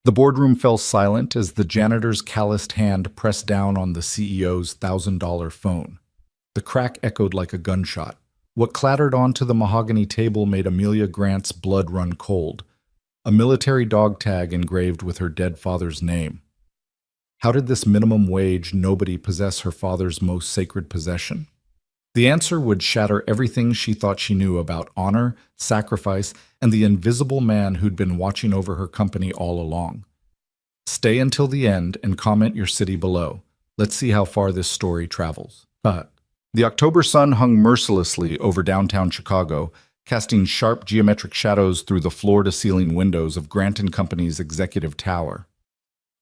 The boardroom fell silent as the janitor's calloused hand pressed down on the CEO's $1,000 phone. The crack echoed like a gunshot. What clattered onto the mahogany table made Amelia Grant's blood run cold. A military dog tag engraved with her dead father's name. How did this minimum wage nobody possess her father's most sacred possession? The answer would shatter everything she thought she knew about honor, sacrifice, and the invisible man who'd been watching over her company all along. Stay until the end and comment your city below. Let's see how far this story travels. The October sun hung mercilessly over downtown Chicago, casting sharp geometric shadows through the floor-to-ceiling windows of Grant & Company's executive tower.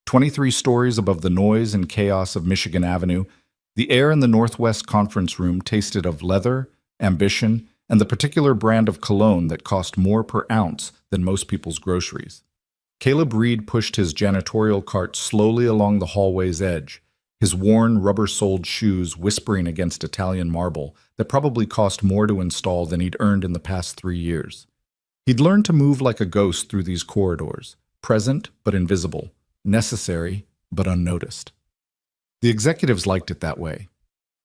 23 stories above the noise and chaos of Michigan Avenue, the air in the Northwest Conference Room tasted of leather, ambition, and the particular brand of cologne that cost more per ounce than most people's groceries. Caleb Reed pushed his janitorial cart slowly along the hallway's edge, his worn, rubber-soled shoes whispering against Italian marble that probably cost more to install than he'd earned in the past 3 years. He'd learned to move like a ghost through these corridors, present but invisible, necessary but unnoticed. The executives liked it that way.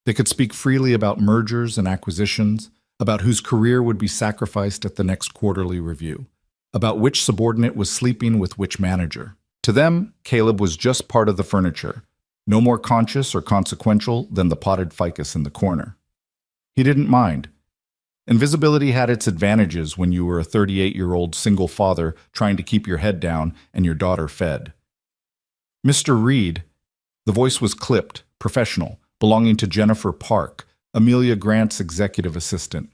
They could speak freely about mergers and acquisitions, about whose career would be sacrificed at the next quarterly review, about which subordinate was sleeping with which manager. To them, Caleb was just part of the furniture, no more conscious or consequential than the potted ficus in the corner. He didn't mind. Invisibility had its advantages when you were a 38-year-old single father trying to keep your head down and your daughter fed. Mr. Reed, the voice was clipped, professional, belonging to Jennifer Park, Amelia Grant's executive assistant.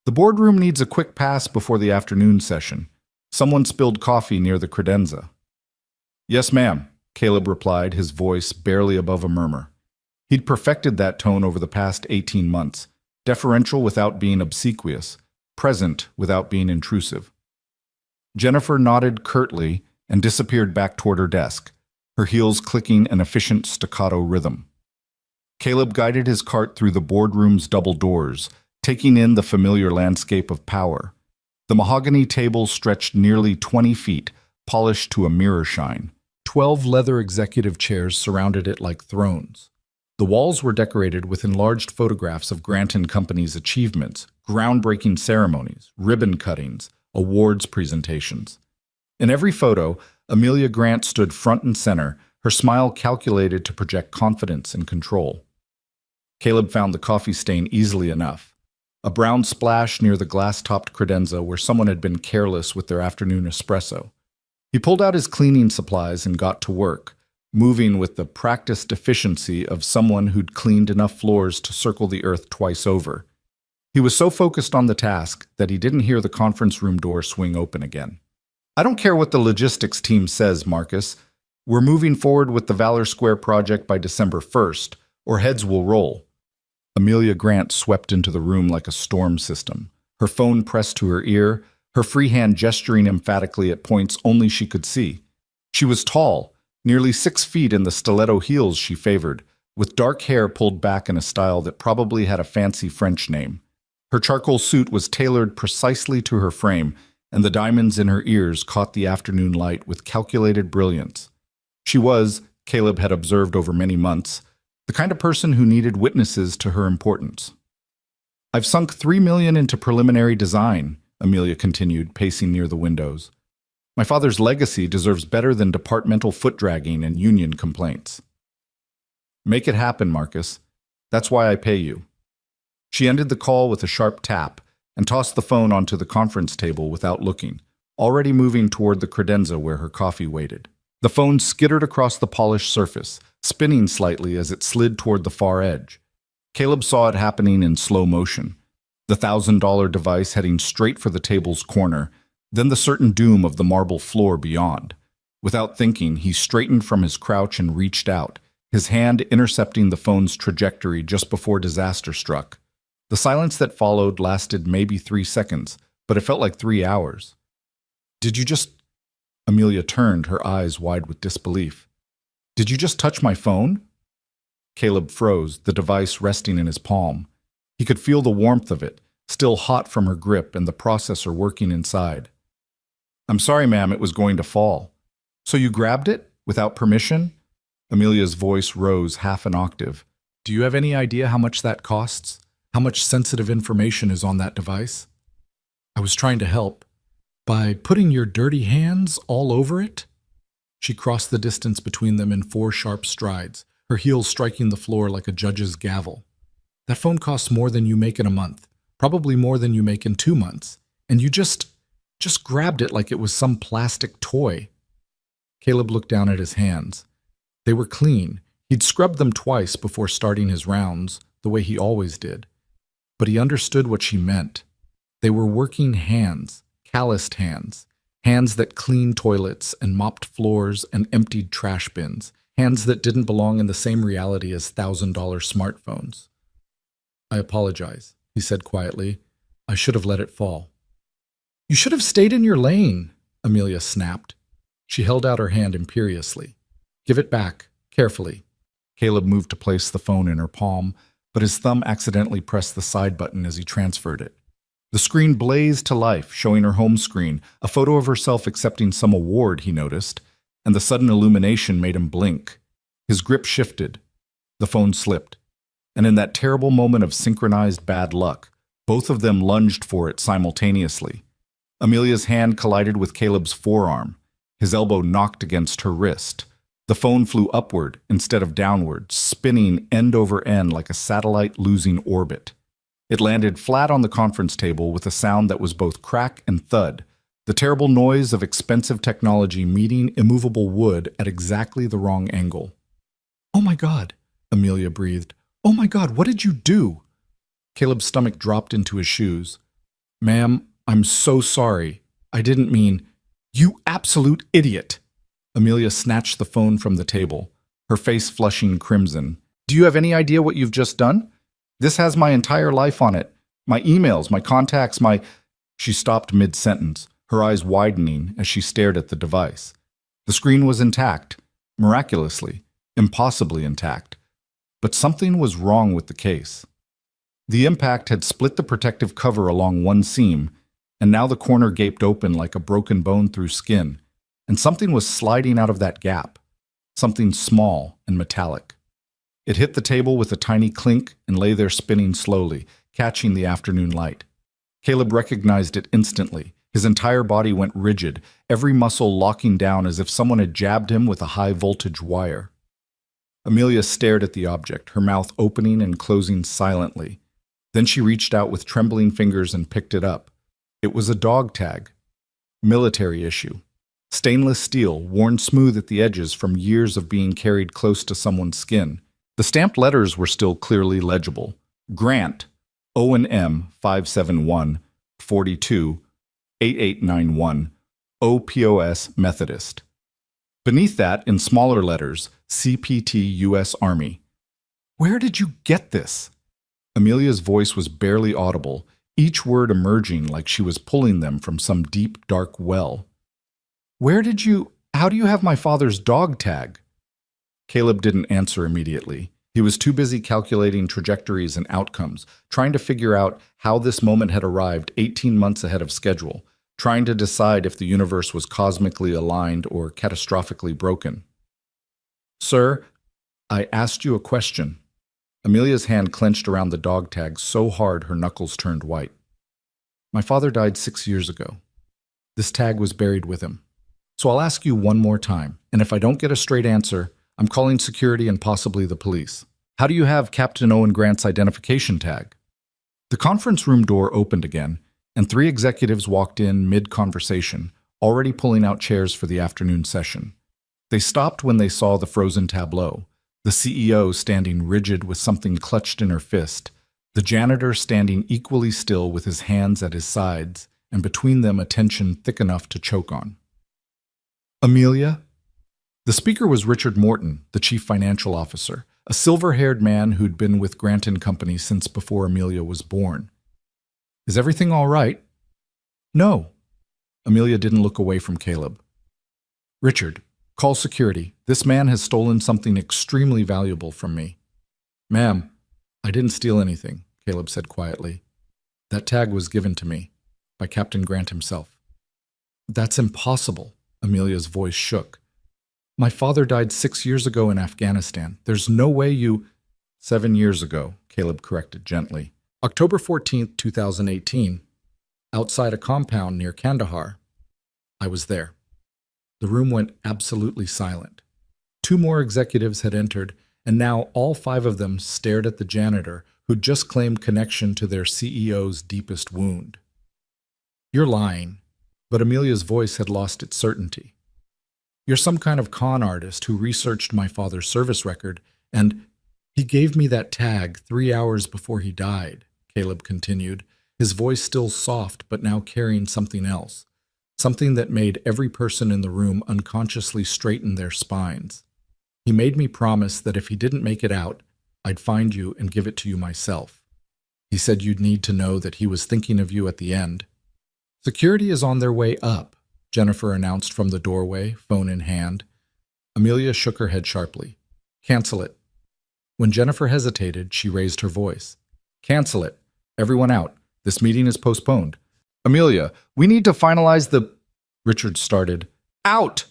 The boardroom needs a quick pass before the afternoon session. Someone spilled coffee near the credenza. Yes, ma'am, Caleb replied, his voice barely above a murmur. He'd perfected that tone over the past 18 months, deferential without being obsequious, present without being intrusive. Jennifer nodded curtly and disappeared back toward her desk, her heels clicking an efficient staccato rhythm. Caleb guided his cart through the boardroom's double doors, taking in the familiar landscape of power. The mahogany table stretched nearly 20 feet, polished to a mirror shine. 12 leather executive chairs surrounded it like thrones. The walls were decorated with enlarged photographs of Grant & Company's achievements, groundbreaking ceremonies, ribbon cuttings, awards presentations. In every photo, Amelia Grant stood front and center, her smile calculated to project confidence and control. Caleb found the coffee stain easily enough, a brown splash near the glass-topped credenza where someone had been careless with their afternoon espresso. He pulled out his cleaning supplies and got to work, moving with the practiced efficiency of someone who'd cleaned enough floors to circle the earth twice over. He was so focused on the task that he didn't hear the conference room door swing open again. I don't care what the logistics team says, Marcus. We're moving forward with the Valor Square project by December 1st, or heads will roll. Amelia Grant swept into the room like a storm system, her phone pressed to her ear, her free hand gesturing emphatically at points only she could see. She was tall, nearly 6 feet in the stiletto heels she favored, with dark hair pulled back in a style that probably had a fancy French name. Her charcoal suit was tailored precisely to her frame, and the diamonds in her ears caught the afternoon light with calculated brilliance. She was, Caleb had observed over many months, the kind of person who needed witnesses to her importance. I've sunk $3 million into preliminary design, Amelia continued, pacing near the windows. My father's legacy deserves better than departmental foot-dragging and union complaints. Make it happen, Marcus. That's why I pay you. She ended the call with a sharp tap and tossed the phone onto the conference table without looking, already moving toward the credenza where her coffee waited. The phone skittered across the polished surface, spinning slightly as it slid toward the far edge. Caleb saw it happening in slow motion, the $1,000 device heading straight for the table's corner, then the certain doom of the marble floor beyond. Without thinking, he straightened from his crouch and reached out, his hand intercepting the phone's trajectory just before disaster struck. The silence that followed lasted maybe 3 seconds, but it felt like 3 hours. Did you just... Amelia turned, her eyes wide with disbelief. Did you just touch my phone? Caleb froze, the device resting in his palm. He could feel the warmth of it, still hot from her grip and the processor working inside. I'm sorry, ma'am, it was going to fall. So you grabbed it? Without permission? Amelia's voice rose half an octave. Do you have any idea how much that costs? How much sensitive information is on that device? I was trying to help. By putting your dirty hands all over it? She crossed the distance between them in 4 sharp strides, her heels striking the floor like a judge's gavel. That phone costs more than you make in a month, probably more than you make in 2 months, and you just grabbed it like it was some plastic toy. Caleb looked down at his hands. They were clean. He'd scrubbed them twice before starting his rounds, the way he always did. But he understood what she meant. They were working hands, calloused hands, hands that cleaned toilets and mopped floors and emptied trash bins, hands that didn't belong in the same reality as $1,000 smartphones. I apologize, he said quietly. I should have let it fall. You should have stayed in your lane, Amelia snapped. She held out her hand imperiously. Give it back, carefully. Caleb moved to place the phone in her palm, but his thumb accidentally pressed the side button as he transferred it. The screen blazed to life, showing her home screen, a photo of herself accepting some award, he noticed, and the sudden illumination made him blink. His grip shifted. The phone slipped. And in that terrible moment of synchronized bad luck, both of them lunged for it simultaneously. Amelia's hand collided with Caleb's forearm. His elbow knocked against her wrist. The phone flew upward instead of downward, spinning end over end like a satellite losing orbit. It landed flat on the conference table with a sound that was both crack and thud, the terrible noise of expensive technology meeting immovable wood at exactly the wrong angle. Oh my God, Amelia breathed. Oh my God, what did you do? Caleb's stomach dropped into his shoes. Ma'am, I'm so sorry. I didn't mean... You absolute idiot! Amelia snatched the phone from the table, her face flushing crimson. Do you have any idea what you've just done? This has my entire life on it. My emails, my contacts, my... She stopped mid-sentence, her eyes widening as she stared at the device. The screen was intact, miraculously, impossibly intact. But something was wrong with the case. The impact had split the protective cover along one seam, and now the corner gaped open like a broken bone through skin, and something was sliding out of that gap, something small and metallic. It hit the table with a tiny clink and lay there spinning slowly, catching the afternoon light. Caleb recognized it instantly. His entire body went rigid, every muscle locking down as if someone had jabbed him with a high-voltage wire. Amelia stared at the object, her mouth opening and closing silently. Then she reached out with trembling fingers and picked it up. It was a dog tag. Military issue. Stainless steel, worn smooth at the edges from years of being carried close to someone's skin. The stamped letters were still clearly legible. Grant, O&M 571 42 8891, OPOS Methodist. Beneath that, in smaller letters, CPT U.S. Army. Where did you get this? Amelia's voice was barely audible, each word emerging like she was pulling them from some deep, dark well. How do you have my father's dog tag? Caleb didn't answer immediately. He was too busy calculating trajectories and outcomes, trying to figure out how this moment had arrived 18 months ahead of schedule, trying to decide if the universe was cosmically aligned or catastrophically broken. Sir, I asked you a question. Amelia's hand clenched around the dog tag so hard her knuckles turned white. My father died 6 years ago. This tag was buried with him. So I'll ask you one more time, and if I don't get a straight answer, I'm calling security and possibly the police. How do you have Captain Owen Grant's identification tag? The conference room door opened again, and 3 executives walked in mid-conversation, already pulling out chairs for the afternoon session. They stopped when they saw the frozen tableau, the CEO standing rigid with something clutched in her fist, the janitor standing equally still with his hands at his sides, and between them a tension thick enough to choke on. Amelia? The speaker was Richard Morton, the chief financial officer, a silver-haired man who'd been with Grant & Company since before Amelia was born. Is everything all right? No. Amelia didn't look away from Caleb. Richard, call security. This man has stolen something extremely valuable from me. Ma'am, I didn't steal anything, Caleb said quietly. That tag was given to me by Captain Grant himself. That's impossible. Amelia's voice shook. My father died 6 years ago in Afghanistan. There's no way you— 7 years ago, Caleb corrected gently. October 14th, 2018, outside a compound near Kandahar. I was there. The room went absolutely silent. 2 more executives had entered, and now all 5 of them stared at the janitor who'd just claimed connection to their CEO's deepest wound. You're lying, but Amelia's voice had lost its certainty. You're some kind of con artist who researched my father's service record, and he gave me that tag 3 hours before he died, Caleb continued, his voice still soft but now carrying something else, something that made every person in the room unconsciously straighten their spines. He made me promise that if he didn't make it out, I'd find you and give it to you myself. He said you'd need to know that he was thinking of you at the end. Security is on their way up, Jennifer announced from the doorway, phone in hand. Amelia shook her head sharply. Cancel it. When Jennifer hesitated, she raised her voice. Cancel it. Everyone out. This meeting is postponed. Amelia, we need to finalize the— Richard started. Out!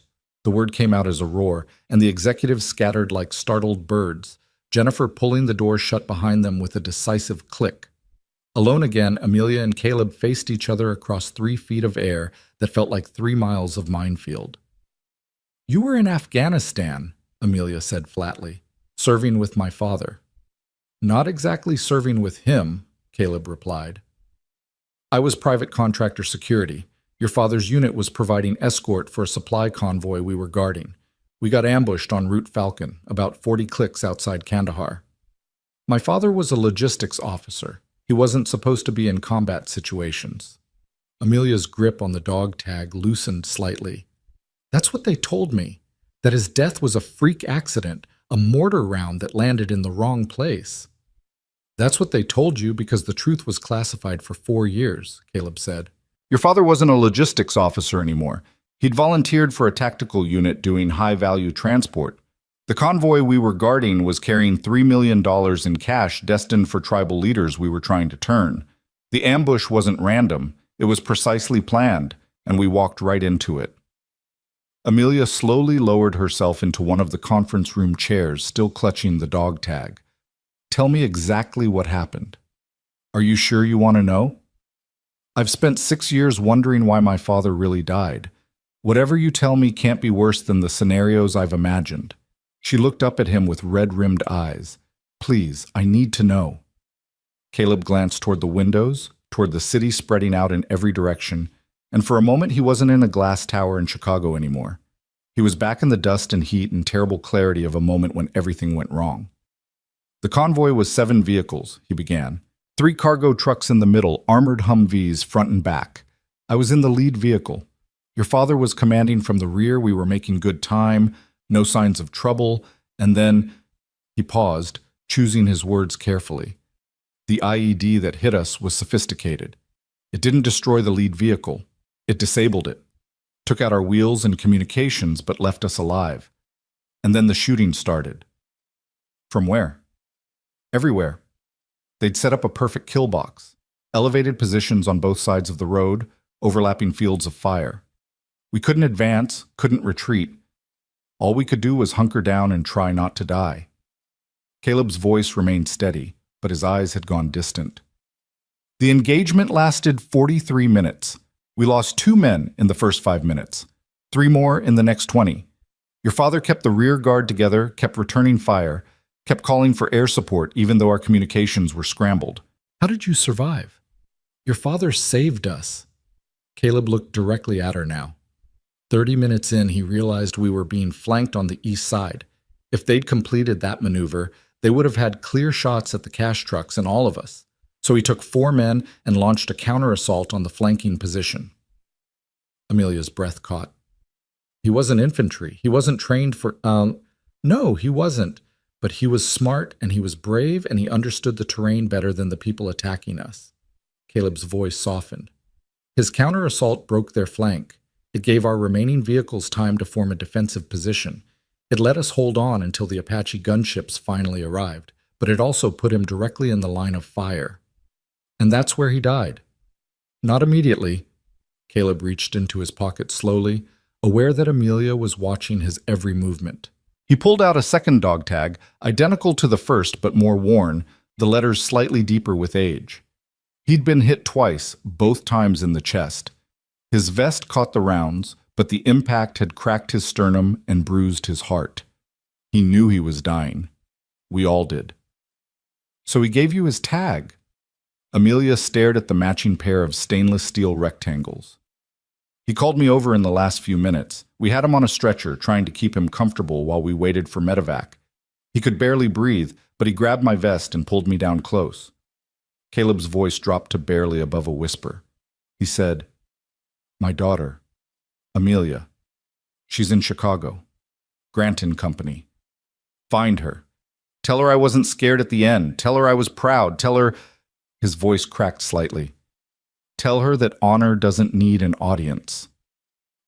The word came out as a roar, and the executives scattered like startled birds, Jennifer pulling the door shut behind them with a decisive click. Alone again, Amelia and Caleb faced each other across 3 feet of air that felt like 3 miles of minefield. You were in Afghanistan, Amelia said flatly, serving with my father. Not exactly serving with him, Caleb replied. I was private contractor security. Your father's unit was providing escort for a supply convoy we were guarding. We got ambushed on Route Falcon, about 40 clicks outside Kandahar. My father was a logistics officer. He wasn't supposed to be in combat situations. Amelia's grip on the dog tag loosened slightly. That's what they told me, that his death was a freak accident, a mortar round that landed in the wrong place. That's what they told you because the truth was classified for 4 years, Caleb said. Your father wasn't a logistics officer anymore. He'd volunteered for a tactical unit doing high-value transport. The convoy we were guarding was carrying $3 million in cash destined for tribal leaders we were trying to turn. The ambush wasn't random. It was precisely planned, and we walked right into it. Amelia slowly lowered herself into one of the conference room chairs, still clutching the dog tag. Tell me exactly what happened. Are you sure you want to know? I've spent 6 years wondering why my father really died. Whatever you tell me can't be worse than the scenarios I've imagined. She looked up at him with red-rimmed eyes. Please, I need to know. Caleb glanced toward the windows, toward the city spreading out in every direction, and for a moment he wasn't in a glass tower in Chicago anymore. He was back in the dust and heat and terrible clarity of a moment when everything went wrong. The convoy was 7 vehicles, he began. 3 cargo trucks in the middle, armored Humvees front and back. I was in the lead vehicle. Your father was commanding from the rear. We were making good time, no signs of trouble, and then— He paused, choosing his words carefully. The IED that hit us was sophisticated. It didn't destroy the lead vehicle. It disabled it. Took out our wheels and communications, but left us alive. And then the shooting started. From where? Everywhere. They'd set up a perfect kill box, elevated positions on both sides of the road, overlapping fields of fire. We couldn't advance, couldn't retreat. All we could do was hunker down and try not to die. Caleb's voice remained steady, but his eyes had gone distant. The engagement lasted 43 minutes. We lost 2 men in the first 5 minutes, 3 more in the next 20. Your father kept the rear guard together, kept returning fire, kept calling for air support even though our communications were scrambled. How did you survive? Your father saved us. Caleb looked directly at her now. 30 minutes in, he realized we were being flanked on the east side. If they'd completed that maneuver, they would have had clear shots at the cash trucks and all of us. So he took 4 men and launched a counter-assault on the flanking position. Amelia's breath caught. He wasn't infantry. He wasn't trained for— No, he wasn't. But he was smart and he was brave and he understood the terrain better than the people attacking us. Caleb's voice softened. His counter-assault broke their flank. It gave our remaining vehicles time to form a defensive position. It let us hold on until the Apache gunships finally arrived, but it also put him directly in the line of fire. And that's where he died. Not immediately. Caleb reached into his pocket slowly, aware that Amelia was watching his every movement. He pulled out a second dog tag, identical to the first but more worn, the letters slightly deeper with age. He'd been hit twice, both times in the chest. His vest caught the rounds, but the impact had cracked his sternum and bruised his heart. He knew he was dying. We all did. So he gave you his tag. Amelia stared at the matching pair of stainless steel rectangles. He called me over in the last few minutes. We had him on a stretcher, trying to keep him comfortable while we waited for medevac. He could barely breathe, but he grabbed my vest and pulled me down close. Caleb's voice dropped to barely above a whisper. He said, "My daughter, Amelia. She's in Chicago. Grant and Company. Find her. Tell her I wasn't scared at the end. Tell her I was proud. Tell her—" His voice cracked slightly. "Tell her that honor doesn't need an audience."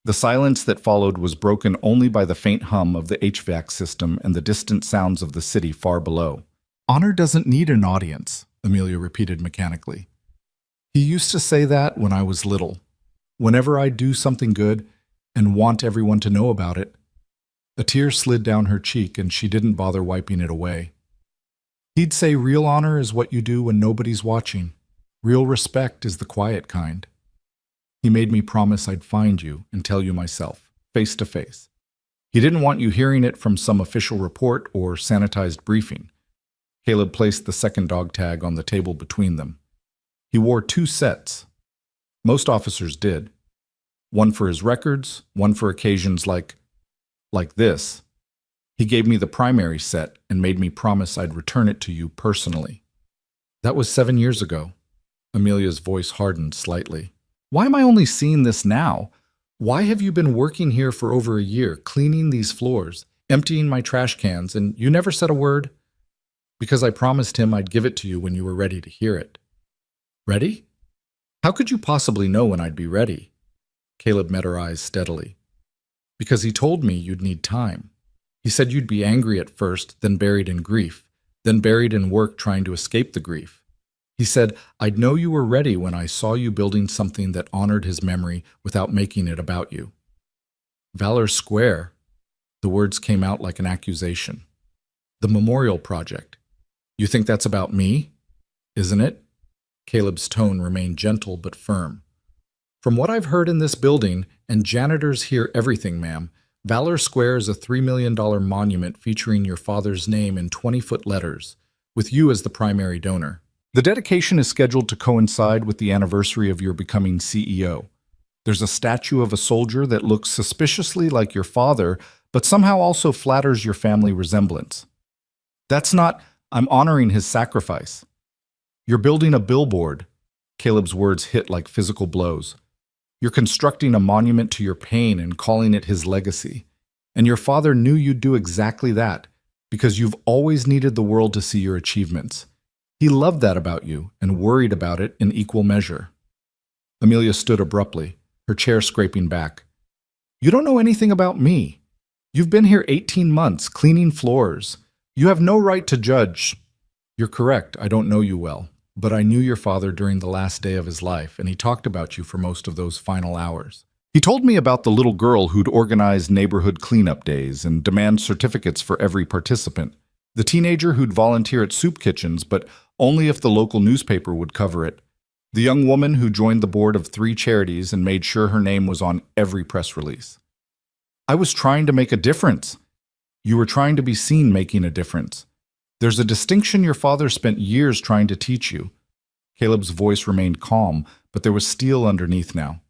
The silence that followed was broken only by the faint hum of the HVAC system and the distant sounds of the city far below. "Honor doesn't need an audience," Amelia repeated mechanically. "He used to say that when I was little. Whenever I'd do something good and want everyone to know about it." A tear slid down her cheek and she didn't bother wiping it away. "He'd say real honor is what you do when nobody's watching. Real respect is the quiet kind. He made me promise I'd find you and tell you myself, face to face. He didn't want you hearing it from some official report or sanitized briefing." Caleb placed the second dog tag on the table between them. He wore 2 sets. Most officers did. One for his records, one for occasions like this. He gave me the primary set and made me promise I'd return it to you personally. That was 7 years ago. Amelia's voice hardened slightly. "Why am I only seeing this now? Why have you been working here for over a year, cleaning these floors, emptying my trash cans, and you never said a word?" "Because I promised him I'd give it to you when you were ready to hear it." "Ready? How could you possibly know when I'd be ready?" Caleb met her eyes steadily. "Because he told me you'd need time. He said you'd be angry at first, then buried in grief, then buried in work trying to escape the grief. He said, I'd know you were ready when I saw you building something that honored his memory without making it about you." "Valor Square." The words came out like an accusation. "The memorial project. You think that's about me? Isn't it?" Caleb's tone remained gentle but firm. "From what I've heard in this building, and janitors hear everything, ma'am, Valor Square is a $3 million monument featuring your father's name in 20-foot letters, with you as the primary donor. The dedication is scheduled to coincide with the anniversary of your becoming CEO. There's a statue of a soldier that looks suspiciously like your father, but somehow also flatters your family resemblance. That's not, I'm honoring his sacrifice. You're building a billboard." Caleb's words hit like physical blows. "You're constructing a monument to your pain and calling it his legacy. And your father knew you'd do exactly that, because you've always needed the world to see your achievements. He loved that about you and worried about it in equal measure." Amelia stood abruptly, her chair scraping back. "You don't know anything about me. You've been here 18 months, cleaning floors. You have no right to judge." "You're correct, I don't know you well, but I knew your father during the last day of his life, and he talked about you for most of those final hours. He told me about the little girl who'd organize neighborhood cleanup days and demand certificates for every participant. The teenager who'd volunteer at soup kitchens, but only if the local newspaper would cover it. The young woman who joined the board of 3 charities and made sure her name was on every press release. I was trying to make a difference. You were trying to be seen making a difference. There's a distinction your father spent years trying to teach you." Caleb's voice remained calm, but there was steel underneath now.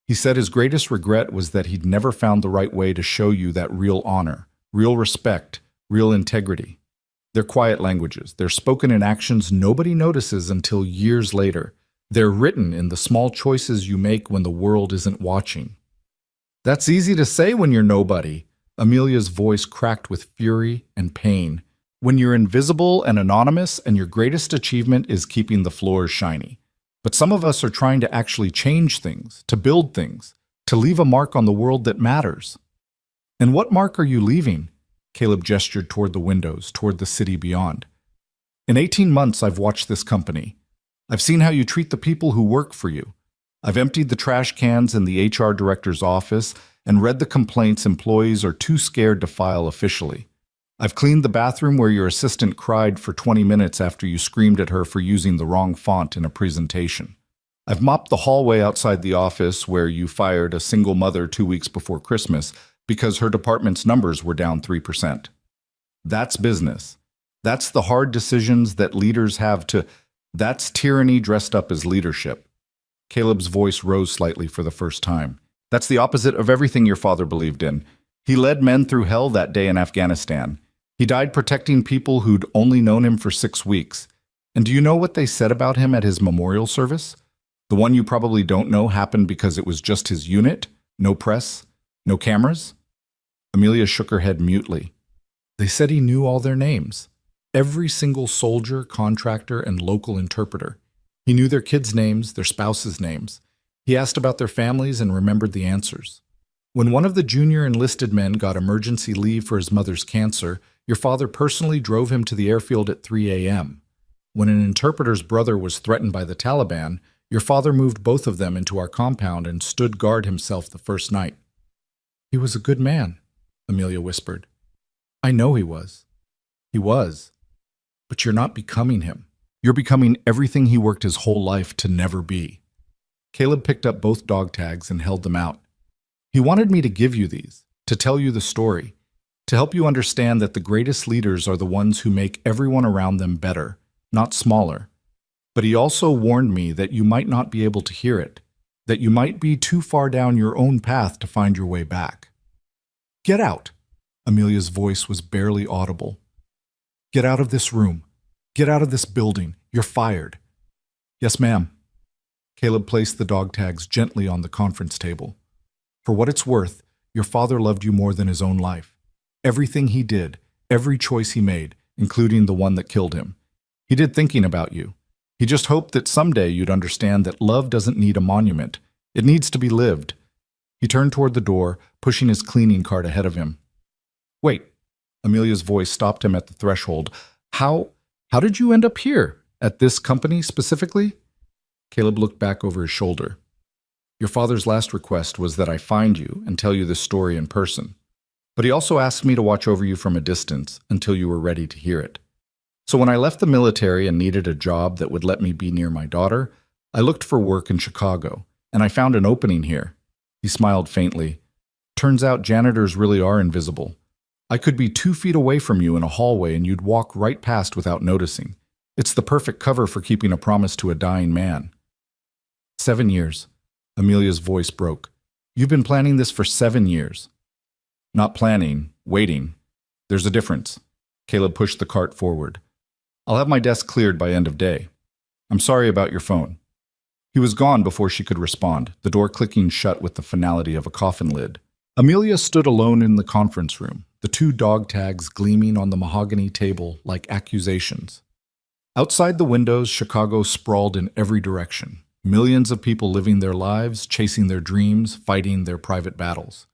He said his greatest regret was that he'd never found the right way to show you that real honor, real respect, real integrity. They're quiet languages. They're spoken in actions nobody notices until years later. They're written in the small choices you make when the world isn't watching. "That's easy to say when you're nobody." Amelia's voice cracked with fury and pain. "When you're invisible and anonymous and your greatest achievement is keeping the floors shiny. But some of us are trying to actually change things, to build things, to leave a mark on the world that matters." "And what mark are you leaving?" Caleb gestured toward the windows, toward the city beyond. "In 18 months, I've watched this company. I've seen how you treat the people who work for you. I've emptied the trash cans in the HR director's office, and read the complaints employees are too scared to file officially. I've cleaned the bathroom where your assistant cried for 20 minutes after you screamed at her for using the wrong font in a presentation. I've mopped the hallway outside the office where you fired a single mother 2 weeks before Christmas because her department's numbers were down 3%. That's business. That's the hard decisions that leaders have to. That's tyranny dressed up as leadership. Caleb's voice rose slightly for the first time. That's the opposite of everything your father believed in. He led men through hell that day in Afghanistan. He died protecting people who'd only known him for 6 weeks. And do you know what they said about him at his memorial service? The one you probably don't know happened because it was just his unit, no press, no cameras? Amelia shook her head mutely. They said he knew all their names. Every single soldier, contractor, and local interpreter. He knew their kids' names, their spouses' names. He asked about their families and remembered the answers. When one of the junior enlisted men got emergency leave for his mother's cancer, your father personally drove him to the airfield at 3 a.m. When an interpreter's brother was threatened by the Taliban, your father moved both of them into our compound and stood guard himself the first night. He was a good man, Amelia whispered. I know he was. He was. But you're not becoming him. You're becoming everything he worked his whole life to never be. Caleb picked up both dog tags and held them out. He wanted me to give you these, to tell you the story, to help you understand that the greatest leaders are the ones who make everyone around them better, not smaller. But he also warned me that you might not be able to hear it, that you might be too far down your own path to find your way back. Get out. Amelia's voice was barely audible. Get out of this room. Get out of this building. You're fired. Yes, ma'am. Caleb placed the dog tags gently on the conference table. For what it's worth, your father loved you more than his own life. Everything he did, every choice he made, including the one that killed him. He did thinking about you. He just hoped that someday you'd understand that love doesn't need a monument. It needs to be lived. He turned toward the door, pushing his cleaning cart ahead of him. Wait. Amelia's voice stopped him at the threshold. How did you end up here? At this company specifically? Caleb looked back over his shoulder. Your father's last request was that I find you and tell you this story in person. But he also asked me to watch over you from a distance until you were ready to hear it. So when I left the military and needed a job that would let me be near my daughter, I looked for work in Chicago, and I found an opening here. He smiled faintly. Turns out janitors really are invisible. I could be 2 feet away from you in a hallway and you'd walk right past without noticing. It's the perfect cover for keeping a promise to a dying man. 7 years. Amelia's voice broke. You've been planning this for 7 years. Not planning, waiting. There's a difference. Caleb pushed the cart forward. I'll have my desk cleared by end of day. I'm sorry about your phone. He was gone before she could respond, the door clicking shut with the finality of a coffin lid. Amelia stood alone in the conference room, the 2 dog tags gleaming on the mahogany table like accusations. Outside the windows, Chicago sprawled in every direction. Millions of people living their lives, chasing their dreams, fighting their private battles.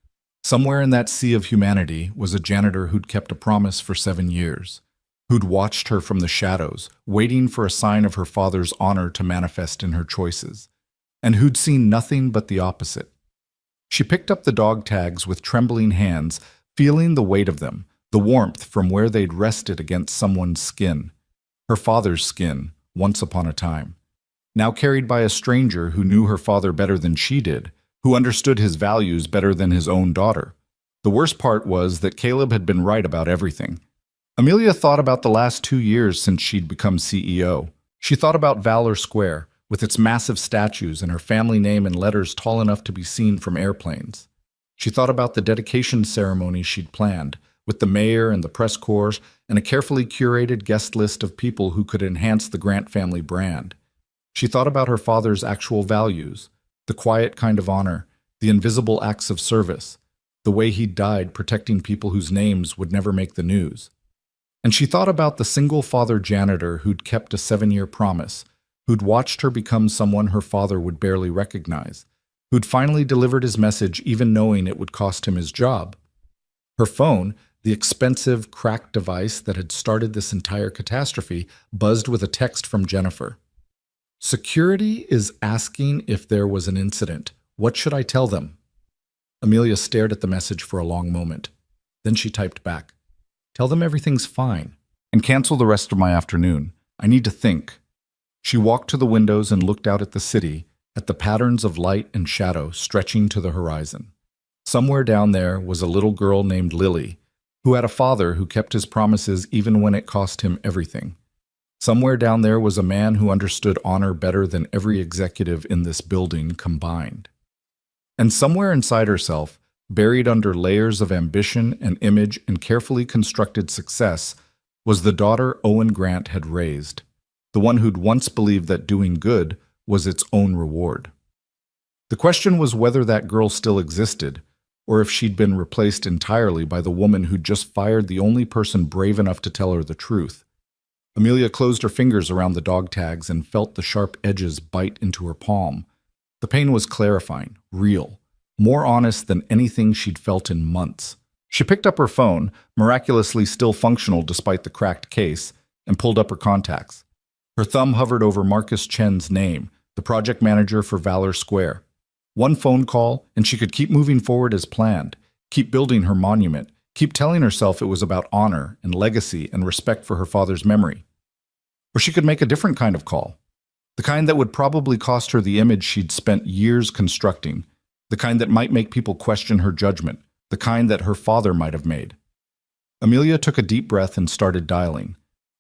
Somewhere in that sea of humanity was a janitor who'd kept a promise for 7 years, who'd watched her from the shadows, waiting for a sign of her father's honor to manifest in her choices, and who'd seen nothing but the opposite. She picked up the dog tags with trembling hands, feeling the weight of them, the warmth from where they'd rested against someone's skin, her father's skin, once upon a time. Now carried by a stranger who knew her father better than she did, who understood his values better than his own daughter. The worst part was that Caleb had been right about everything. Amelia thought about the last 2 years since she'd become CEO. She thought about Valor Square, with its massive statues and her family name in letters tall enough to be seen from airplanes. She thought about the dedication ceremony she'd planned, with the mayor and the press corps and a carefully curated guest list of people who could enhance the Grant family brand. She thought about her father's actual values, the quiet kind of honor, the invisible acts of service, the way he died protecting people whose names would never make the news. And she thought about the single father janitor who'd kept a 7-year promise, who'd watched her become someone her father would barely recognize, who'd finally delivered his message even knowing it would cost him his job. Her phone, the expensive, cracked device that had started this entire catastrophe, buzzed with a text from Jennifer. Security is asking if there was an incident. What should I tell them? Amelia stared at the message for a long moment. Then she typed back, "Tell them everything's fine, and cancel the rest of my afternoon. I need to think." She walked to the windows and looked out at the city, at the patterns of light and shadow stretching to the horizon. Somewhere down there was a little girl named Lily, who had a father who kept his promises even when it cost him everything. Somewhere down there was a man who understood honor better than every executive in this building combined. And somewhere inside herself, buried under layers of ambition and image and carefully constructed success, was the daughter Owen Grant had raised, the one who'd once believed that doing good was its own reward. The question was whether that girl still existed, or if she'd been replaced entirely by the woman who'd just fired the only person brave enough to tell her the truth. Amelia closed her fingers around the dog tags and felt the sharp edges bite into her palm. The pain was clarifying, real, more honest than anything she'd felt in months. She picked up her phone, miraculously still functional despite the cracked case, and pulled up her contacts. Her thumb hovered over Marcus Chen's name, the project manager for Valor Square. One phone call, and she could keep moving forward as planned, keep building her monument, keep telling herself it was about honor and legacy and respect for her father's memory. Or she could make a different kind of call, the kind that would probably cost her the image she'd spent years constructing, the kind that might make people question her judgment, the kind that her father might have made. Amelia took a deep breath and started dialing.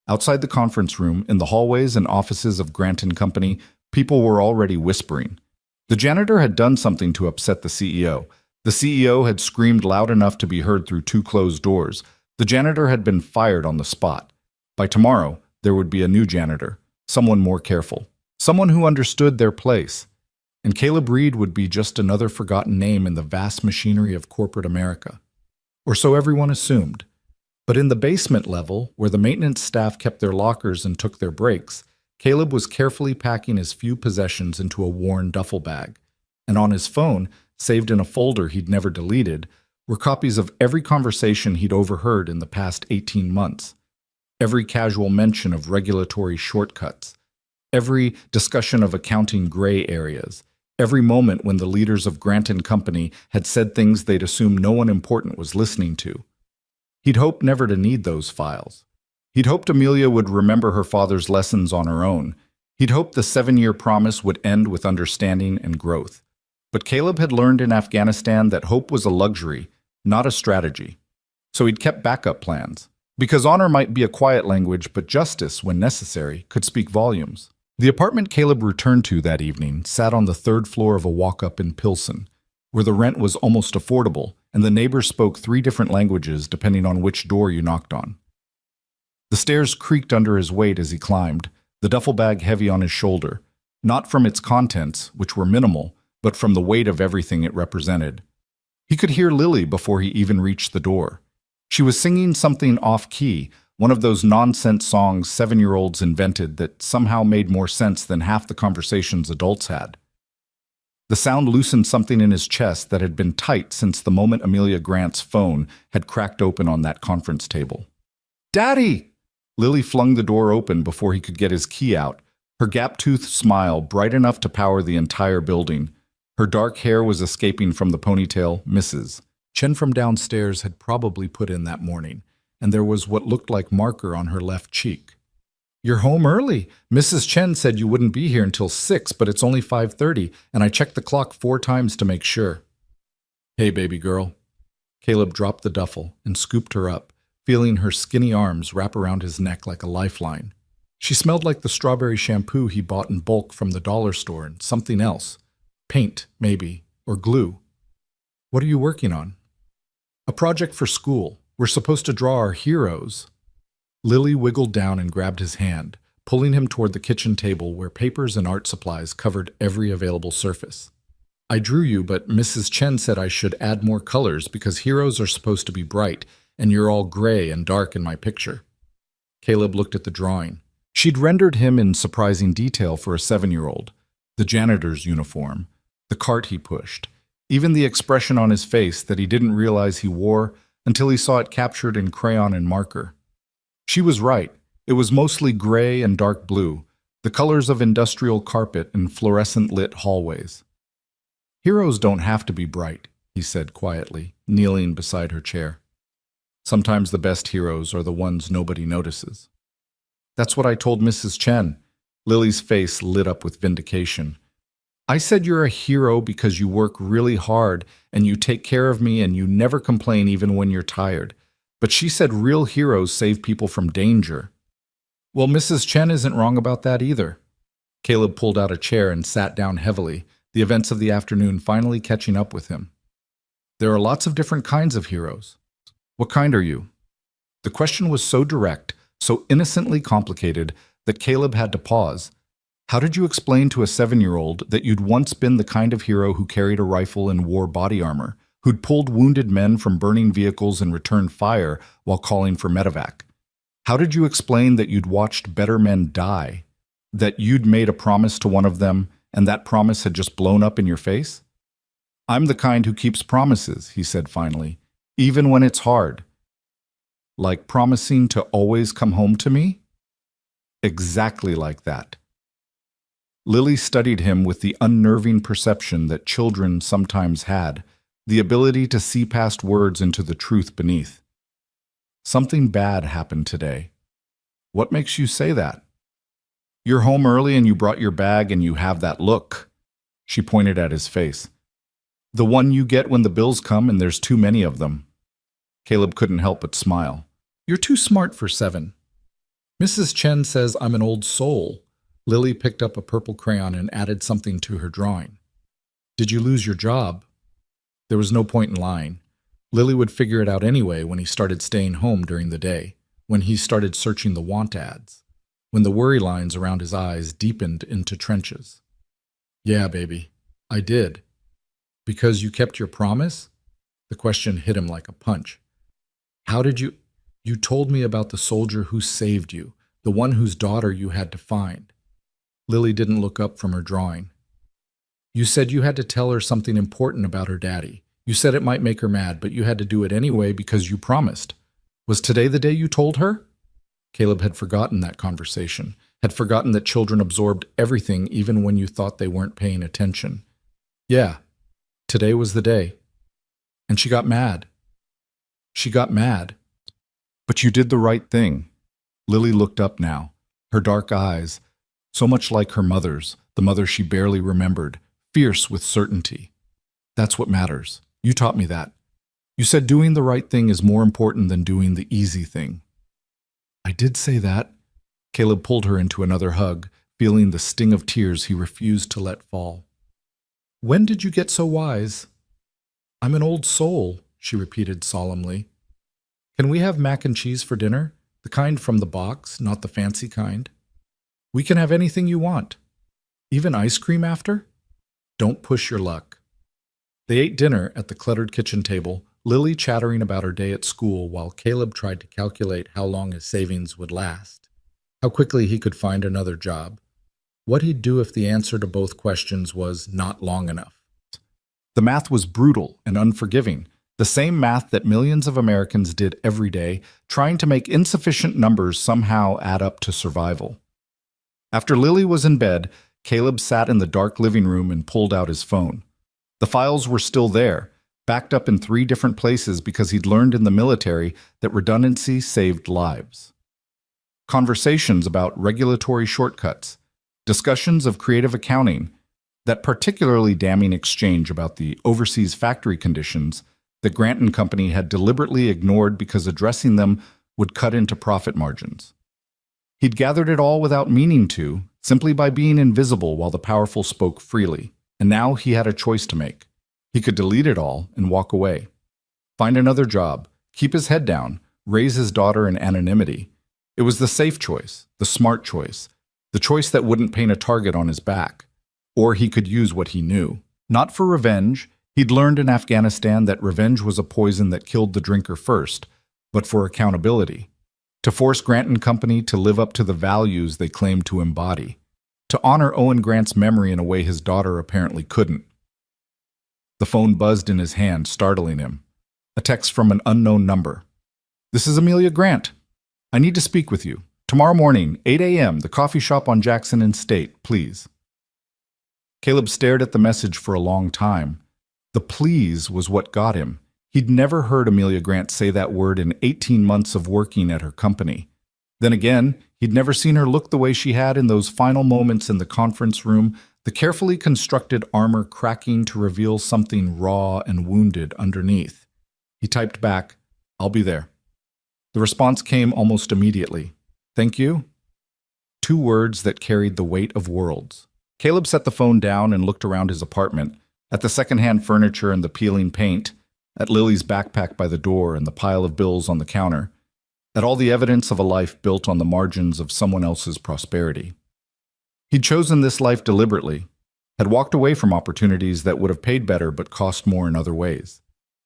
Outside the conference room, in the hallways and offices of Grant & Company, people were already whispering. The janitor had done something to upset the CEO. The CEO had screamed loud enough to be heard through two closed doors. The janitor had been fired on the spot. By tomorrow, there would be a new janitor, someone more careful, someone who understood their place. And Caleb Reed would be just another forgotten name in the vast machinery of corporate America. Or so everyone assumed. But in the basement level, where the maintenance staff kept their lockers and took their breaks, Caleb was carefully packing his few possessions into a worn duffel bag. And on his phone, saved in a folder he'd never deleted, were copies of every conversation he'd overheard in the past 18 months. Every casual mention of regulatory shortcuts. Every discussion of accounting gray areas. Every moment when the leaders of Grant & Company had said things they'd assumed no one important was listening to. He'd hoped never to need those files. He'd hoped Amelia would remember her father's lessons on her own. He'd hoped the 7-year promise would end with understanding and growth. But Caleb had learned in Afghanistan that hope was a luxury, not a strategy. So he'd kept backup plans. Because honor might be a quiet language, but justice, when necessary, could speak volumes. The apartment Caleb returned to that evening sat on the 3rd floor of a walk-up in Pilsen, where the rent was almost affordable, and the neighbors spoke 3 different languages depending on which door you knocked on. The stairs creaked under his weight as he climbed, the duffel bag heavy on his shoulder, not from its contents, which were minimal, but from the weight of everything it represented. He could hear Lily before he even reached the door. She was singing something off-key, one of those nonsense songs 7-year-olds invented that somehow made more sense than half the conversations adults had. The sound loosened something in his chest that had been tight since the moment Amelia Grant's phone had cracked open on that conference table. "Daddy!" Lily flung the door open before he could get his key out, her gap-toothed smile bright enough to power the entire building. Her dark hair was escaping from the ponytail, Mrs. Chen from downstairs had probably put in that morning, and there was what looked like marker on her left cheek. "You're home early. Mrs. Chen said you wouldn't be here until 6, but it's only 5:30, and I checked the clock 4 times to make sure." "Hey, baby girl." Caleb dropped the duffel and scooped her up, feeling her skinny arms wrap around his neck like a lifeline. She smelled like the strawberry shampoo he bought in bulk from the dollar store and something else. Paint, maybe, or glue. "What are you working on?" "A project for school. We're supposed to draw our heroes." Lily wiggled down and grabbed his hand, pulling him toward the kitchen table where papers and art supplies covered every available surface. "I drew you, but Mrs. Chen said I should add more colors because heroes are supposed to be bright, and you're all gray and dark in my picture." Caleb looked at the drawing. She'd rendered him in surprising detail for a 7-year-old. The janitor's uniform, the cart he pushed, even the expression on his face that he didn't realize he wore until he saw it captured in crayon and marker. She was right. It was mostly gray and dark blue, the colors of industrial carpet and fluorescent-lit hallways. Heroes don't have to be bright. he said quietly, kneeling beside her chair. Sometimes the best heroes are the ones nobody notices. That's what I told Mrs. Chen. Lily's face lit up with vindication. I said you're a hero because you work really hard and you take care of me and you never complain even when you're tired. But she said real heroes save people from danger. Well, Mrs. Chen isn't wrong about that either. Caleb pulled out a chair and sat down heavily, the events of the afternoon finally catching up with him. There are lots of different kinds of heroes. What kind are you? The question was so direct, so innocently complicated, that Caleb had to pause. How did you explain to a 7-year-old that you'd once been the kind of hero who carried a rifle and wore body armor, who'd pulled wounded men from burning vehicles and returned fire while calling for medevac? How did you explain that you'd watched better men die, that you'd made a promise to one of them and that promise had just blown up in your face? I'm the kind who keeps promises, he said finally, even when it's hard. Like promising to always come home to me? Exactly like that. Lily studied him with the unnerving perception that children sometimes had, the ability to see past words into the truth beneath. Something bad happened today. What makes you say that? You're home early and you brought your bag and you have that look. She pointed at his face. The one you get when the bills come and there's too many of them. Caleb couldn't help but smile. You're too smart for 7. Mrs. Chen says I'm an old soul. Lily picked up a purple crayon and added something to her drawing. Did you lose your job? There was no point in lying. Lily would figure it out anyway when he started staying home during the day, when he started searching the want ads, when the worry lines around his eyes deepened into trenches. Yeah, baby, I did. Because you kept your promise? The question hit him like a punch. How did you... You told me about the soldier who saved you, the one whose daughter you had to find. Lily didn't look up from her drawing. You said you had to tell her something important about her daddy. You said it might make her mad, but you had to do it anyway because you promised. Was today the day you told her? Caleb had forgotten that conversation, had forgotten that children absorbed everything even when you thought they weren't paying attention. Yeah, today was the day. And she got mad. She got mad. But you did the right thing. Lily looked up now, her dark eyes, so much like her mother's, the mother she barely remembered, fierce with certainty. That's what matters. You taught me that. You said doing the right thing is more important than doing the easy thing. I did say that. Caleb pulled her into another hug, feeling the sting of tears he refused to let fall. When did you get so wise? I'm an old soul, she repeated solemnly. Can we have mac and cheese for dinner? The kind from the box, not the fancy kind. We can have anything you want. Even ice cream after? Don't push your luck. They ate dinner at the cluttered kitchen table, Lily chattering about her day at school while Caleb tried to calculate how long his savings would last, how quickly he could find another job, what he'd do if the answer to both questions was not long enough. The math was brutal and unforgiving, the same math that millions of Americans did every day, trying to make insufficient numbers somehow add up to survival. After Lily was in bed, Caleb sat in the dark living room and pulled out his phone. The files were still there, backed up in 3 different places because he'd learned in the military that redundancy saved lives. Conversations about regulatory shortcuts, discussions of creative accounting, that particularly damning exchange about the overseas factory conditions that Grant and Company had deliberately ignored because addressing them would cut into profit margins. He'd gathered it all without meaning to, simply by being invisible while the powerful spoke freely, and now he had a choice to make. He could delete it all and walk away. Find another job, keep his head down, raise his daughter in anonymity. It was the safe choice, the smart choice, the choice that wouldn't paint a target on his back. Or he could use what he knew. Not for revenge. He'd learned in Afghanistan that revenge was a poison that killed the drinker first, but for accountability. To force Grant and Company to live up to the values they claimed to embody. To honor Owen Grant's memory in a way his daughter apparently couldn't. The phone buzzed in his hand, startling him. A text from an unknown number. This is Amelia Grant. I need to speak with you. Tomorrow morning, 8 a.m., the coffee shop on Jackson and State, please. Caleb stared at the message for a long time. The please was what got him. He'd never heard Amelia Grant say that word in 18 months of working at her company. Then again, he'd never seen her look the way she had in those final moments in the conference room, the carefully constructed armor cracking to reveal something raw and wounded underneath. He typed back, "I'll be there." The response came almost immediately. "Thank you?" Two words that carried the weight of worlds. Caleb set the phone down and looked around his apartment, at the secondhand furniture and the peeling paint, at Lily's backpack by the door and the pile of bills on the counter, at all the evidence of a life built on the margins of someone else's prosperity. He'd chosen this life deliberately, had walked away from opportunities that would have paid better but cost more in other ways.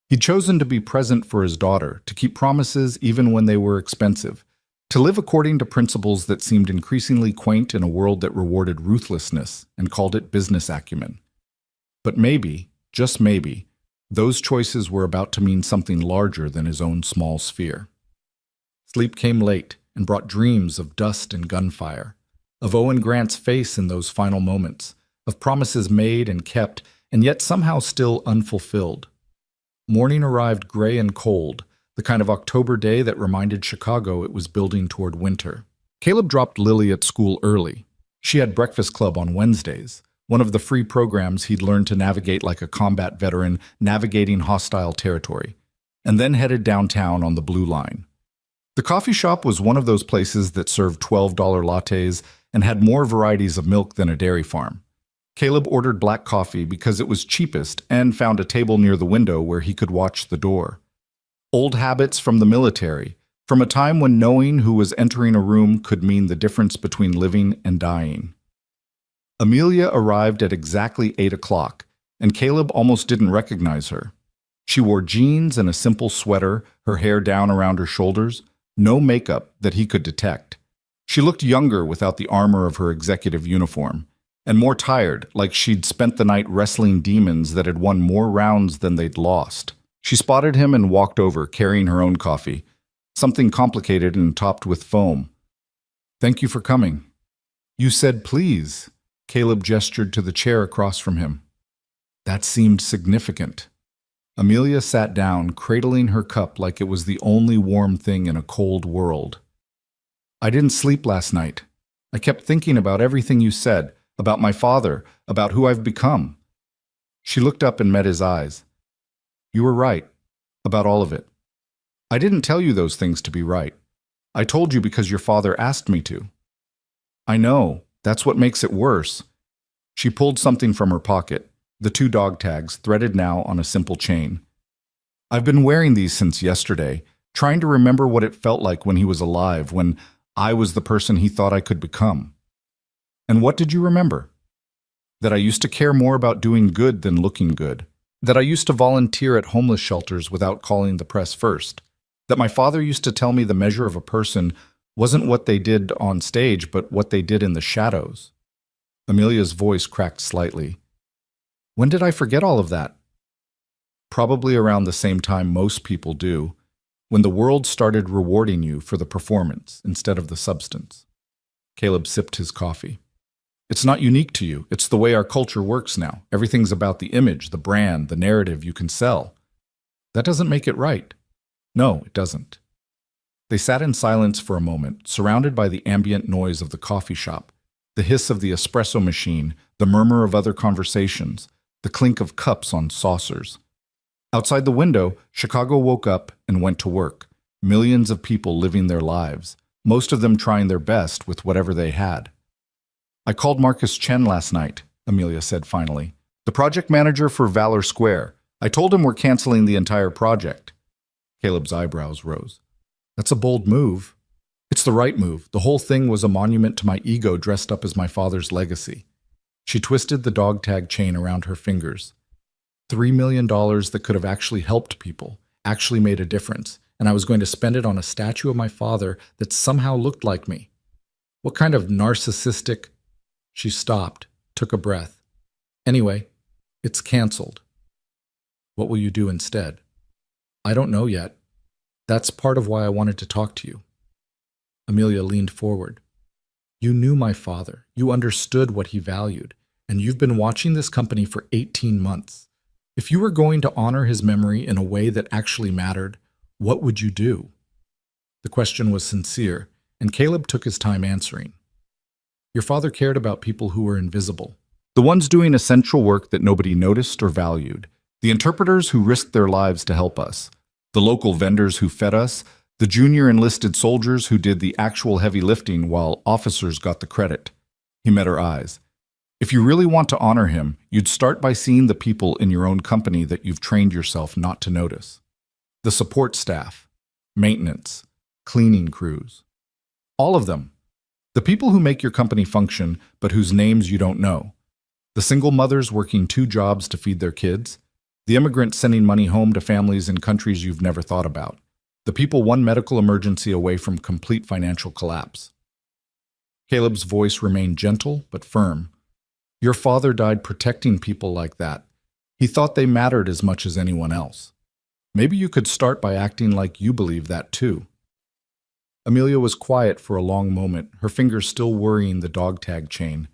He'd chosen to be present for his daughter, to keep promises even when they were expensive, to live according to principles that seemed increasingly quaint in a world that rewarded ruthlessness and called it business acumen. But maybe, just maybe, those choices were about to mean something larger than his own small sphere. Sleep came late and brought dreams of dust and gunfire, of Owen Grant's face in those final moments, of promises made and kept, and yet somehow still unfulfilled. Morning arrived gray and cold, the kind of October day that reminded Chicago it was building toward winter. Caleb dropped Lily at school early. She had breakfast club on Wednesdays, one of the free programs he'd learned to navigate like a combat veteran navigating hostile territory, and then headed downtown on the Blue Line. The coffee shop was one of those places that served $12 lattes and had more varieties of milk than a dairy farm. Caleb ordered black coffee because it was cheapest and found a table near the window where he could watch the door. Old habits from the military, from a time when knowing who was entering a room could mean the difference between living and dying. Amelia arrived at exactly 8 o'clock, and Caleb almost didn't recognize her. She wore jeans and a simple sweater, her hair down around her shoulders, no makeup that he could detect. She looked younger without the armor of her executive uniform, and more tired, like she'd spent the night wrestling demons that had won more rounds than they'd lost. She spotted him and walked over, carrying her own coffee, something complicated and topped with foam. "Thank you for coming." "You said please." Caleb gestured to the chair across from him. That seemed significant. Amelia sat down, cradling her cup like it was the only warm thing in a cold world. "I didn't sleep last night. I kept thinking about everything you said, about my father, about who I've become." She looked up and met his eyes. "You were right, about all of it. I didn't tell you those things to be right. I told you because your father asked me to." "I know, that's what makes it worse." She pulled something from her pocket, the 2 dog tags threaded now on a simple chain. "I've been wearing these since yesterday, trying to remember what it felt like when he was alive, when I was the person he thought I could become." "And what did you remember?" "That I used to care more about doing good than looking good. That I used to volunteer at homeless shelters without calling the press first. That my father used to tell me the measure of a person wasn't what they did on stage, but what they did in the shadows." Amelia's voice cracked slightly. "When did I forget all of that?" "Probably around the same time most people do, when the world started rewarding you for the performance instead of the substance." Caleb sipped his coffee. "It's not unique to you. It's the way our culture works now. Everything's about the image, the brand, the narrative you can sell. That doesn't make it right." "No, it doesn't." They sat in silence for a moment, surrounded by the ambient noise of the coffee shop, the hiss of the espresso machine, the murmur of other conversations, the clink of cups on saucers. Outside the window, Chicago woke up and went to work. Millions of people living their lives, most of them trying their best with whatever they had. "I called Marcus Chen last night," Amelia said finally. "The project manager for Valor Square. I told him we're canceling the entire project." Caleb's eyebrows rose. "That's a bold move." "It's the right move. The whole thing was a monument to my ego dressed up as my father's legacy." She twisted the dog tag chain around her fingers. $3 million that could have actually helped people, actually made a difference, and I was going to spend it on a statue of my father that somehow looked like me. What kind of narcissistic... She stopped, took a breath. "Anyway, it's canceled." "What will you do instead?" "I don't know yet. That's part of why I wanted to talk to you." Amelia leaned forward. "You knew my father. You understood what he valued. And you've been watching this company for 18 months. If you were going to honor his memory in a way that actually mattered, what would you do? The question was sincere, and Caleb took his time answering. Your father cared about people who were invisible. The ones doing essential work that nobody noticed or valued. The interpreters who risked their lives to help us. The local vendors who fed us. The junior enlisted soldiers who did the actual heavy lifting while officers got the credit. He met her eyes. If you really want to honor him, you'd start by seeing the people in your own company that you've trained yourself not to notice. The support staff, maintenance, cleaning crews. All of them. The people who make your company function, but whose names you don't know. The single mothers working 2 jobs to feed their kids. The immigrants sending money home to families in countries you've never thought about. The people one medical emergency away from complete financial collapse. Caleb's voice remained gentle but firm. Your father died protecting people like that. He thought they mattered as much as anyone else. Maybe you could start by acting like you believe that too. Amelia was quiet for a long moment, her fingers still worrying the dog tag chain.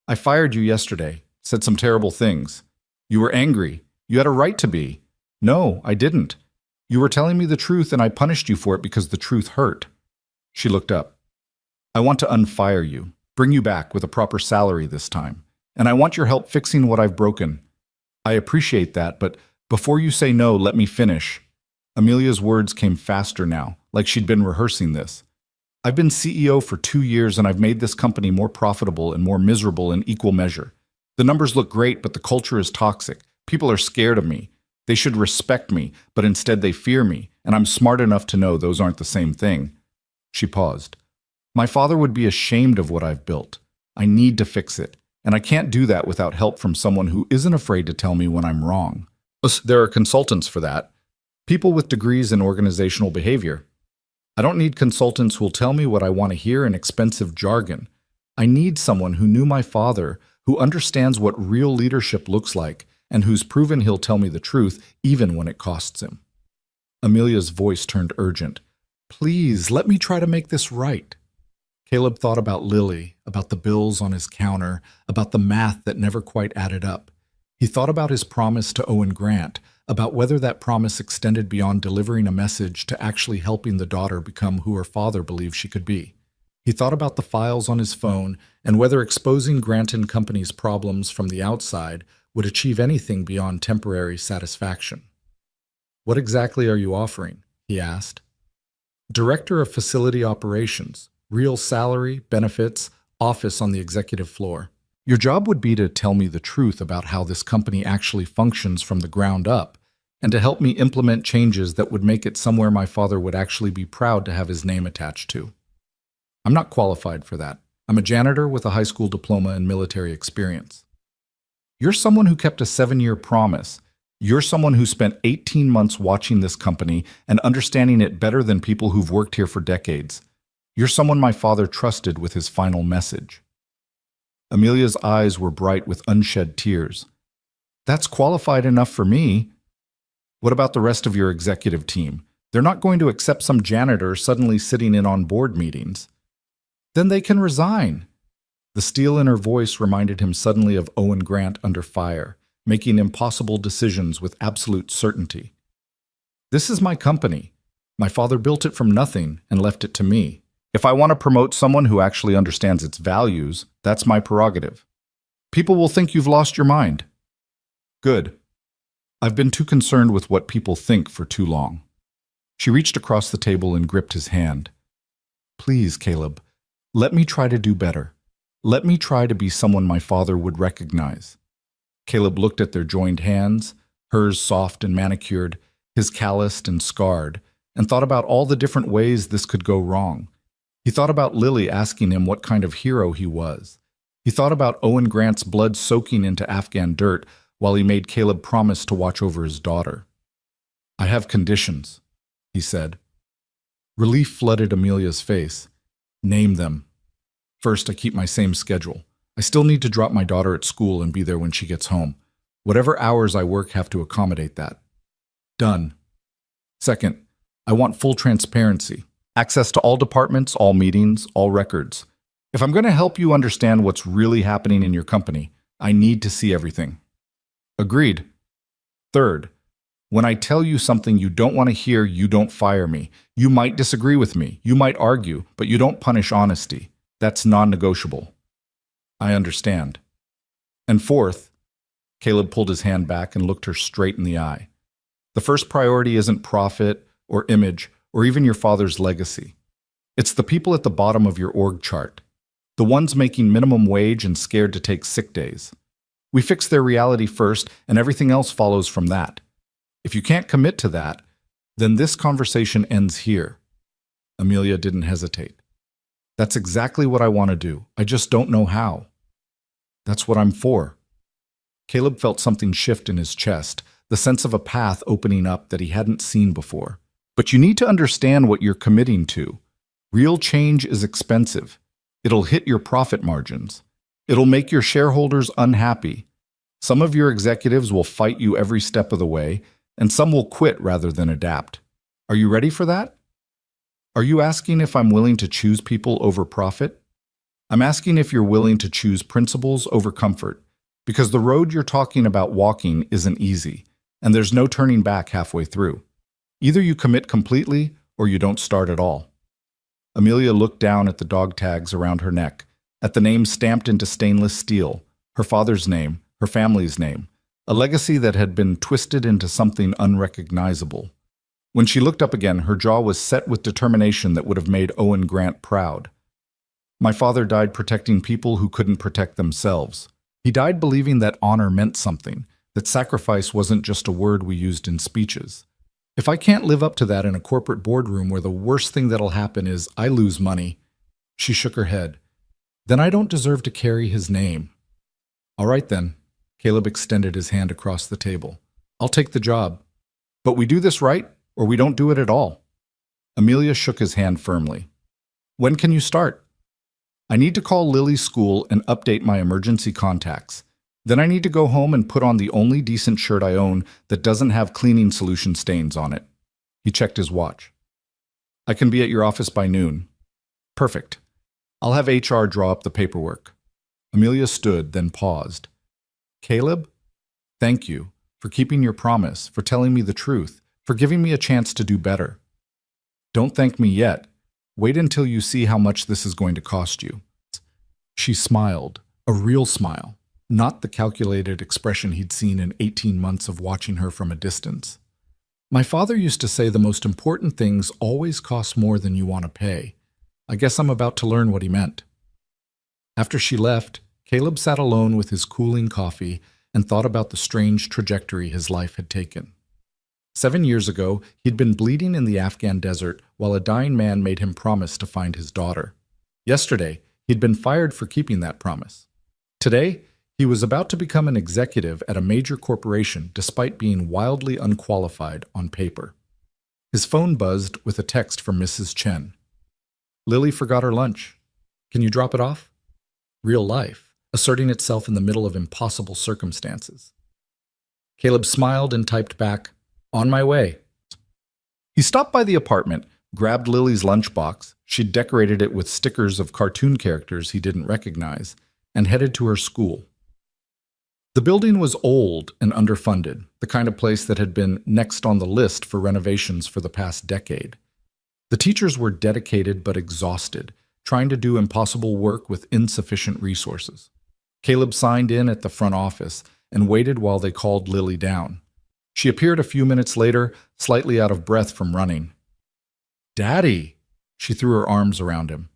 I fired you yesterday, said some terrible things. You were angry. You had a right to be. No, I didn't. You were telling me the truth and I punished you for it because the truth hurt. She looked up. I want to unfire you, bring you back with a proper salary this time. And I want your help fixing what I've broken. I appreciate that, but before you say no, let me finish. Amelia's words came faster now, like she'd been rehearsing this. I've been CEO for 2 years and I've made this company more profitable and more miserable in equal measure. The numbers look great, but the culture is toxic. People are scared of me. They should respect me, but instead they fear me, and I'm smart enough to know those aren't the same thing. She paused. My father would be ashamed of what I've built. I need to fix it, and I can't do that without help from someone who isn't afraid to tell me when I'm wrong. There are consultants for that. People with degrees in organizational behavior. I don't need consultants who'll tell me what I want to hear in expensive jargon. I need someone who knew my father, who understands what real leadership looks like, and who's proven he'll tell me the truth even when it costs him. Amelia's voice turned urgent. Please, let me try to make this right. Caleb thought about Lily, about the bills on his counter, about the math that never quite added up. He thought about his promise to Owen Grant, about whether that promise extended beyond delivering a message to actually helping the daughter become who her father believed she could be. He thought about the files on his phone and whether exposing Grant and Company's problems from the outside would achieve anything beyond temporary satisfaction. What exactly are you offering? He asked. Director of Facility Operations, real salary, benefits, office on the executive floor. Your job would be to tell me the truth about how this company actually functions from the ground up, and to help me implement changes that would make it somewhere my father would actually be proud to have his name attached to. I'm not qualified for that. I'm a janitor with a high school diploma and military experience. You're someone who kept a 7-year promise. You're someone who spent 18 months watching this company and understanding it better than people who've worked here for decades. You're someone my father trusted with his final message. Amelia's eyes were bright with unshed tears. That's qualified enough for me. What about the rest of your executive team? They're not going to accept some janitor suddenly sitting in on board meetings. Then they can resign. The steel in her voice reminded him suddenly of Owen Grant under fire, making impossible decisions with absolute certainty. This is my company. My father built it from nothing and left it to me. If I want to promote someone who actually understands its values, that's my prerogative. People will think you've lost your mind. Good. I've been too concerned with what people think for too long. She reached across the table and gripped his hand. Please, Caleb, let me try to do better. Let me try to be someone my father would recognize. Caleb looked at their joined hands, hers soft and manicured, his calloused and scarred, and thought about all the different ways this could go wrong. He thought about Lily asking him what kind of hero he was. He thought about Owen Grant's blood soaking into Afghan dirt while he made Caleb promise to watch over his daughter. I have conditions, he said. Relief flooded Amelia's face. Name them. First, I keep my same schedule. I still need to drop my daughter at school and be there when she gets home. Whatever hours I work have to accommodate that. Done. Second, I want full transparency. Access to all departments, all meetings, all records. If I'm going to help you understand what's really happening in your company, I need to see everything. Agreed. Third, when I tell you something you don't want to hear, you don't fire me. You might disagree with me, you might argue, but you don't punish honesty. That's non-negotiable. I understand. And fourth, Caleb pulled his hand back and looked her straight in the eye. The first priority isn't profit or image or even your father's legacy. It's the people at the bottom of your org chart, the ones making minimum wage and scared to take sick days. We fix their reality first, and everything else follows from that. If you can't commit to that, then this conversation ends here. Amelia didn't hesitate. That's exactly what I want to do. I just don't know how. That's what I'm for. Caleb felt something shift in his chest, the sense of a path opening up that he hadn't seen before. But you need to understand what you're committing to. Real change is expensive. It'll hit your profit margins. It'll make your shareholders unhappy. Some of your executives will fight you every step of the way, and some will quit rather than adapt. Are you ready for that? Are you asking if I'm willing to choose people over profit? I'm asking if you're willing to choose principles over comfort, because the road you're talking about walking isn't easy, and there's no turning back halfway through. Either you commit completely or you don't start at all. Amelia looked down at the dog tags around her neck, at the names stamped into stainless steel, her father's name, her family's name, a legacy that had been twisted into something unrecognizable. When she looked up again, her jaw was set with determination that would have made Owen Grant proud. My father died protecting people who couldn't protect themselves. He died believing that honor meant something, that sacrifice wasn't just a word we used in speeches. If I can't live up to that in a corporate boardroom where the worst thing that'll happen is I lose money, she shook her head, then I don't deserve to carry his name. All right then, Caleb extended his hand across the table. I'll take the job. But we do this right, or we don't do it at all. Amelia shook his hand firmly. When can you start? I need to call Lily's school and update my emergency contacts. Then I need to go home and put on the only decent shirt I own that doesn't have cleaning solution stains on it. He checked his watch. I can be at your office by noon. Perfect. I'll have HR draw up the paperwork. Amelia stood, then paused. Caleb, thank you for keeping your promise, for telling me the truth, for giving me a chance to do better. Don't thank me yet. Wait until you see how much this is going to cost you. She smiled, a real smile, not the calculated expression he'd seen in 18 months of watching her from a distance. My father used to say the most important things always cost more than you want to pay. I guess I'm about to learn what he meant. After she left, Caleb sat alone with his cooling coffee and thought about the strange trajectory his life had taken. 7 years ago, he'd been bleeding in the Afghan desert while a dying man made him promise to find his daughter. Yesterday, he'd been fired for keeping that promise. Today, he was about to become an executive at a major corporation despite being wildly unqualified on paper. His phone buzzed with a text from Mrs. Chen. Lily forgot her lunch. Can you drop it off? Real life, asserting itself in the middle of impossible circumstances. Caleb smiled and typed back, on my way. He stopped by the apartment, grabbed Lily's lunchbox, she'd decorated it with stickers of cartoon characters he didn't recognize, and headed to her school. The building was old and underfunded, the kind of place that had been next on the list for renovations for the past decade. The teachers were dedicated but exhausted, trying to do impossible work with insufficient resources. Caleb signed in at the front office and waited while they called Lily down. She appeared a few minutes later, slightly out of breath from running. Daddy! She threw her arms around him.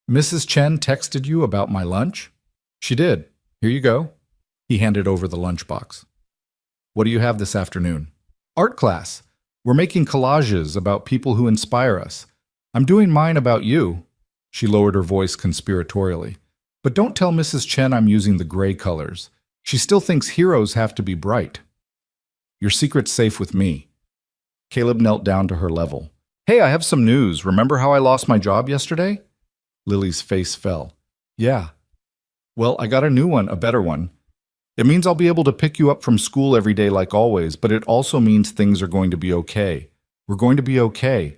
Mrs. Chen texted you about my lunch? She did. Here you go. He handed over the lunchbox. What do you have this afternoon? Art class. We're making collages about people who inspire us. I'm doing mine about you. She lowered her voice conspiratorially. But don't tell Mrs. Chen I'm using the gray colors. She still thinks heroes have to be bright. Your secret's safe with me. Caleb knelt down to her level. Hey, I have some news. Remember how I lost my job yesterday? Lily's face fell. Yeah. Well, I got a new one, a better one. It means I'll be able to pick you up from school every day like always, but it also means things are going to be okay. We're going to be okay.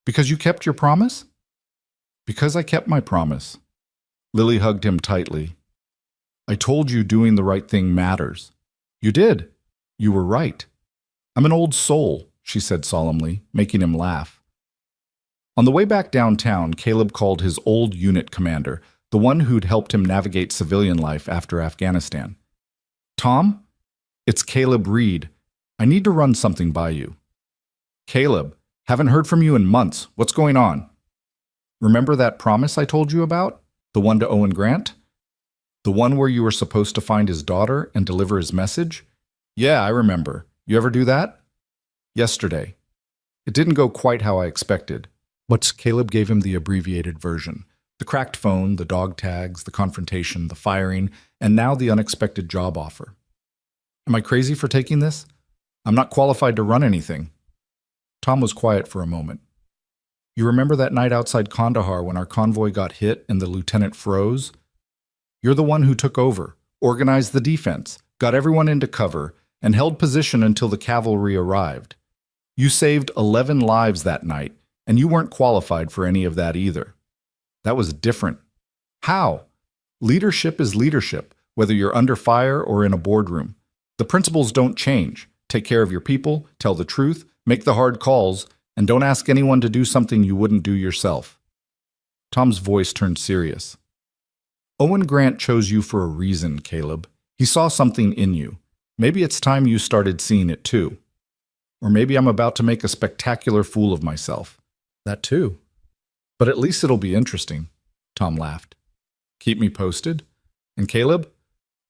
Because you kept your promise? Because I kept my promise. Lily hugged him tightly. I told you doing the right thing matters. You did. You were right. I'm an old soul, she said solemnly, making him laugh. On the way back downtown, Caleb called his old unit commander, the one who'd helped him navigate civilian life after Afghanistan. Tom? It's Caleb Reed. I need to run something by you. Caleb, haven't heard from you in months. What's going on? Remember that promise I told you about? The one to Owen Grant? The one where you were supposed to find his daughter and deliver his message? Yeah, I remember. You ever do that? Yesterday. It didn't go quite how I expected, but Caleb gave him the abbreviated version. The cracked phone, the dog tags, the confrontation, the firing, and now the unexpected job offer. Am I crazy for taking this? I'm not qualified to run anything. Tom was quiet for a moment. You remember that night outside Kandahar when our convoy got hit and the lieutenant froze? You're the one who took over, organized the defense, got everyone into cover, and held position until the cavalry arrived. You saved 11 lives that night, and you weren't qualified for any of that either. That was different. How? Leadership is leadership, whether you're under fire or in a boardroom. The principles don't change. Take care of your people, tell the truth, make the hard calls, and don't ask anyone to do something you wouldn't do yourself. Tom's voice turned serious. Owen Grant chose you for a reason, Caleb. He saw something in you. Maybe it's time you started seeing it too. Or maybe I'm about to make a spectacular fool of myself. That too. But at least it'll be interesting, Tom laughed. Keep me posted. And Caleb,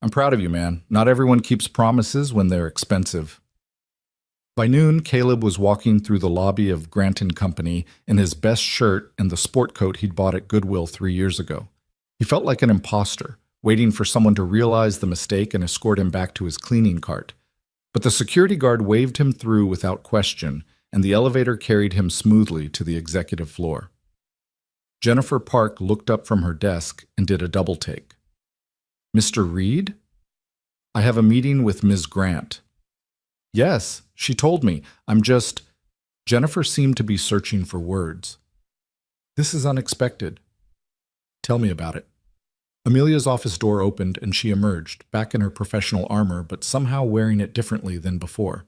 I'm proud of you, man. Not everyone keeps promises when they're expensive. By noon, Caleb was walking through the lobby of Grant & Company in his best shirt and the sport coat he'd bought at Goodwill 3 years ago. He felt like an imposter, waiting for someone to realize the mistake and escort him back to his cleaning cart. But the security guard waved him through without question, and the elevator carried him smoothly to the executive floor. Jennifer Park looked up from her desk and did a double take. Mr. Reed? I have a meeting with Ms. Grant. Yes, she told me. Jennifer seemed to be searching for words. This is unexpected. Tell me about it. Amelia's office door opened and she emerged, back in her professional armor, but somehow wearing it differently than before.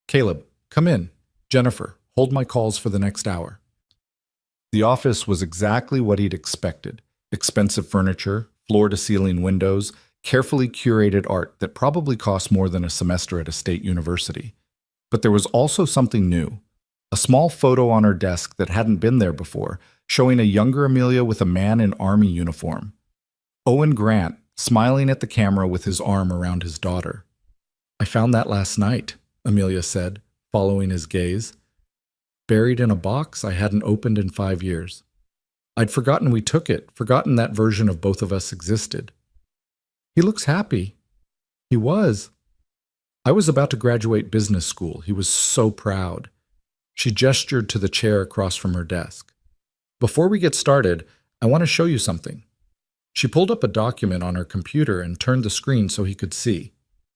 Caleb, come in. Jennifer, hold my calls for the next hour. The office was exactly what he'd expected. Expensive furniture, floor-to-ceiling windows, carefully curated art that probably cost more than a semester at a state university. But there was also something new. A small photo on her desk that hadn't been there before, showing a younger Amelia with a man in army uniform. Owen Grant, smiling at the camera with his arm around his daughter. I found that last night, Amelia said, following his gaze. Buried in a box I hadn't opened in 5 years. I'd forgotten we took it, forgotten that version of both of us existed. He looks happy. He was. I was about to graduate business school. He was so proud. She gestured to the chair across from her desk. Before we get started, I want to show you something. She pulled up a document on her computer and turned the screen so he could see.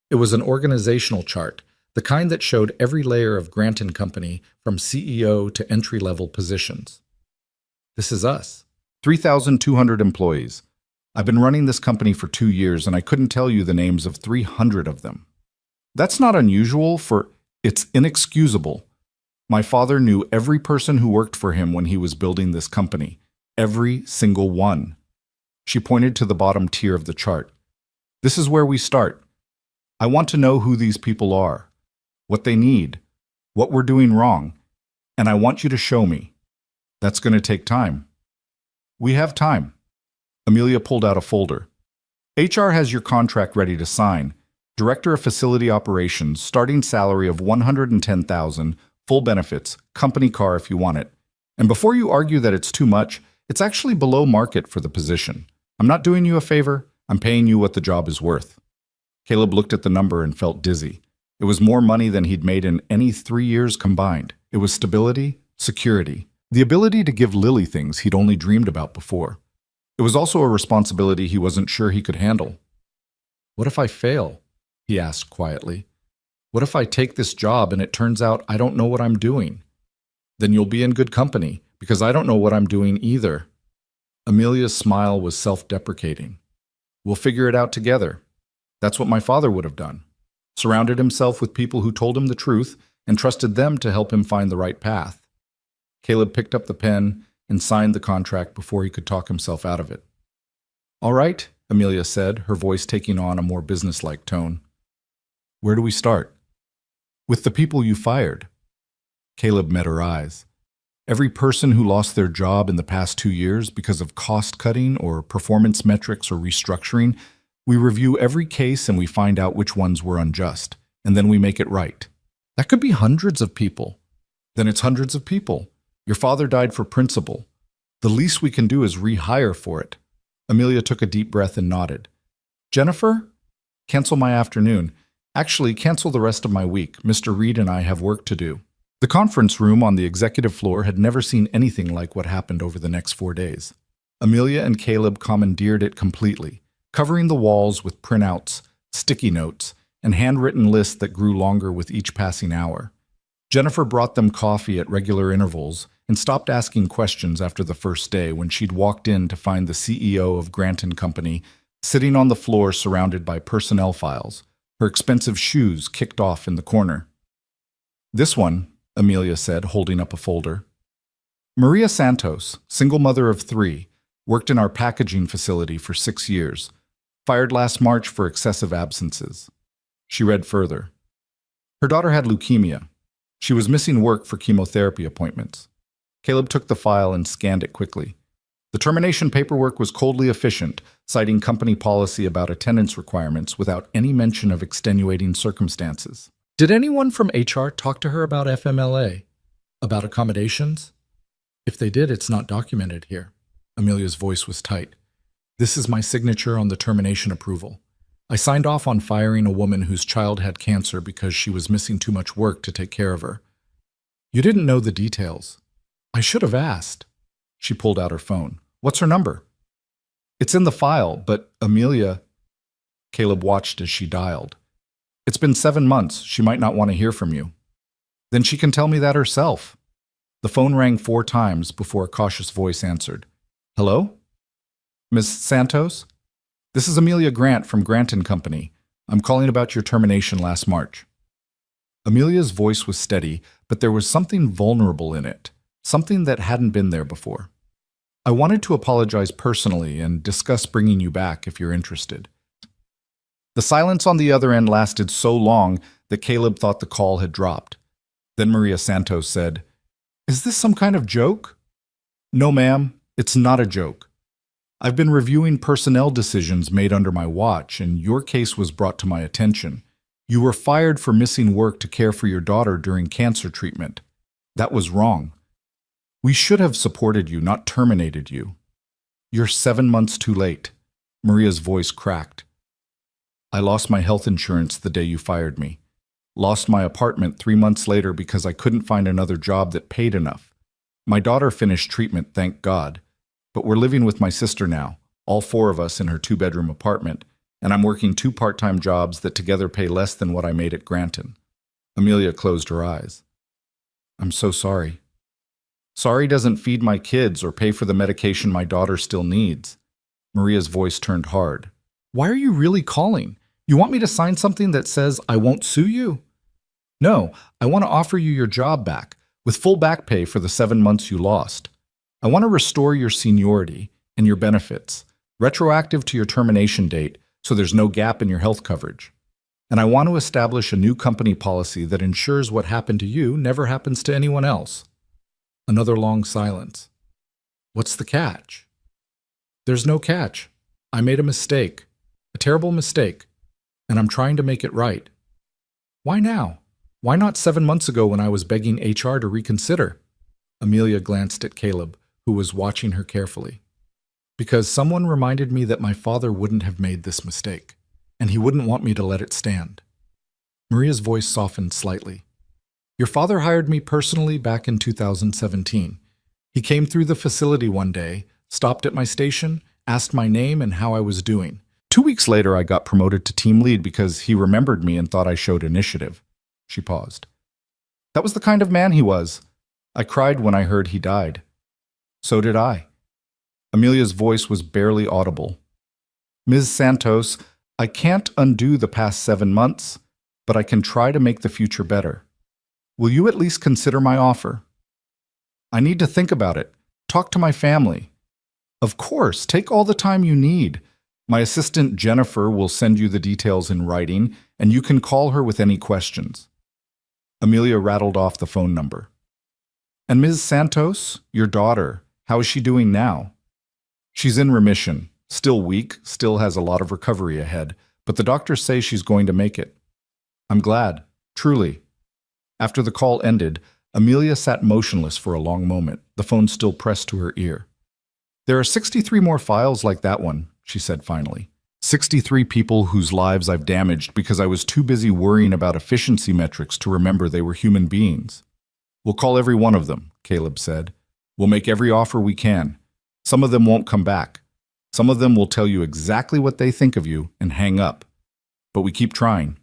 It was an organizational chart, the kind that showed every layer of Grant & Company from CEO to entry-level positions. This is us. 3,200 employees. I've been running this company for 2 years and I couldn't tell you the names of 300 of them. That's not unusual, it's inexcusable. My father knew every person who worked for him when he was building this company. Every single one. She pointed to the bottom tier of the chart. This is where we start. I want to know who these people are, what they need, what we're doing wrong, and I want you to show me. That's going to take time. We have time. Amelia pulled out a folder. HR has your contract ready to sign. Director of Facility Operations, starting salary of $110,000, full benefits, company car if you want it. And before you argue that it's too much, it's actually below market for the position. I'm not doing you a favor. I'm paying you what the job is worth. Caleb looked at the number and felt dizzy. It was more money than he'd made in any 3 years combined. It was stability, security, the ability to give Lily things he'd only dreamed about before. It was also a responsibility he wasn't sure he could handle. What if I fail? He asked quietly. What if I take this job and it turns out I don't know what I'm doing? Then you'll be in good company, because I don't know what I'm doing either. Amelia's smile was self-deprecating. We'll figure it out together. That's what my father would have done. surrounded himself with people who told him the truth and trusted them to help him find the right path. Caleb picked up the pen and signed the contract before he could talk himself out of it. "All right," Amelia said, her voice taking on a more businesslike tone. "Where do we start?" "With the people you fired." Caleb met her eyes. "Every person who lost their job in the past 2 years because of cost-cutting or performance metrics or restructuring, we review every case and we find out which ones were unjust, and then we make it right. That could be hundreds of people. Then it's hundreds of people. Your father died for principle. The least we can do is rehire for it." Amelia took a deep breath and nodded. "Jennifer? Cancel my afternoon. Actually, cancel the rest of my week. Mr. Reed and I have work to do." The conference room on the executive floor had never seen anything like what happened over the next 4 days. Amelia and Caleb commandeered it completely, covering the walls with printouts, sticky notes, and handwritten lists that grew longer with each passing hour. Jennifer brought them coffee at regular intervals and stopped asking questions after the first day when she'd walked in to find the CEO of Grant & Company sitting on the floor surrounded by personnel files, her expensive shoes kicked off in the corner. "This one," Amelia said, holding up a folder. "Maria Santos, single mother of 3, worked in our packaging facility for 6 years, fired last March for excessive absences." She read further. "Her daughter had leukemia. She was missing work for chemotherapy appointments." Caleb took the file and scanned it quickly. The termination paperwork was coldly efficient, citing company policy about attendance requirements without any mention of extenuating circumstances. "Did anyone from HR talk to her about FMLA? About accommodations?" "If they did, it's not documented here." Amelia's voice was tight. "This is my signature on the termination approval. I signed off on firing a woman whose child had cancer because she was missing too much work to take care of her." "You didn't know the details." "I should have asked." She pulled out her phone. "What's her number?" "It's in the file, but Amelia..." Caleb watched as she dialed. "It's been 7 months. She might not want to hear from you." "Then she can tell me that herself." The phone rang 4 times before a cautious voice answered. "Hello? Ms. Santos? This is Amelia Grant from Grant & Company. I'm calling about your termination last March." Amelia's voice was steady, but there was something vulnerable in it, something that hadn't been there before. "I wanted to apologize personally and discuss bringing you back if you're interested." The silence on the other end lasted so long that Caleb thought the call had dropped. Then Maria Santos said, "Is this some kind of joke?" "No, ma'am, it's not a joke. I've been reviewing personnel decisions made under my watch, and your case was brought to my attention. You were fired for missing work to care for your daughter during cancer treatment. That was wrong. We should have supported you, not terminated you. You're 7 months too late." Maria's voice cracked. "I lost my health insurance the day you fired me. Lost my apartment 3 months later because I couldn't find another job that paid enough. My daughter finished treatment, thank God. But we're living with my sister now, all 4 of us in her 2-bedroom apartment, and I'm working 2 part-time jobs that together pay less than what I made at Granton." Amelia closed her eyes. "I'm so sorry." "Sorry doesn't feed my kids or pay for the medication my daughter still needs." Maria's voice turned hard. "Why are you really calling? You want me to sign something that says I won't sue you?" "No, I want to offer you your job back, with full back pay for the 7 months you lost. I want to restore your seniority and your benefits, retroactive to your termination date so there's no gap in your health coverage. And I want to establish a new company policy that ensures what happened to you never happens to anyone else." Another long silence. "What's the catch?" "There's no catch. I made a mistake, a terrible mistake, and I'm trying to make it right." "Why now? Why not 7 months ago when I was begging HR to reconsider?" Amelia glanced at Caleb, who was watching her carefully. "Because someone reminded me that my father wouldn't have made this mistake, and he wouldn't want me to let it stand." Maria's voice softened slightly. "Your father hired me personally back in 2017. He came through the facility one day, stopped at my station, asked my name and how I was doing. 2 weeks later, I got promoted to team lead because he remembered me and thought I showed initiative." She paused. "That was the kind of man he was. I cried when I heard he died." "So did I." Amelia's voice was barely audible. "Ms. Santos, I can't undo the past 7 months, but I can try to make the future better. Will you at least consider my offer? I need to think about it. Talk to my family. Of course, take all the time you need. My assistant Jennifer will send you the details in writing, and you can call her with any questions. Amelia rattled off the phone number. And Ms. Santos, your daughter, how is she doing now? She's in remission, still weak, still has a lot of recovery ahead, but the doctors say she's going to make it. I'm glad, truly. After the call ended, Amelia sat motionless for a long moment, the phone still pressed to her ear. There are 63 more files like that one, she said finally. 63 people whose lives I've damaged because I was too busy worrying about efficiency metrics to remember they were human beings. We'll call every one of them, Caleb said. We'll make every offer we can. Some of them won't come back. Some of them will tell you exactly what they think of you and hang up. But we keep trying.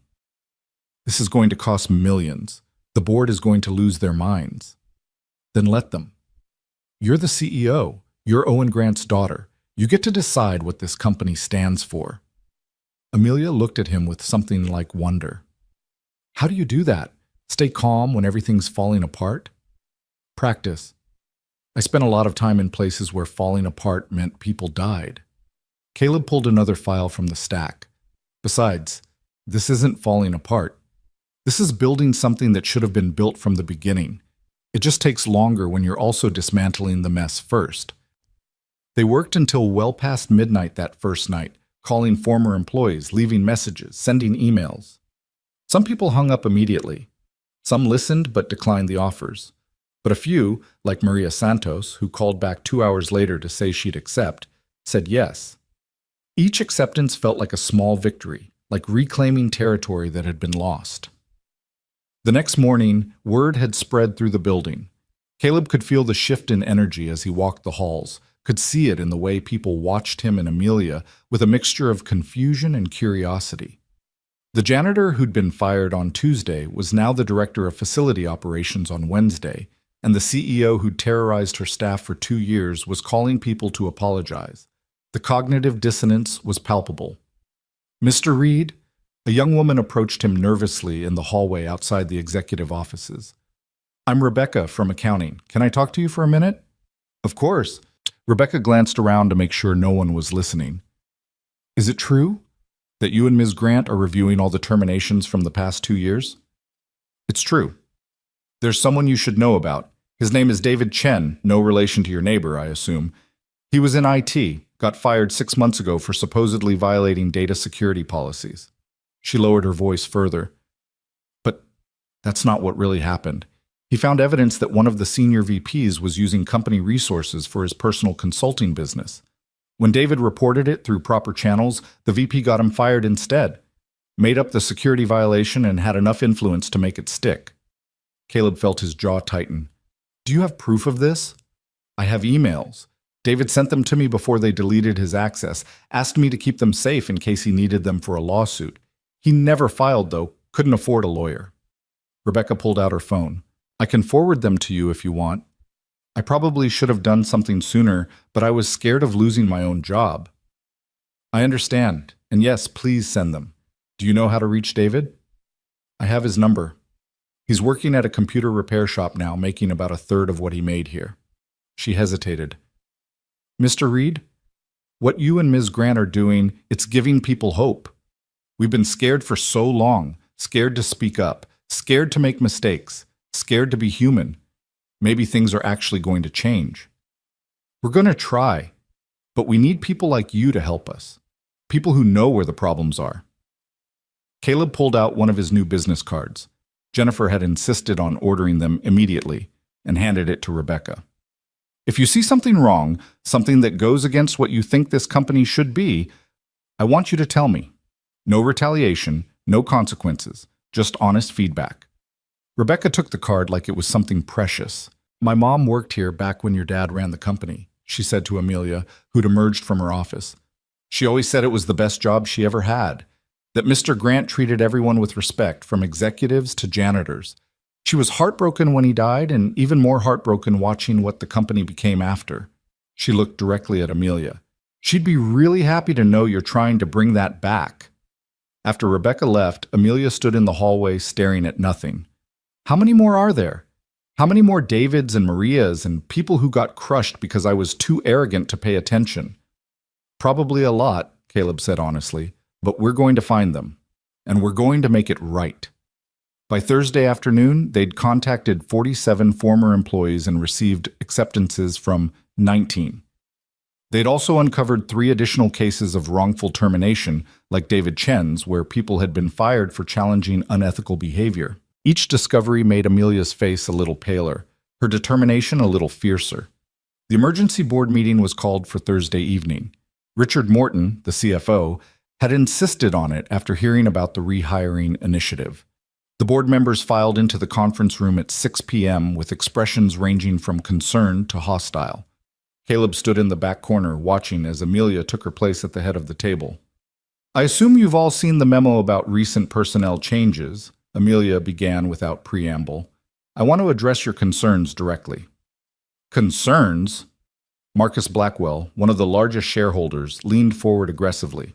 This is going to cost millions. The board is going to lose their minds. Then let them. You're the CEO. You're Owen Grant's daughter. You get to decide what this company stands for. Amelia looked at him with something like wonder. How do you do that? Stay calm when everything's falling apart? Practice. I spent a lot of time in places where falling apart meant people died. Caleb pulled another file from the stack. Besides, this isn't falling apart. This is building something that should have been built from the beginning. It just takes longer when you're also dismantling the mess first. They worked until well past midnight that first night, calling former employees, leaving messages, sending emails. Some people hung up immediately. Some listened but declined the offers. But a few, like Maria Santos, who called back 2 hours later to say she'd accept, said yes. Each acceptance felt like a small victory, like reclaiming territory that had been lost. The next morning, word had spread through the building. Caleb could feel the shift in energy as he walked the halls, could see it in the way people watched him and Amelia with a mixture of confusion and curiosity. The janitor who'd been fired on Tuesday was now the director of facility operations on Wednesday, and the CEO who'd terrorized her staff for 2 years was calling people to apologize. The cognitive dissonance was palpable. Mr. Reed? A young woman approached him nervously in the hallway outside the executive offices. I'm Rebecca from accounting. Can I talk to you for a minute? Of course. Rebecca glanced around to make sure no one was listening. Is it true that you and Ms. Grant are reviewing all the terminations from the past 2 years? It's true. There's someone you should know about. His name is David Chen, no relation to your neighbor, I assume. He was in IT, got fired 6 months ago for supposedly violating data security policies. She lowered her voice further. But that's not what really happened. He found evidence that one of the senior VPs was using company resources for his personal consulting business. When David reported it through proper channels, the VP got him fired instead, made up the security violation and had enough influence to make it stick. Caleb felt his jaw tighten. Do you have proof of this? I have emails. David sent them to me before they deleted his access, asked me to keep them safe in case he needed them for a lawsuit. He never filed, though, couldn't afford a lawyer. Rebecca pulled out her phone. I can forward them to you if you want. I probably should have done something sooner, but I was scared of losing my own job. I understand, and yes, please send them. Do you know how to reach David? I have his number. He's working at a computer repair shop now, making about 1/3 of what he made here. She hesitated. Mr. Reed, what you and Ms. Grant are doing, it's giving people hope. We've been scared for so long, scared to speak up, scared to make mistakes, scared to be human. Maybe things are actually going to change. We're going to try, but we need people like you to help us. People who know where the problems are. Caleb pulled out one of his new business cards. Jennifer had insisted on ordering them immediately and handed it to Rebecca. If you see something wrong, something that goes against what you think this company should be, I want you to tell me. No retaliation, no consequences, just honest feedback. Rebecca took the card like it was something precious. My mom worked here back when your dad ran the company, she said to Amelia, who'd emerged from her office. She always said it was the best job she ever had, that Mr. Grant treated everyone with respect, from executives to janitors. She was heartbroken when he died, and even more heartbroken watching what the company became after. She looked directly at Amelia. She'd be really happy to know you're trying to bring that back. After Rebecca left, Amelia stood in the hallway staring at nothing. How many more are there? How many more Davids and Marias and people who got crushed because I was too arrogant to pay attention? Probably a lot, Caleb said honestly, but we're going to find them. And we're going to make it right. By Thursday afternoon, they'd contacted 47 former employees and received acceptances from 19. They'd also uncovered 3 additional cases of wrongful termination, like David Chen's, where people had been fired for challenging unethical behavior. Each discovery made Amelia's face a little paler, her determination a little fiercer. The emergency board meeting was called for Thursday evening. Richard Morton, the CFO, had insisted on it after hearing about the rehiring initiative. The board members filed into the conference room at 6 p.m. with expressions ranging from concern to hostile. Caleb stood in the back corner, watching as Amelia took her place at the head of the table. I assume you've all seen the memo about recent personnel changes, Amelia began without preamble. I want to address your concerns directly. Concerns? Marcus Blackwell, one of the largest shareholders, leaned forward aggressively.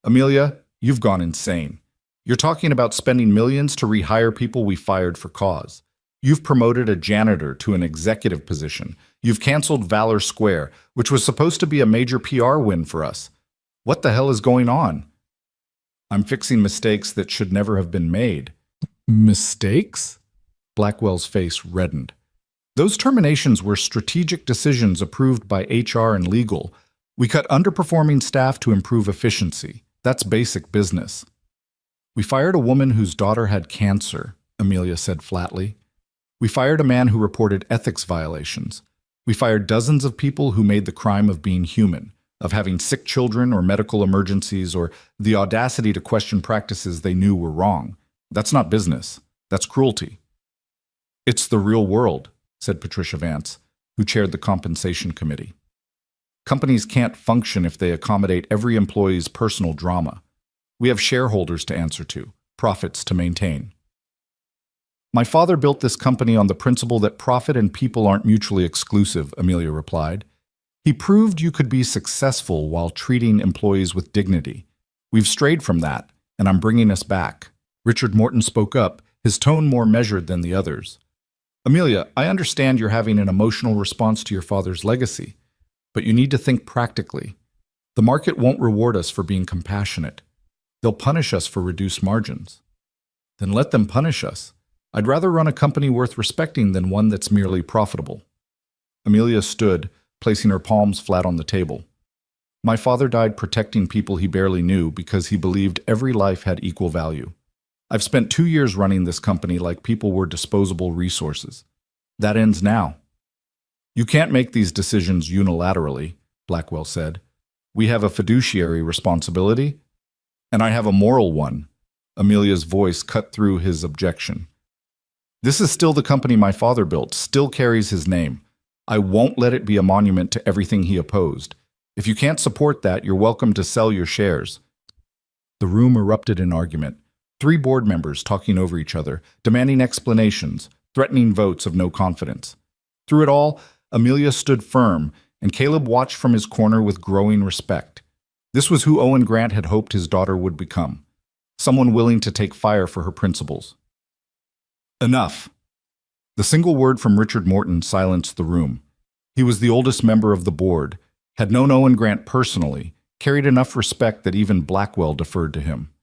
Amelia, you've gone insane. You're talking about spending millions to rehire people we fired for cause. You've promoted a janitor to an executive position. You've canceled Valor Square, which was supposed to be a major PR win for us. What the hell is going on? I'm fixing mistakes that should never have been made. Mistakes? Blackwell's face reddened. Those terminations were strategic decisions approved by HR and legal. We cut underperforming staff to improve efficiency. That's basic business. We fired a woman whose daughter had cancer, Amelia said flatly. We fired a man who reported ethics violations. We fired dozens of people who made the crime of being human, of having sick children or medical emergencies or the audacity to question practices they knew were wrong. That's not business. That's cruelty. It's the real world, said Patricia Vance, who chaired the compensation committee. Companies can't function if they accommodate every employee's personal drama. We have shareholders to answer to, profits to maintain. My father built this company on the principle that profit and people aren't mutually exclusive, Amelia replied. He proved you could be successful while treating employees with dignity. We've strayed from that, and I'm bringing us back. Richard Morton spoke up, his tone more measured than the others. Amelia, I understand you're having an emotional response to your father's legacy, but you need to think practically. The market won't reward us for being compassionate. They'll punish us for reduced margins. Then let them punish us. I'd rather run a company worth respecting than one that's merely profitable. Amelia stood, placing her palms flat on the table. My father died protecting people he barely knew because he believed every life had equal value. I've spent 2 years running this company like people were disposable resources. That ends now. You can't make these decisions unilaterally, Blackwell said. We have a fiduciary responsibility, and I have a moral one. Amelia's voice cut through his objection. This is still the company my father built, still carries his name. I won't let it be a monument to everything he opposed. If you can't support that, you're welcome to sell your shares. The room erupted in argument. 3 board members talking over each other, demanding explanations, threatening votes of no confidence. Through it all, Amelia stood firm, and Caleb watched from his corner with growing respect. This was who Owen Grant had hoped his daughter would become, someone willing to take fire for her principles. Enough. The single word from Richard Morton silenced the room. He was the oldest member of the board, had known Owen Grant personally, carried enough respect that even Blackwell deferred to him.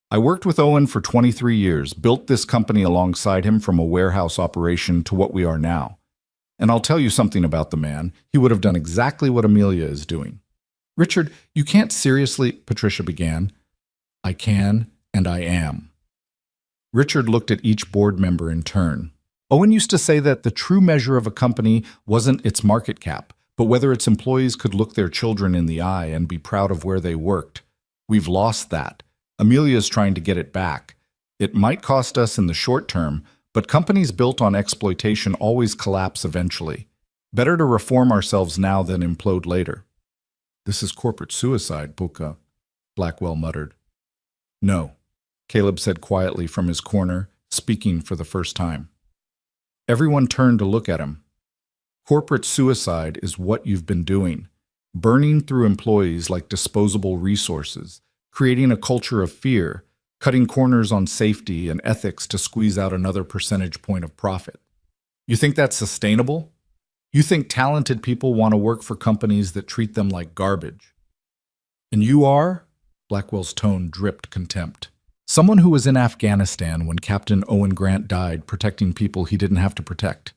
I worked with Owen for 23 years, built this company alongside him from a warehouse operation to what we are now. And I'll tell you something about the man. He would have done exactly what Amelia is doing. Richard, you can't seriously, Patricia began. I can, and I am. Richard looked at each board member in turn. Owen used to say that the true measure of a company wasn't its market cap, but whether its employees could look their children in the eye and be proud of where they worked. We've lost that. Amelia's trying to get it back. It might cost us in the short term, but companies built on exploitation always collapse eventually. Better to reform ourselves now than implode later. This is corporate suicide, Buka, Blackwell muttered. No, Caleb said quietly from his corner, speaking for the first time. Everyone turned to look at him. Corporate suicide is what you've been doing, burning through employees like disposable resources, creating a culture of fear, cutting corners on safety and ethics to squeeze out another percentage point of profit. You think that's sustainable? You think talented people want to work for companies that treat them like garbage? And you are? Blackwell's tone dripped contempt. Someone who was in Afghanistan when Captain Owen Grant died protecting people he didn't have to protect.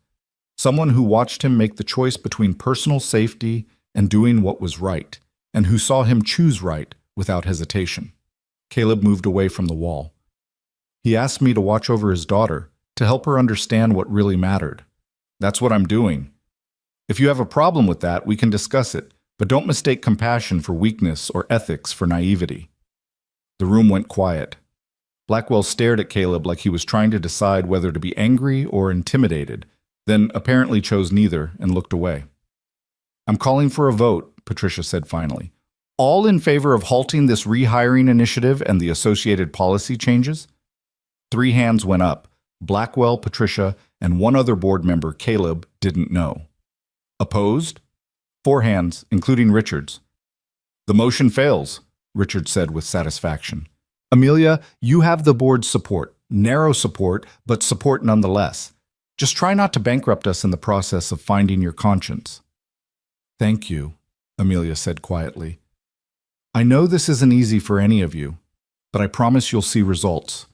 Someone who watched him make the choice between personal safety and doing what was right, and who saw him choose right without hesitation. Caleb moved away from the wall. He asked me to watch over his daughter, to help her understand what really mattered. That's what I'm doing. If you have a problem with that, we can discuss it, but don't mistake compassion for weakness or ethics for naivety. The room went quiet. Blackwell stared at Caleb like he was trying to decide whether to be angry or intimidated, then apparently chose neither and looked away. I'm calling for a vote, Patricia said finally. All in favor of halting this rehiring initiative and the associated policy changes? 3 hands went up. Blackwell, Patricia, and one other board member, Caleb, didn't know. Opposed? 4 hands, including Richard's. The motion fails, Richard said with satisfaction. Amelia, you have the board's support. Narrow support, but support nonetheless. Just try not to bankrupt us in the process of finding your conscience. Thank you, Amelia said quietly. I know this isn't easy for any of you, but I promise you'll see results.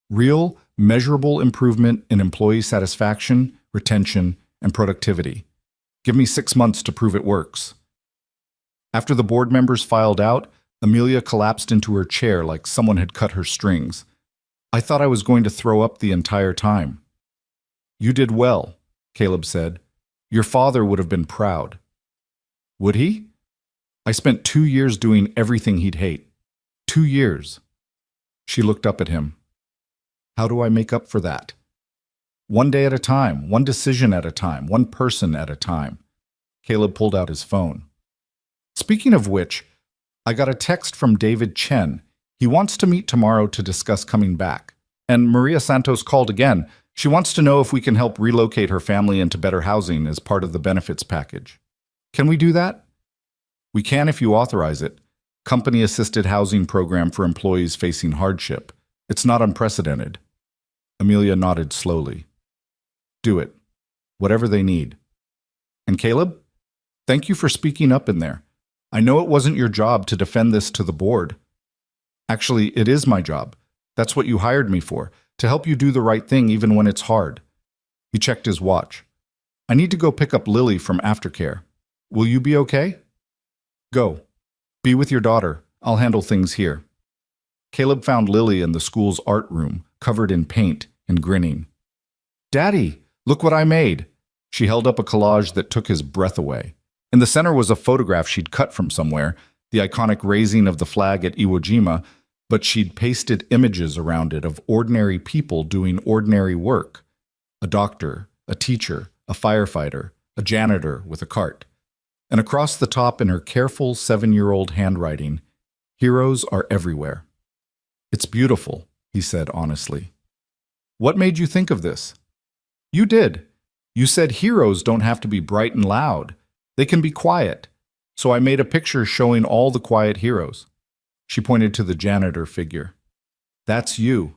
Real, measurable improvement in employee satisfaction, retention, and productivity. Give me 6 months to prove it works. After the board members filed out, Amelia collapsed into her chair like someone had cut her strings. I thought I was going to throw up the entire time. You did well, Caleb said. Your father would have been proud. Would he? I spent 2 years doing everything he'd hate. 2 years. She looked up at him. How do I make up for that? One day at a time, one decision at a time, one person at a time. Caleb pulled out his phone. Speaking of which, I got a text from David Chen. He wants to meet tomorrow to discuss coming back. And Maria Santos called again. She wants to know if we can help relocate her family into better housing as part of the benefits package. Can we do that? We can if you authorize it. Company-assisted housing program for employees facing hardship. It's not unprecedented. Amelia nodded slowly. Do it. Whatever they need. And Caleb, thank you for speaking up in there. I know it wasn't your job to defend this to the board. Actually, it is my job. That's what you hired me for, to help you do the right thing even when it's hard. He checked his watch. I need to go pick up Lily from aftercare. Will you be okay? Go. Be with your daughter. I'll handle things here. Caleb found Lily in the school's art room, covered in paint and grinning. Daddy, look what I made. She held up a collage that took his breath away. In the center was a photograph she'd cut from somewhere, the iconic raising of the flag at Iwo Jima, but she'd pasted images around it of ordinary people doing ordinary work. A doctor, a teacher, a firefighter, a janitor with a cart. And across the top in her careful 7-year-old handwriting, heroes are everywhere. It's beautiful, he said honestly. What made you think of this? You did. You said heroes don't have to be bright and loud. They can be quiet. So I made a picture showing all the quiet heroes. She pointed to the janitor figure. That's you.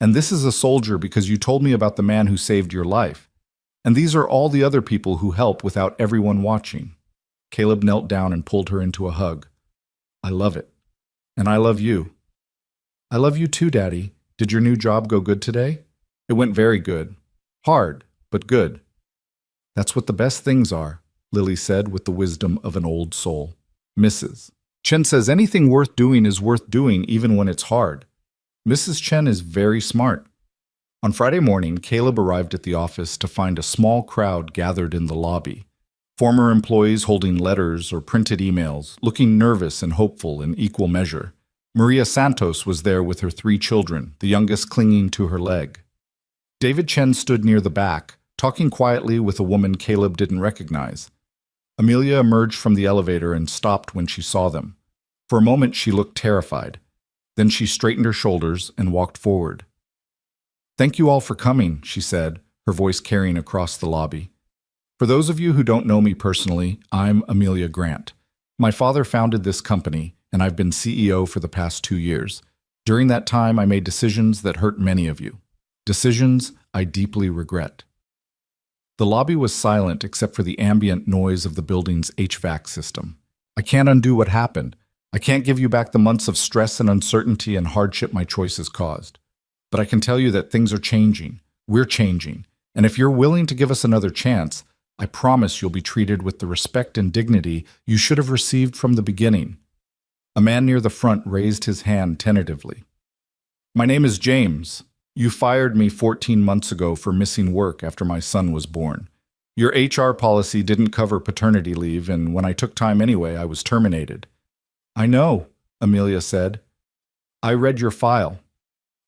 And this is a soldier because you told me about the man who saved your life. And these are all the other people who help without everyone watching. Caleb knelt down and pulled her into a hug. I love it. And I love you. I love you too, Daddy. Did your new job go good today? It went very good. Hard, but good. That's what the best things are, Lily said with the wisdom of an old soul. Mrs. Chen says anything worth doing is worth doing even when it's hard. Mrs. Chen is very smart. On Friday morning, Caleb arrived at the office to find a small crowd gathered in the lobby. Former employees holding letters or printed emails, looking nervous and hopeful in equal measure. Maria Santos was there with her 3 children, the youngest clinging to her leg. David Chen stood near the back, talking quietly with a woman Caleb didn't recognize. Amelia emerged from the elevator and stopped when she saw them. For a moment, she looked terrified. Then she straightened her shoulders and walked forward. Thank you all for coming, she said, her voice carrying across the lobby. For those of you who don't know me personally, I'm Amelia Grant. My father founded this company, and I've been CEO for the past 2 years. During that time, I made decisions that hurt many of you. Decisions I deeply regret. The lobby was silent except for the ambient noise of the building's HVAC system. I can't undo what happened. I can't give you back the months of stress and uncertainty and hardship my choices caused. But I can tell you that things are changing. We're changing. And if you're willing to give us another chance, I promise you'll be treated with the respect and dignity you should have received from the beginning. A man near the front raised his hand tentatively. My name is James. You fired me 14 months ago for missing work after my son was born. Your HR policy didn't cover paternity leave, and when I took time anyway, I was terminated. I know, Amelia said. I read your file.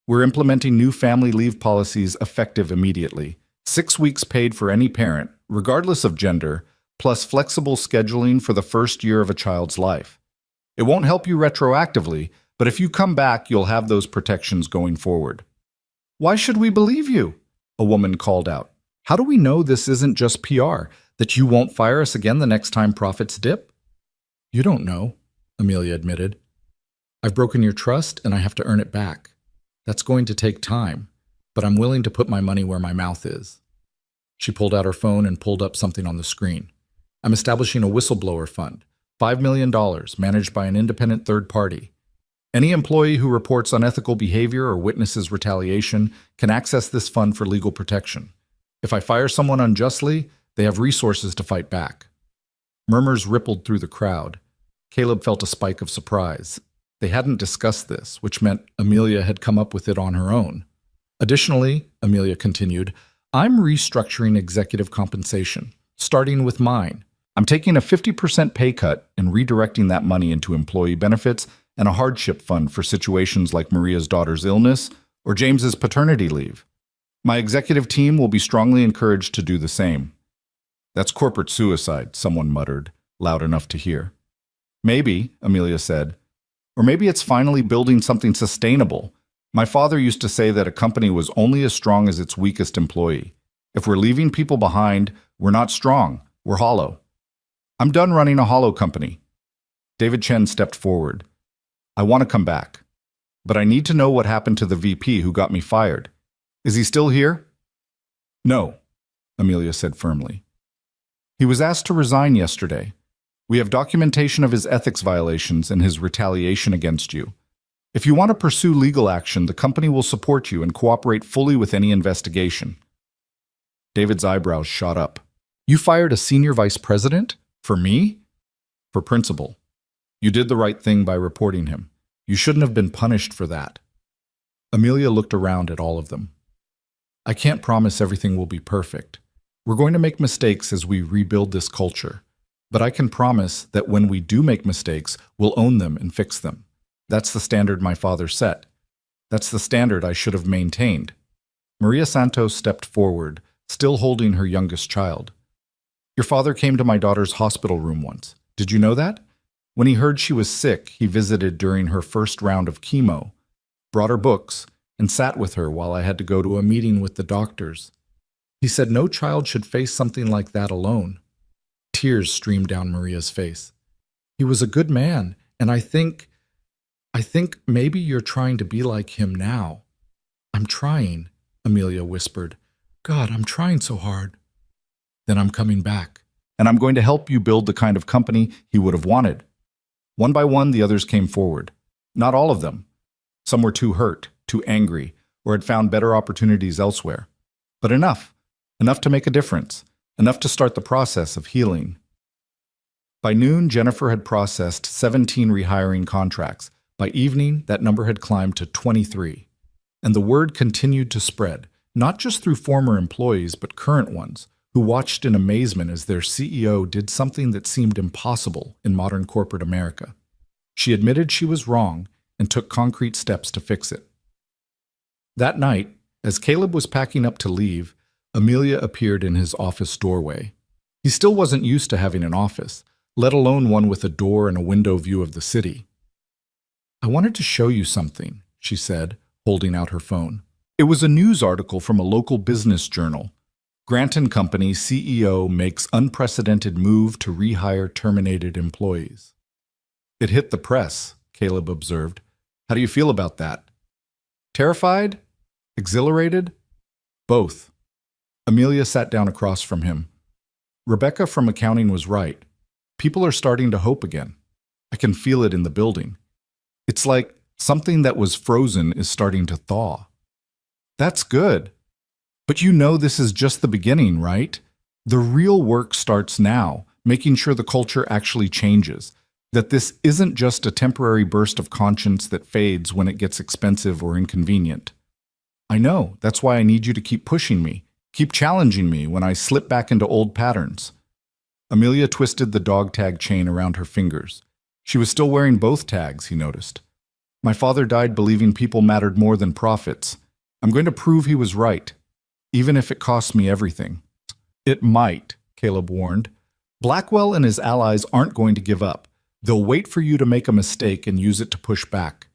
We're implementing new family leave policies effective immediately. 6 weeks paid for any parent, regardless of gender, plus flexible scheduling for the first year of a child's life. It won't help you retroactively, but if you come back, you'll have those protections going forward. Why should we believe you? A woman called out. How do we know this isn't just PR, that you won't fire us again the next time profits dip? You don't know, Amelia admitted. I've broken your trust and I have to earn it back. That's going to take time, but I'm willing to put my money where my mouth is. She pulled out her phone and pulled up something on the screen. I'm establishing a whistleblower fund, $5 million, managed by an independent third party. Any employee who reports unethical behavior or witnesses retaliation can access this fund for legal protection. If I fire someone unjustly, they have resources to fight back. Murmurs rippled through the crowd. Caleb felt a spike of surprise. They hadn't discussed this, which meant Amelia had come up with it on her own. Additionally, Amelia continued, I'm restructuring executive compensation, starting with mine. I'm taking a 50% pay cut and redirecting that money into employee benefits and a hardship fund for situations like Maria's daughter's illness or James's paternity leave. My executive team will be strongly encouraged to do the same. That's corporate suicide, someone muttered, loud enough to hear. Maybe, Amelia said, or maybe it's finally building something sustainable. My father used to say that a company was only as strong as its weakest employee. If we're leaving people behind, we're not strong, we're hollow. I'm done running a hollow company. David Chen stepped forward. I want to come back, but I need to know what happened to the VP who got me fired. Is he still here? No, Amelia said firmly. He was asked to resign yesterday. We have documentation of his ethics violations and his retaliation against you. If you want to pursue legal action, the company will support you and cooperate fully with any investigation. David's eyebrows shot up. You fired a senior vice president? For me? For principal. You did the right thing by reporting him. You shouldn't have been punished for that. Amelia looked around at all of them. I can't promise everything will be perfect. We're going to make mistakes as we rebuild this culture. But I can promise that when we do make mistakes, we'll own them and fix them. That's the standard my father set. That's the standard I should have maintained. Maria Santos stepped forward, still holding her youngest child. Your father came to my daughter's hospital room once. Did you know that? When he heard she was sick, he visited during her first round of chemo, brought her books, and sat with her while I had to go to a meeting with the doctors. He said no child should face something like that alone. Tears streamed down Maria's face. He was a good man, and I think maybe you're trying to be like him now. I'm trying, Amelia whispered. God, I'm trying so hard. Then I'm coming back, and I'm going to help you build the kind of company he would have wanted. One by one, the others came forward. Not all of them. Some were too hurt, too angry, or had found better opportunities elsewhere. But enough to make a difference, enough to start the process of healing. By noon, Jennifer had processed 17 rehiring contracts. By evening, that number had climbed to 23. And the word continued to spread, not just through former employees, but current ones, who watched in amazement as their CEO did something that seemed impossible in modern corporate America. She admitted she was wrong and took concrete steps to fix it. That night, as Caleb was packing up to leave, Amelia appeared in his office doorway. He still wasn't used to having an office, let alone one with a door and a window view of the city. I wanted to show you something, she said, holding out her phone. It was a news article from a local business journal. Grant & Company CEO makes unprecedented move to rehire terminated employees. It hit the press, Caleb observed. How do you feel about that? Terrified? Exhilarated? Both. Amelia sat down across from him. Rebecca from accounting was right. People are starting to hope again. I can feel it in the building. It's like something that was frozen is starting to thaw. That's good. But you know this is just the beginning, right? The real work starts now, making sure the culture actually changes, that this isn't just a temporary burst of conscience that fades when it gets expensive or inconvenient. I know, that's why I need you to keep pushing me, keep challenging me when I slip back into old patterns. Amelia twisted the dog tag chain around her fingers. She was still wearing both tags, he noticed. My father died believing people mattered more than profits. I'm going to prove he was right, even if it costs me everything. It might, Caleb warned. Blackwell and his allies aren't going to give up. They'll wait for you to make a mistake and use it to push back.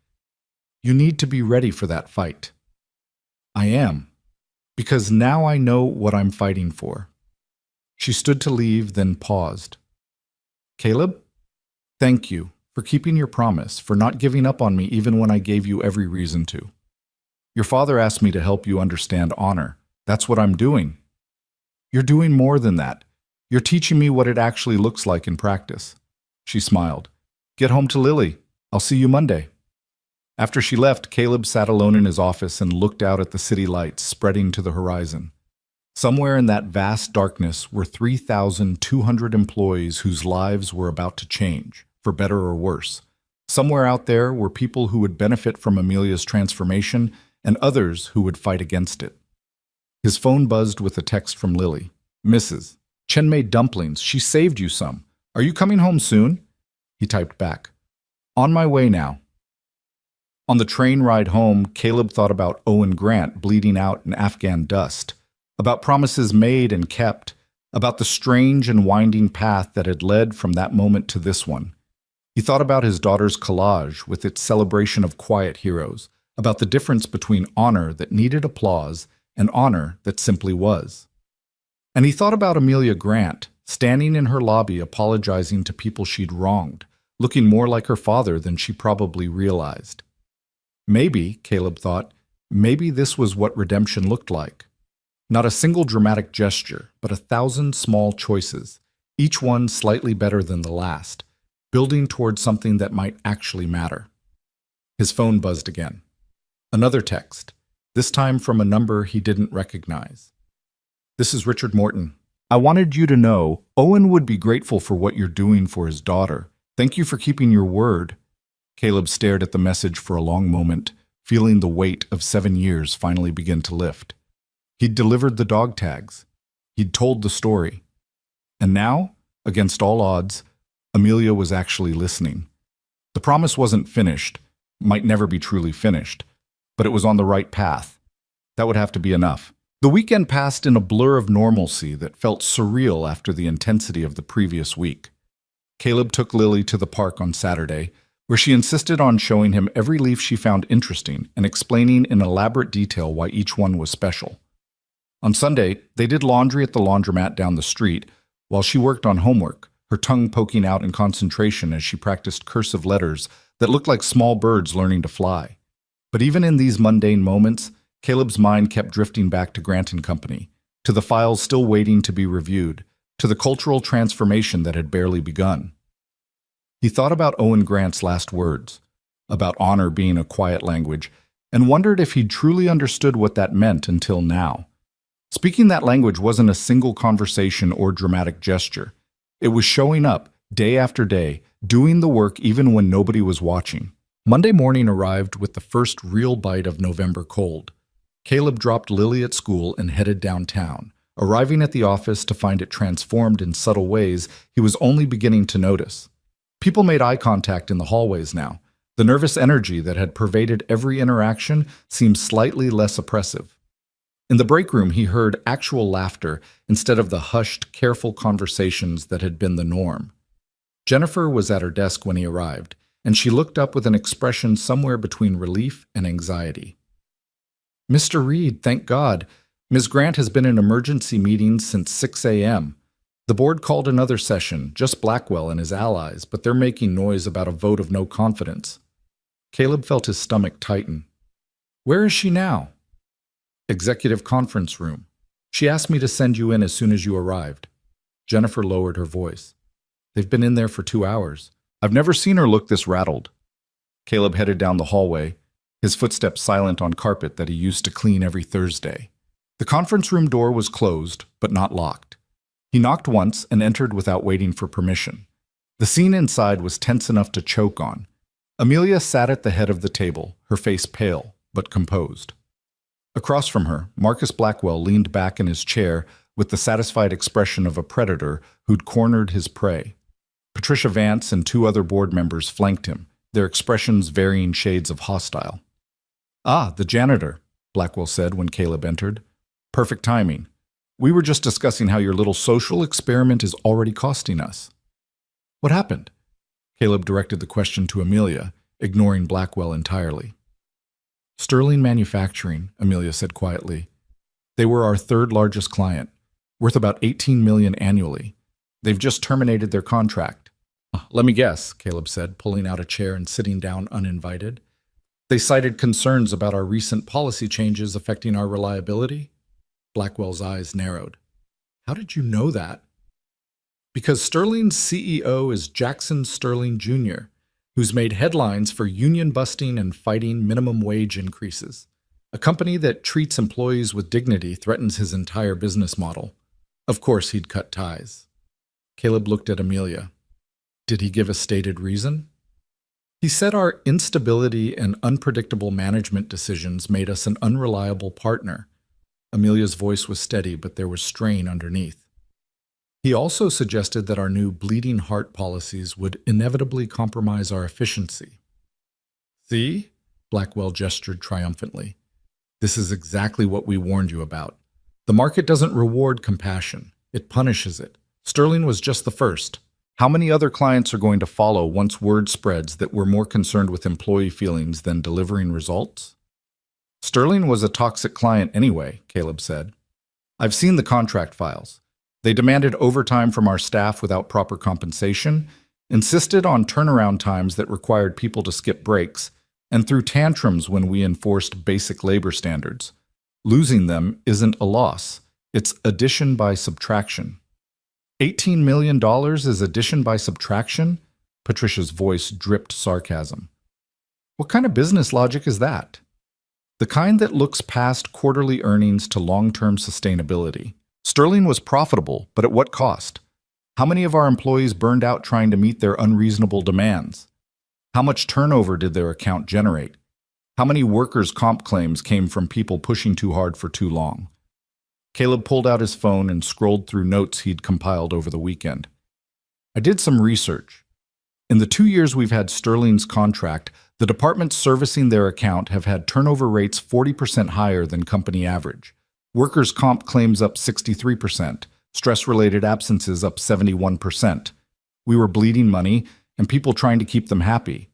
You need to be ready for that fight. I am, because now I know what I'm fighting for. She stood to leave, then paused. Caleb, thank you for keeping your promise, for not giving up on me even when I gave you every reason to. Your father asked me to help you understand honor. That's what I'm doing. You're doing more than that. You're teaching me what it actually looks like in practice. She smiled. Get home to Lily. I'll see you Monday. After she left, Caleb sat alone in his office and looked out at the city lights spreading to the horizon. Somewhere in that vast darkness were 3,200 employees whose lives were about to change, for better or worse. Somewhere out there were people who would benefit from Amelia's transformation and others who would fight against it. His phone buzzed with a text from Lily. Mrs. Chen made dumplings. She saved you some. Are you coming home soon? He typed back. On my way now. On the train ride home, Caleb thought about Owen Grant bleeding out in Afghan dust, about promises made and kept, about the strange and winding path that had led from that moment to this one. He thought about his daughter's collage with its celebration of quiet heroes, about the difference between honor that needed applause and honor that simply was. And he thought about Amelia Grant, standing in her lobby apologizing to people she'd wronged, looking more like her father than she probably realized. Maybe, Caleb thought, maybe this was what redemption looked like. Not a single dramatic gesture, but 1,000 small choices, each one slightly better than the last, building towards something that might actually matter. His phone buzzed again. Another text, this time from a number he didn't recognize. This is Richard Morton. I wanted you to know Owen would be grateful for what you're doing for his daughter. Thank you for keeping your word. Caleb stared at the message for a long moment, feeling the weight of 7 years finally begin to lift. He'd delivered the dog tags. He'd told the story. And now, against all odds, Amelia was actually listening. The promise wasn't finished, might never be truly finished, but it was on the right path. That would have to be enough. The weekend passed in a blur of normalcy that felt surreal after the intensity of the previous week. Caleb took Lily to the park on Saturday, where she insisted on showing him every leaf she found interesting and explaining in elaborate detail why each one was special. On Sunday, they did laundry at the laundromat down the street while she worked on homework, her tongue poking out in concentration as she practiced cursive letters that looked like small birds learning to fly. But even in these mundane moments, Caleb's mind kept drifting back to Grant and Company, to the files still waiting to be reviewed, to the cultural transformation that had barely begun. He thought about Owen Grant's last words, about honor being a quiet language, and wondered if he'd truly understood what that meant until now. Speaking that language wasn't a single conversation or dramatic gesture. It was showing up, day after day, doing the work even when nobody was watching. Monday morning arrived with the first real bite of November cold. Caleb dropped Lily at school and headed downtown, arriving at the office to find it transformed in subtle ways he was only beginning to notice. People made eye contact in the hallways now. The nervous energy that had pervaded every interaction seemed slightly less oppressive. In the break room, he heard actual laughter instead of the hushed, careful conversations that had been the norm. Jennifer was at her desk when he arrived, and she looked up with an expression somewhere between relief and anxiety. Mr. Reed, thank God. Ms. Grant has been in emergency meetings since 6 a.m. The board called another session, just Blackwell and his allies, but they're making noise about a vote of no confidence. Caleb felt his stomach tighten. Where is she now? Executive conference room. She asked me to send you in as soon as you arrived. Jennifer lowered her voice. They've been in there for 2 hours. I've never seen her look this rattled. Caleb headed down the hallway, his footsteps silent on carpet that he used to clean every Thursday. The conference room door was closed, but not locked. He knocked once and entered without waiting for permission. The scene inside was tense enough to choke on. Amelia sat at the head of the table, her face pale, but composed. Across from her, Marcus Blackwell leaned back in his chair with the satisfied expression of a predator who'd cornered his prey. Patricia Vance and 2 other board members flanked him, their expressions varying shades of hostile. Ah, the janitor, Blackwell said when Caleb entered. Perfect timing. We were just discussing how your little social experiment is already costing us. What happened? Caleb directed the question to Amelia, ignoring Blackwell entirely. Sterling Manufacturing, Amelia said quietly. They were our 3rd largest client, worth about $18 million annually. They've just terminated their contract. Let me guess, Caleb said, pulling out a chair and sitting down uninvited. They cited concerns about our recent policy changes affecting our reliability. Blackwell's eyes narrowed. How did you know that? Because Sterling's CEO is Jackson Sterling Jr., who's made headlines for union-busting and fighting minimum wage increases. A company that treats employees with dignity threatens his entire business model. Of course he'd cut ties. Caleb looked at Amelia. Did he give a stated reason? He said our instability and unpredictable management decisions made us an unreliable partner. Amelia's voice was steady, but there was strain underneath. He also suggested that our new bleeding heart policies would inevitably compromise our efficiency. See? Blackwell gestured triumphantly. This is exactly what we warned you about. The market doesn't reward compassion. It punishes it. Sterling was just the first. How many other clients are going to follow once word spreads that we're more concerned with employee feelings than delivering results? Sterling was a toxic client anyway, Caleb said. I've seen the contract files. They demanded overtime from our staff without proper compensation, insisted on turnaround times that required people to skip breaks, and threw tantrums when we enforced basic labor standards. Losing them isn't a loss. It's addition by subtraction. $18 million is addition by subtraction? Patricia's voice dripped sarcasm. What kind of business logic is that? The kind that looks past quarterly earnings to long-term sustainability. Sterling was profitable, but at what cost? How many of our employees burned out trying to meet their unreasonable demands? How much turnover did their account generate? How many workers' comp claims came from people pushing too hard for too long? Caleb pulled out his phone and scrolled through notes he'd compiled over the weekend. I did some research. In the 2 years we've had Sterling's contract, the departments servicing their account have had turnover rates 40% higher than company average. Workers' comp claims up 63%, stress-related absences up 71%. We were bleeding money, and people trying to keep them happy.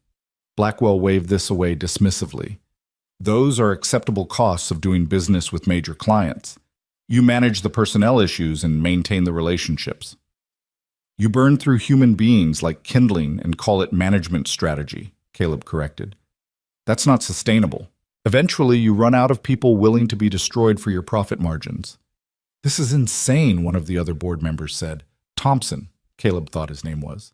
Blackwell waved this away dismissively. Those are acceptable costs of doing business with major clients. You manage the personnel issues and maintain the relationships. You burn through human beings like kindling and call it management strategy, Caleb corrected. That's not sustainable. Eventually, you run out of people willing to be destroyed for your profit margins. This is insane, one of the other board members said. Thompson, Caleb thought his name was.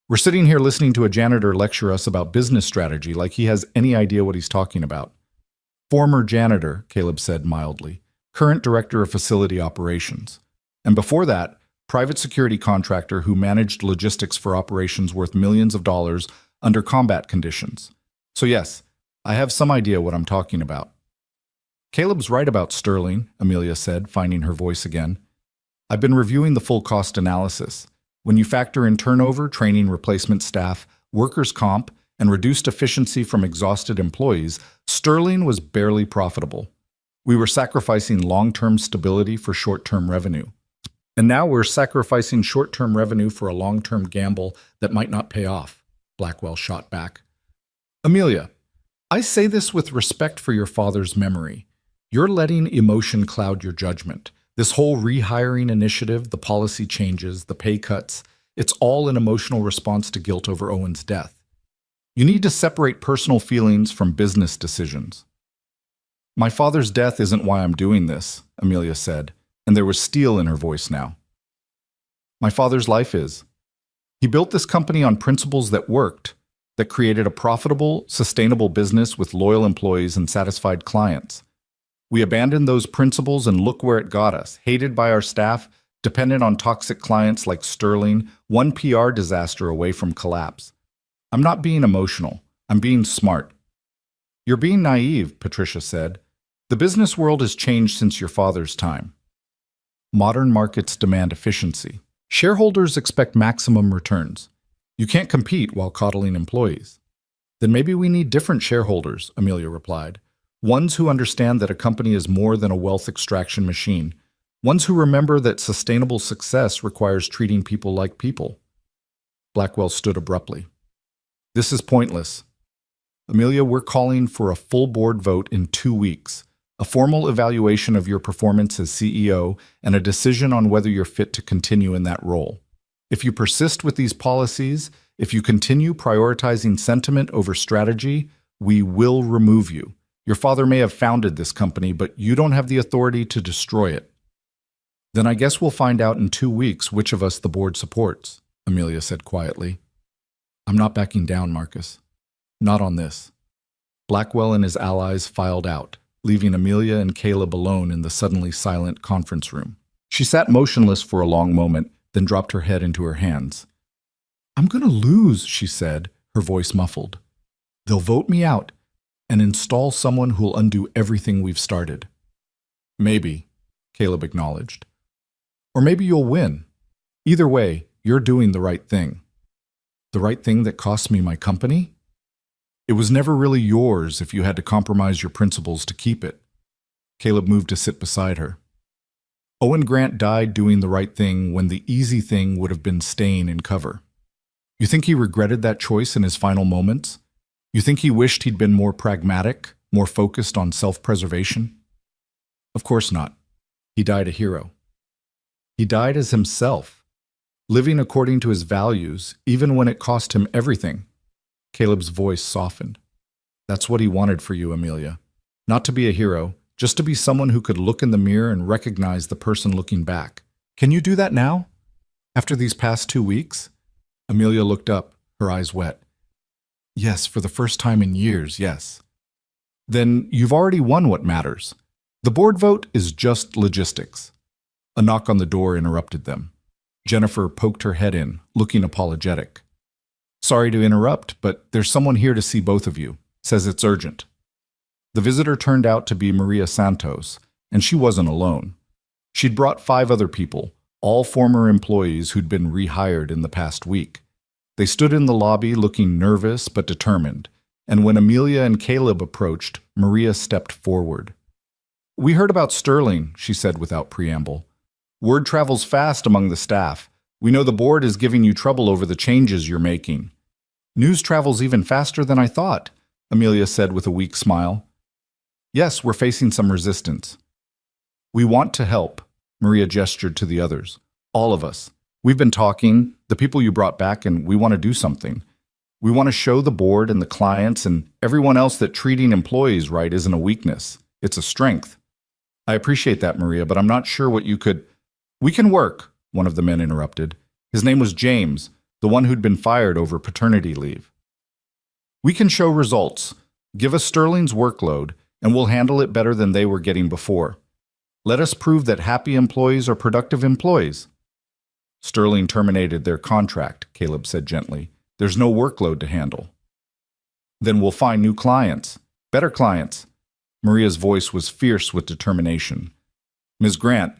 We're sitting here listening to a janitor lecture us about business strategy like he has any idea what he's talking about. Former janitor, Caleb said mildly. Current director of facility operations. And before that, private security contractor who managed logistics for operations worth millions of dollars under combat conditions. So yes, I have some idea what I'm talking about. Caleb's right about Sterling, Amelia said, finding her voice again. I've been reviewing the full cost analysis. When you factor in turnover, training replacement staff, workers' comp, and reduced efficiency from exhausted employees, Sterling was barely profitable. We were sacrificing long-term stability for short-term revenue. And now we're sacrificing short-term revenue for a long-term gamble that might not pay off, Blackwell shot back. Amelia, I say this with respect for your father's memory. You're letting emotion cloud your judgment. This whole rehiring initiative, the policy changes, the pay cuts, it's all an emotional response to guilt over Owen's death. You need to separate personal feelings from business decisions. My father's death isn't why I'm doing this, Amelia said, and there was steel in her voice now. My father's life is. He built this company on principles that worked, that created a profitable, sustainable business with loyal employees and satisfied clients. We abandoned those principles and look where it got us, hated by our staff, dependent on toxic clients like Sterling, one PR disaster away from collapse. I'm not being emotional. I'm being smart. You're being naive, Patricia said. The business world has changed since your father's time. Modern markets demand efficiency. Shareholders expect maximum returns. You can't compete while coddling employees. Then maybe we need different shareholders, Amelia replied. Ones who understand that a company is more than a wealth extraction machine. Ones who remember that sustainable success requires treating people like people. Blackwell stood abruptly. This is pointless. Amelia, we're calling for a full board vote in 2 weeks, a formal evaluation of your performance as CEO, and a decision on whether you're fit to continue in that role. If you persist with these policies, if you continue prioritizing sentiment over strategy, we will remove you. Your father may have founded this company, but you don't have the authority to destroy it. Then I guess we'll find out in 2 weeks which of us the board supports, Amelia said quietly. I'm not backing down, Marcus. Not on this. Blackwell and his allies filed out, leaving Amelia and Caleb alone in the suddenly silent conference room. She sat motionless for a long moment, then dropped her head into her hands. I'm going to lose, she said, her voice muffled. They'll vote me out and install someone who'll undo everything we've started. Maybe, Caleb acknowledged. Or maybe you'll win. Either way, you're doing the right thing. The right thing that cost me my company? It was never really yours if you had to compromise your principles to keep it. Caleb moved to sit beside her. Owen Grant died doing the right thing when the easy thing would have been staying in cover. You think he regretted that choice in his final moments? You think he wished he'd been more pragmatic, more focused on self-preservation? Of course not. He died a hero. He died as himself, living according to his values, even when it cost him everything. Caleb's voice softened. That's what he wanted for you, Amelia. Not to be a hero, just to be someone who could look in the mirror and recognize the person looking back. Can you do that now? After these past 2 weeks? Amelia looked up, her eyes wet. Yes, for the first time in years, yes. Then you've already won what matters. The board vote is just logistics. A knock on the door interrupted them. Jennifer poked her head in, looking apologetic. Sorry to interrupt, but there's someone here to see both of you. Says it's urgent. The visitor turned out to be Maria Santos, and she wasn't alone. She'd brought 5 other people, all former employees who'd been rehired in the past week. They stood in the lobby looking nervous but determined, and when Amelia and Caleb approached, Maria stepped forward. We heard about Sterling, she said without preamble. Word travels fast among the staff. We know the board is giving you trouble over the changes you're making. News travels even faster than I thought, Amelia said with a weak smile. Yes, we're facing some resistance. We want to help, Maria gestured to the others. All of us. We've been talking, the people you brought back, and we want to do something. We want to show the board and the clients and everyone else that treating employees right isn't a weakness. It's a strength. I appreciate that, Maria, but I'm not sure what you could... We can work, one of the men interrupted. His name was James, the one who'd been fired over paternity leave. We can show results. Give us Sterling's workload, and we'll handle it better than they were getting before. Let us prove that happy employees are productive employees. Sterling terminated their contract, Caleb said gently. There's no workload to handle. Then we'll find new clients, better clients. Maria's voice was fierce with determination. Ms. Grant,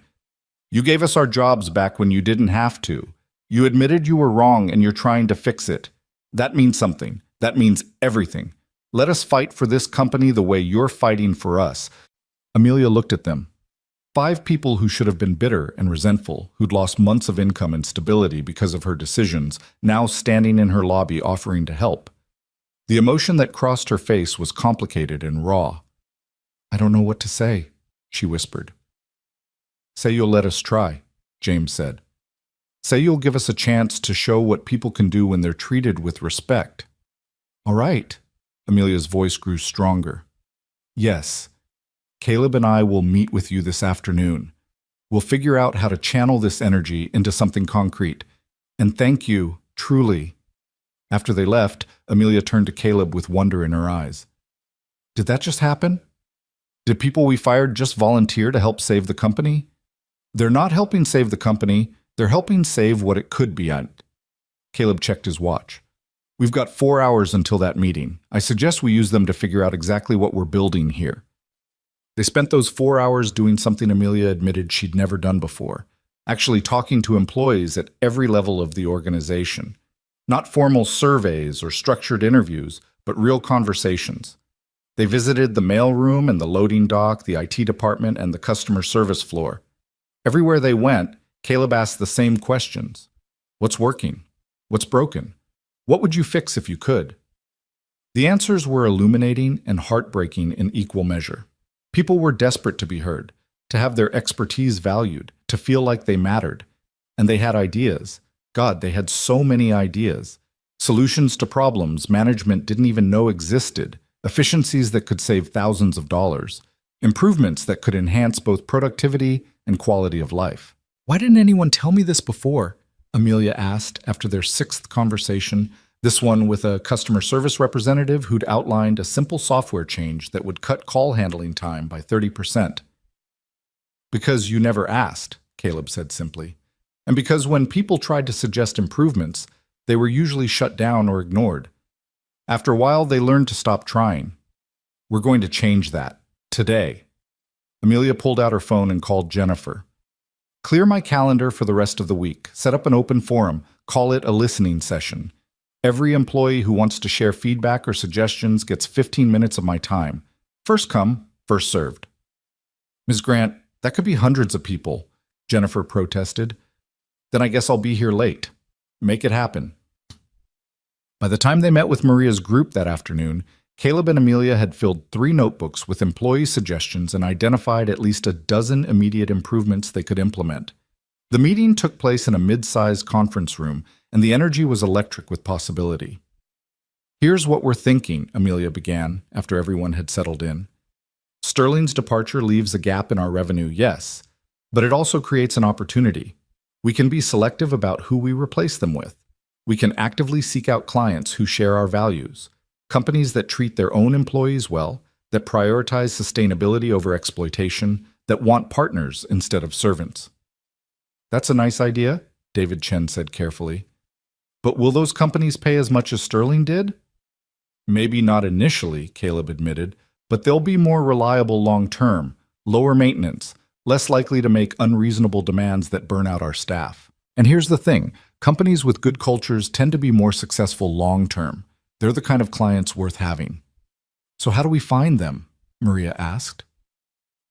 you gave us our jobs back when you didn't have to. You admitted you were wrong and you're trying to fix it. That means something. That means everything. Let us fight for this company the way you're fighting for us. Amelia looked at them. 5 people who should have been bitter and resentful, who'd lost months of income and stability because of her decisions, now standing in her lobby offering to help. The emotion that crossed her face was complicated and raw. I don't know what to say, she whispered. Say you'll let us try, James said. Say you'll give us a chance to show what people can do when they're treated with respect. All right. Amelia's voice grew stronger. Yes, Caleb and I will meet with you this afternoon. We'll figure out how to channel this energy into something concrete. And thank you, truly. After they left, Amelia turned to Caleb with wonder in her eyes. Did that just happen? Did people we fired just volunteer to help save the company? They're not helping save the company, they're helping save what it could be. Caleb checked his watch. We've got 4 hours until that meeting. I suggest we use them to figure out exactly what we're building here. They spent those 4 hours doing something Amelia admitted she'd never done before, actually talking to employees at every level of the organization. Not formal surveys or structured interviews, but real conversations. They visited the mailroom and the loading dock, the IT department, and the customer service floor. Everywhere they went, Caleb asked the same questions. What's working? What's broken? What would you fix if you could? The answers were illuminating and heartbreaking in equal measure. People were desperate to be heard, to have their expertise valued, to feel like they mattered. And they had ideas. God, they had so many ideas. Solutions to problems management didn't even know existed, efficiencies that could save thousands of dollars, improvements that could enhance both productivity and quality of life. Why didn't anyone tell me this before? Amelia asked after their 6th conversation, this one with a customer service representative who'd outlined a simple software change that would cut call handling time by 30%. Because you never asked, Caleb said simply. And because when people tried to suggest improvements, they were usually shut down or ignored. After a while, they learned to stop trying. We're going to change that. Today. Amelia pulled out her phone and called Jennifer. Clear my calendar for the rest of the week. Set up an open forum. Call it a listening session. Every employee who wants to share feedback or suggestions gets 15 minutes of my time. First come, first served. Ms. Grant, that could be hundreds of people, Jennifer protested. Then I guess I'll be here late. Make it happen. By the time they met with Maria's group that afternoon, Caleb and Amelia had filled 3 notebooks with employee suggestions and identified at least a dozen immediate improvements they could implement. The meeting took place in a mid-sized conference room, and the energy was electric with possibility. Here's what we're thinking, Amelia began, after everyone had settled in. Sterling's departure leaves a gap in our revenue, yes, but it also creates an opportunity. We can be selective about who we replace them with. We can actively seek out clients who share our values, companies that treat their own employees well, that prioritize sustainability over exploitation, that want partners instead of servants. That's a nice idea, David Chen said carefully. But will those companies pay as much as Sterling did? Maybe not initially, Caleb admitted, but they'll be more reliable long-term, lower maintenance, less likely to make unreasonable demands that burn out our staff. And here's the thing, companies with good cultures tend to be more successful long-term. They're the kind of clients worth having. So how do we find them? Maria asked.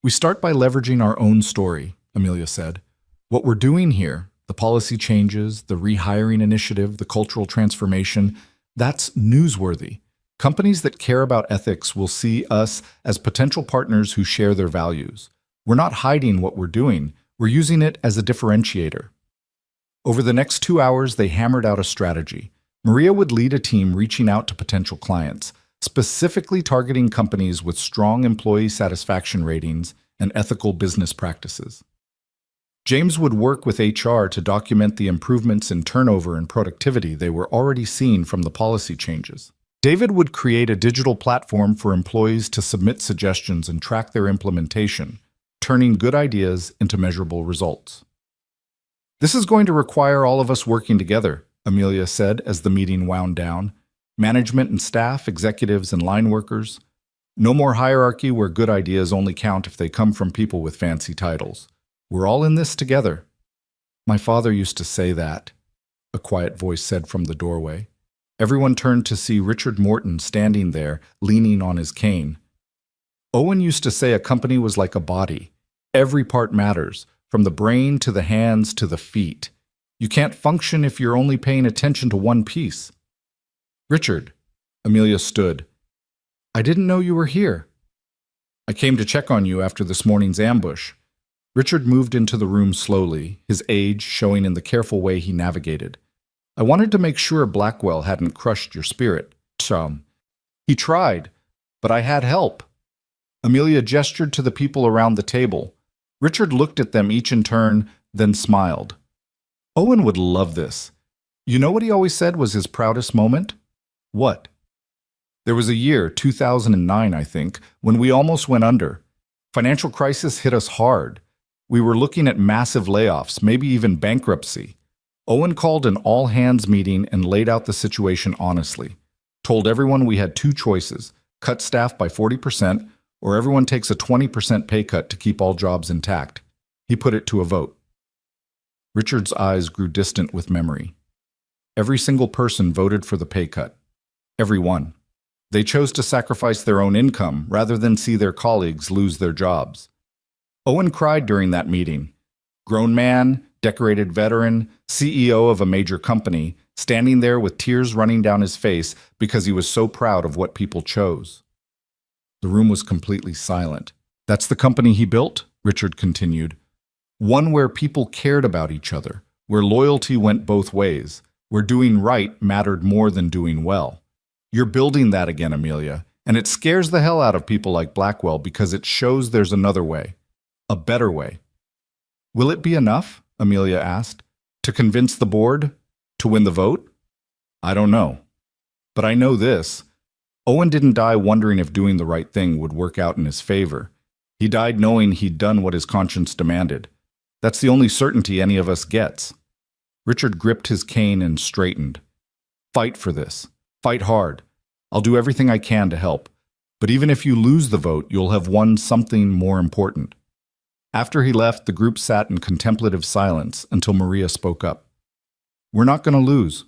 We start by leveraging our own story, Amelia said. What we're doing here, the policy changes, the rehiring initiative, the cultural transformation, that's newsworthy. Companies that care about ethics will see us as potential partners who share their values. We're not hiding what we're doing. We're using it as a differentiator. Over the next 2 hours, they hammered out a strategy. Maria would lead a team reaching out to potential clients, specifically targeting companies with strong employee satisfaction ratings and ethical business practices. James would work with HR to document the improvements in turnover and productivity they were already seeing from the policy changes. David would create a digital platform for employees to submit suggestions and track their implementation, turning good ideas into measurable results. This is going to require all of us working together, Amelia said as the meeting wound down. Management and staff, executives and line workers. No more hierarchy where good ideas only count if they come from people with fancy titles. We're all in this together. My father used to say that, a quiet voice said from the doorway. Everyone turned to see Richard Morton standing there, leaning on his cane. Owen used to say a company was like a body. Every part matters, from the brain to the hands to the feet. You can't function if you're only paying attention to one piece. Richard, Amelia stood. I didn't know you were here. I came to check on you after this morning's ambush. Richard moved into the room slowly, his age showing in the careful way he navigated. I wanted to make sure Blackwell hadn't crushed your spirit. He tried, but I had help. Amelia gestured to the people around the table. Richard looked at them each in turn, then smiled. Owen would love this. You know what he always said was his proudest moment? What? There was a year, 2009, I think, when we almost went under. Financial crisis hit us hard. We were looking at massive layoffs, maybe even bankruptcy. Owen called an all-hands meeting and laid out the situation honestly. Told everyone we had two choices, cut staff by 40%, or everyone takes a 20% pay cut to keep all jobs intact. He put it to a vote. Richard's eyes grew distant with memory. Every single person voted for the pay cut. Every one. They chose to sacrifice their own income rather than see their colleagues lose their jobs. Owen cried during that meeting. Grown man, decorated veteran, CEO of a major company, standing there with tears running down his face because he was so proud of what people chose. The room was completely silent. That's the company he built, Richard continued. One where people cared about each other, where loyalty went both ways, where doing right mattered more than doing well. You're building that again, Amelia, and it scares the hell out of people like Blackwell because it shows there's another way, a better way. Will it be enough, Amelia asked, to convince the board, to win the vote? I don't know. But I know this. Owen didn't die wondering if doing the right thing would work out in his favor. He died knowing he'd done what his conscience demanded. That's the only certainty any of us gets. Richard gripped his cane and straightened. Fight for this. Fight hard. I'll do everything I can to help. But even if you lose the vote, you'll have won something more important. After he left, the group sat in contemplative silence until Maria spoke up. We're not going to lose.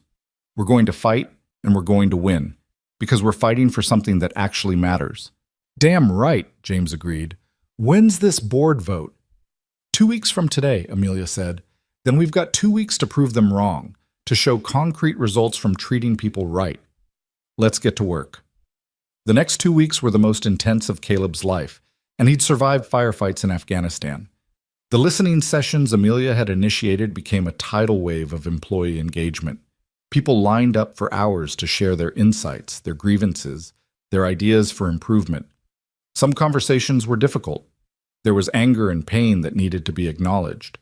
We're going to fight, and we're going to win. Because we're fighting for something that actually matters. Damn right, James agreed. When's this board vote? 2 weeks from today, Amelia said. Then we've got 2 weeks to prove them wrong, to show concrete results from treating people right. Let's get to work. The next 2 weeks were the most intense of Caleb's life, and he'd survived firefights in Afghanistan. The listening sessions Amelia had initiated became a tidal wave of employee engagement. People lined up for hours to share their insights, their grievances, their ideas for improvement. Some conversations were difficult. There was anger and pain that needed to be acknowledged.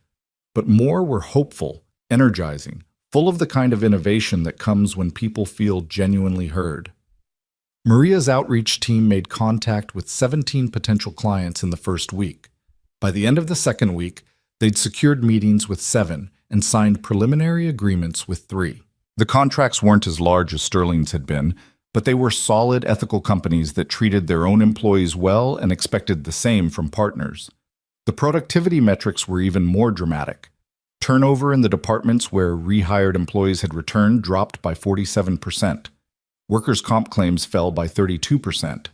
But more were hopeful, energizing, full of the kind of innovation that comes when people feel genuinely heard. Maria's outreach team made contact with 17 potential clients in the first week. By the end of the second week, they'd secured meetings with 7 and signed preliminary agreements with 3. The contracts weren't as large as Sterling's had been, but they were solid ethical companies that treated their own employees well and expected the same from partners. The productivity metrics were even more dramatic. Turnover in the departments where rehired employees had returned dropped by 47%. Workers' comp claims fell by 32%.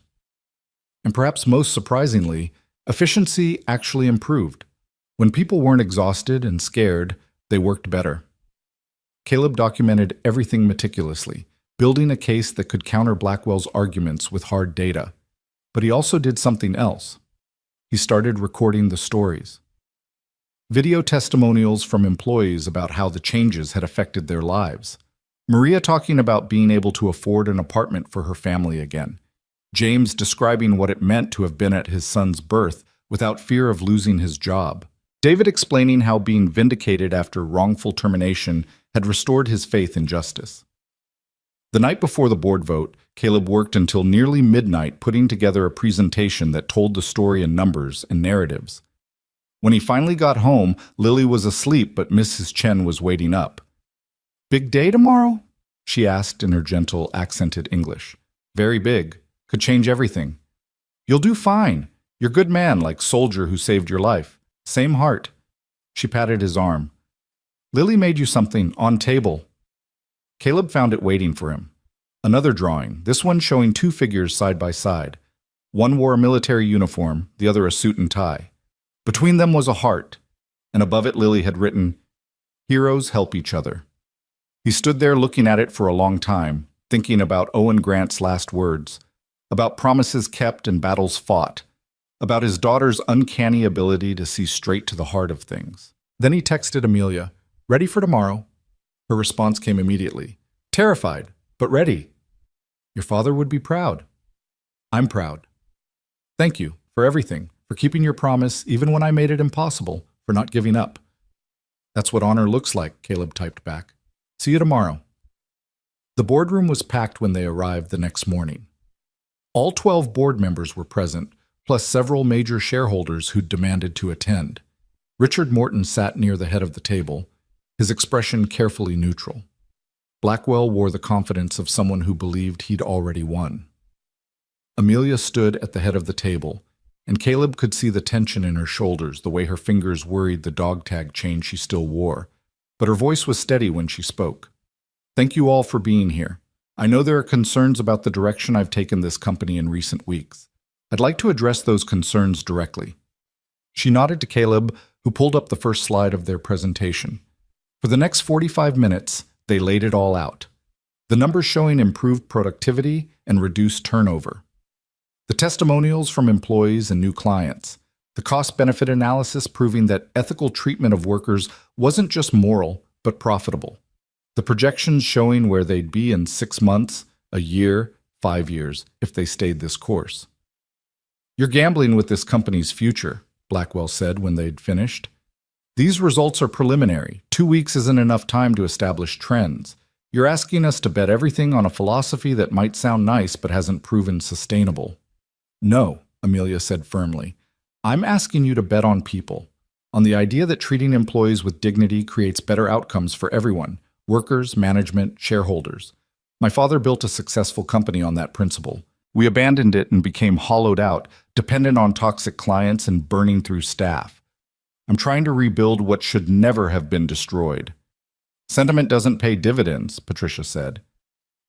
And perhaps most surprisingly, efficiency actually improved. When people weren't exhausted and scared, they worked better. Caleb documented everything meticulously, building a case that could counter Blackwell's arguments with hard data. But he also did something else. He started recording the stories. Video testimonials from employees about how the changes had affected their lives. Maria talking about being able to afford an apartment for her family again. James describing what it meant to have been at his son's birth without fear of losing his job. David explaining how being vindicated after wrongful termination had restored his faith in justice. The night before the board vote, Caleb worked until nearly midnight putting together a presentation that told the story in numbers and narratives. When he finally got home, Lily was asleep, but Mrs. Chen was waiting up. "Big day tomorrow?" she asked in her gentle, accented English. "Very big. Could change everything." "You'll do fine. You're a good man, like soldier who saved your life. Same heart." She patted his arm. "Lily made you something on table." Caleb found it waiting for him. Another drawing, this one showing 2 figures side by side. One wore a military uniform, the other a suit and tie. Between them was a heart, and above it Lily had written, "Heroes help each other." He stood there looking at it for a long time, thinking about Owen Grant's last words, about promises kept and battles fought, about his daughter's uncanny ability to see straight to the heart of things. Then he texted Amelia, "Ready for tomorrow?" Her response came immediately. "Terrified, but ready." Your father would be proud. I'm proud. Thank you for everything, for keeping your promise even when I made it impossible, for not giving up. That's what honor looks like, Caleb typed back. See you tomorrow. The boardroom was packed when they arrived the next morning. All 12 board members were present, plus several major shareholders who'd demanded to attend. Richard Morton sat near the head of the table, his expression carefully neutral. Blackwell wore the confidence of someone who believed he'd already won. Amelia stood at the head of the table, and Caleb could see the tension in her shoulders, the way her fingers worried the dog tag chain she still wore. But her voice was steady when she spoke. Thank you all for being here. I know there are concerns about the direction I've taken this company in recent weeks. I'd like to address those concerns directly. She nodded to Caleb, who pulled up the first slide of their presentation. For the next 45 minutes, they laid it all out. The numbers showing improved productivity and reduced turnover. The testimonials from employees and new clients. The cost-benefit analysis proving that ethical treatment of workers wasn't just moral, but profitable. The projections showing where they'd be in 6 months, a year, 5 years, if they stayed this course. You're gambling with this company's future, Blackwell said when they'd finished. These results are preliminary. 2 weeks isn't enough time to establish trends. You're asking us to bet everything on a philosophy that might sound nice but hasn't proven sustainable. No, Amelia said firmly. I'm asking you to bet on people, on the idea that treating employees with dignity creates better outcomes for everyone, workers, management, shareholders. My father built a successful company on that principle. We abandoned it and became hollowed out, dependent on toxic clients and burning through staff. I'm trying to rebuild what should never have been destroyed. Sentiment doesn't pay dividends, Patricia said.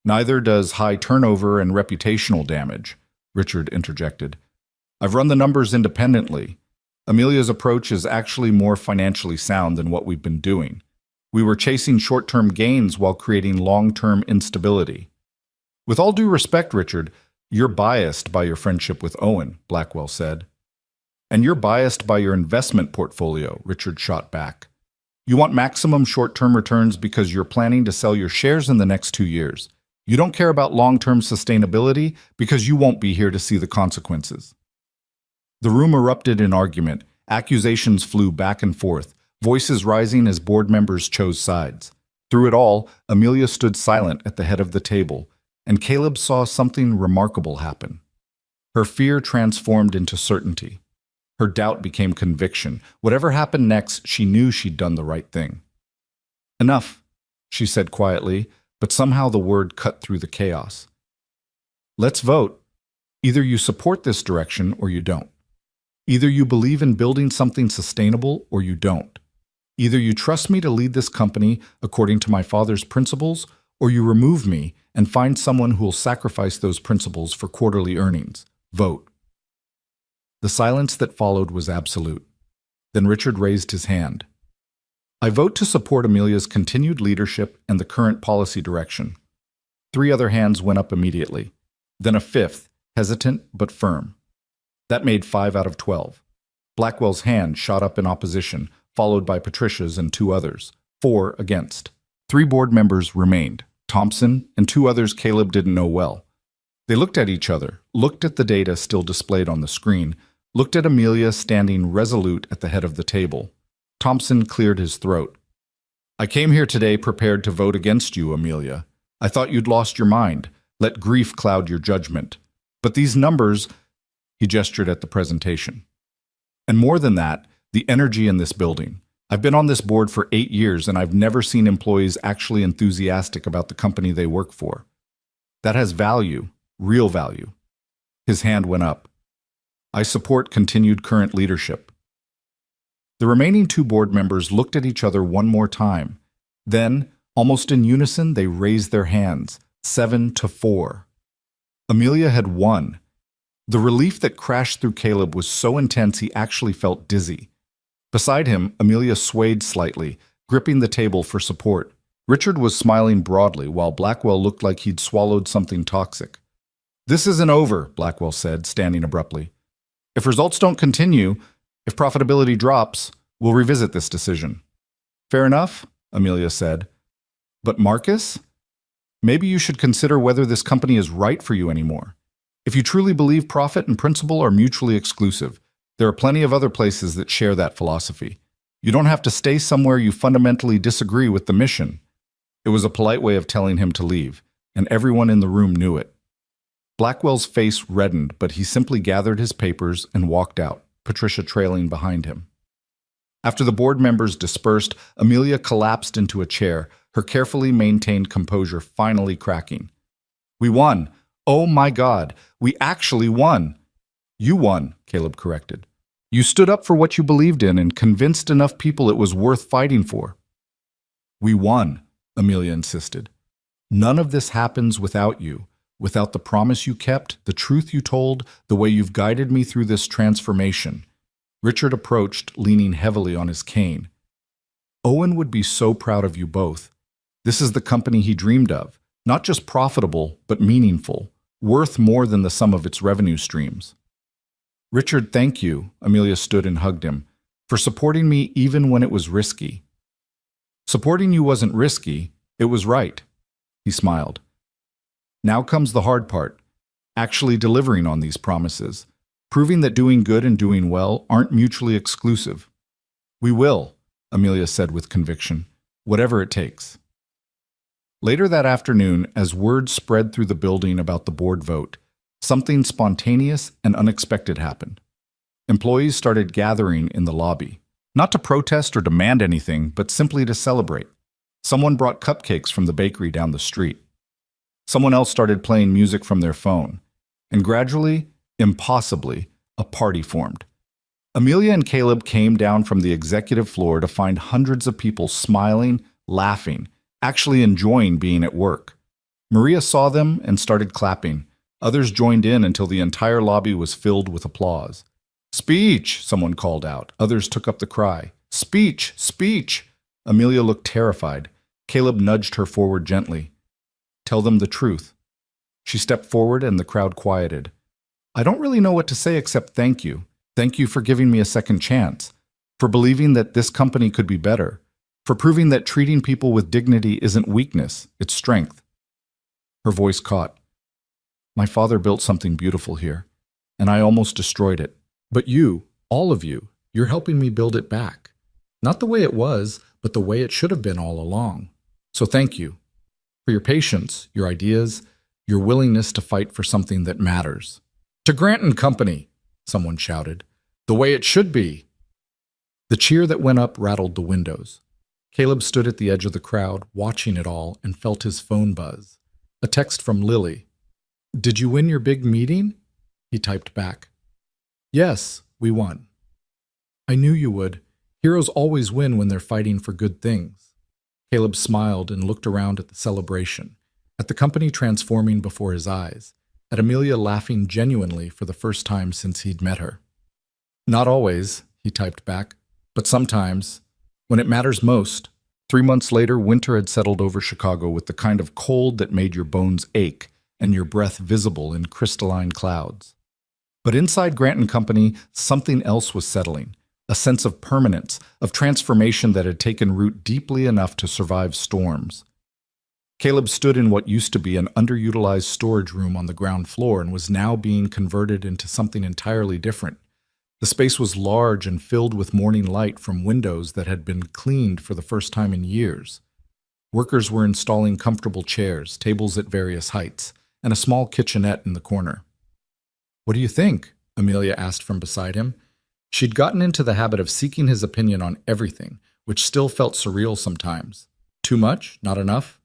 Neither does high turnover and reputational damage, Richard interjected. I've run the numbers independently. Amelia's approach is actually more financially sound than what we've been doing. We were chasing short-term gains while creating long-term instability. With all due respect, Richard, you're biased by your friendship with Owen, Blackwell said. And you're biased by your investment portfolio, Richard shot back. You want maximum short-term returns because you're planning to sell your shares in the next 2 years. You don't care about long-term sustainability because you won't be here to see the consequences. The room erupted in argument. Accusations flew back and forth, voices rising as board members chose sides. Through it all, Amelia stood silent at the head of the table, and Caleb saw something remarkable happen. Her fear transformed into certainty. Her doubt became conviction. Whatever happened next, she knew she'd done the right thing. Enough, she said quietly, but somehow the word cut through the chaos. Let's vote. Either you support this direction or you don't. Either you believe in building something sustainable or you don't. Either you trust me to lead this company according to my father's principles, or you remove me and find someone who will sacrifice those principles for quarterly earnings. Vote. The silence that followed was absolute. Then Richard raised his hand. I vote to support Amelia's continued leadership and the current policy direction. 3 other hands went up immediately. Then a 5th, hesitant but firm. That made 5 out of 12. Blackwell's hand shot up in opposition, followed by Patricia's and 2 others. 4 against. 3 board members remained, Thompson and 2 others Caleb didn't know well. They looked at each other, looked at the data still displayed on the screen, looked at Amelia standing resolute at the head of the table. Thompson cleared his throat. I came here today prepared to vote against you, Amelia. I thought you'd lost your mind, let grief cloud your judgment. But these numbers, he gestured at the presentation. And more than that, the energy in this building. I've been on this board for 8 years and I've never seen employees actually enthusiastic about the company they work for. That has value, real value. His hand went up. I support continued current leadership. The remaining 2 board members looked at each other one more time. Then, almost in unison, they raised their hands, 7-4. Amelia had won. The relief that crashed through Caleb was so intense he actually felt dizzy. Beside him, Amelia swayed slightly, gripping the table for support. Richard was smiling broadly, while Blackwell looked like he'd swallowed something toxic. This isn't over, Blackwell said, standing abruptly. If results don't continue, if profitability drops, we'll revisit this decision. Fair enough, Amelia said. But Marcus? Maybe you should consider whether this company is right for you anymore. If you truly believe profit and principle are mutually exclusive, there are plenty of other places that share that philosophy. You don't have to stay somewhere you fundamentally disagree with the mission. It was a polite way of telling him to leave, and everyone in the room knew it. Blackwell's face reddened, but he simply gathered his papers and walked out, Patricia trailing behind him. After the board members dispersed, Amelia collapsed into a chair, her carefully maintained composure finally cracking. "We won! Oh my God! We actually won!" "You won," Caleb corrected. "You stood up for what you believed in and convinced enough people it was worth fighting for." "We won," Amelia insisted. "None of this happens without you, without the promise you kept, the truth you told, the way you've guided me through this transformation." Richard approached, leaning heavily on his cane. "Owen would be so proud of you both. This is the company he dreamed of, not just profitable, but meaningful, worth more than the sum of its revenue streams." "Richard, thank you," Amelia stood and hugged him, "for supporting me even when it was risky." "Supporting you wasn't risky, it was right," he smiled. "Now comes the hard part, actually delivering on these promises, proving that doing good and doing well aren't mutually exclusive." "We will," Amelia said with conviction, "whatever it takes." Later that afternoon, as word spread through the building about the board vote, something spontaneous and unexpected happened. Employees started gathering in the lobby, not to protest or demand anything, but simply to celebrate. Someone brought cupcakes from the bakery down the street. Someone else started playing music from their phone, and gradually, impossibly, a party formed. Amelia and Caleb came down from the executive floor to find hundreds of people smiling, laughing, actually enjoying being at work. Maria saw them and started clapping. Others joined in until the entire lobby was filled with applause. "Speech!" someone called out. Others took up the cry. "Speech! Speech!" Amelia looked terrified. Caleb nudged her forward gently. "Tell them the truth." She stepped forward and the crowd quieted. "I don't really know what to say except thank you. Thank you for giving me a second chance, for believing that this company could be better, for proving that treating people with dignity isn't weakness, it's strength." Her voice caught. "My father built something beautiful here, and I almost destroyed it. But you, all of you, you're helping me build it back. Not the way it was, but the way it should have been all along. So thank you for your patience, your ideas, your willingness to fight for something that matters." "To Grant and Company," someone shouted. "The way it should be." The cheer that went up rattled the windows. Caleb stood at the edge of the crowd, watching it all, and felt his phone buzz. A text from Lily. "Did you win your big meeting?" He typed back. "Yes, we won." "I knew you would. Heroes always win when they're fighting for good things." Caleb smiled and looked around at the celebration, at the company transforming before his eyes, at Amelia laughing genuinely for the first time since he'd met her. "Not always," he typed back, "but sometimes, when it matters most." 3 months later, winter had settled over Chicago with the kind of cold that made your bones ache and your breath visible in crystalline clouds. But inside Grant and Company, something else was settling, a sense of permanence, of transformation that had taken root deeply enough to survive storms. Caleb stood in what used to be an underutilized storage room on the ground floor and was now being converted into something entirely different. The space was large and filled with morning light from windows that had been cleaned for the first time in years. Workers were installing comfortable chairs, tables at various heights, and a small kitchenette in the corner. "What do you think?" Amelia asked from beside him. She'd gotten into the habit of seeking his opinion on everything, which still felt surreal sometimes. "Too much? Not enough?"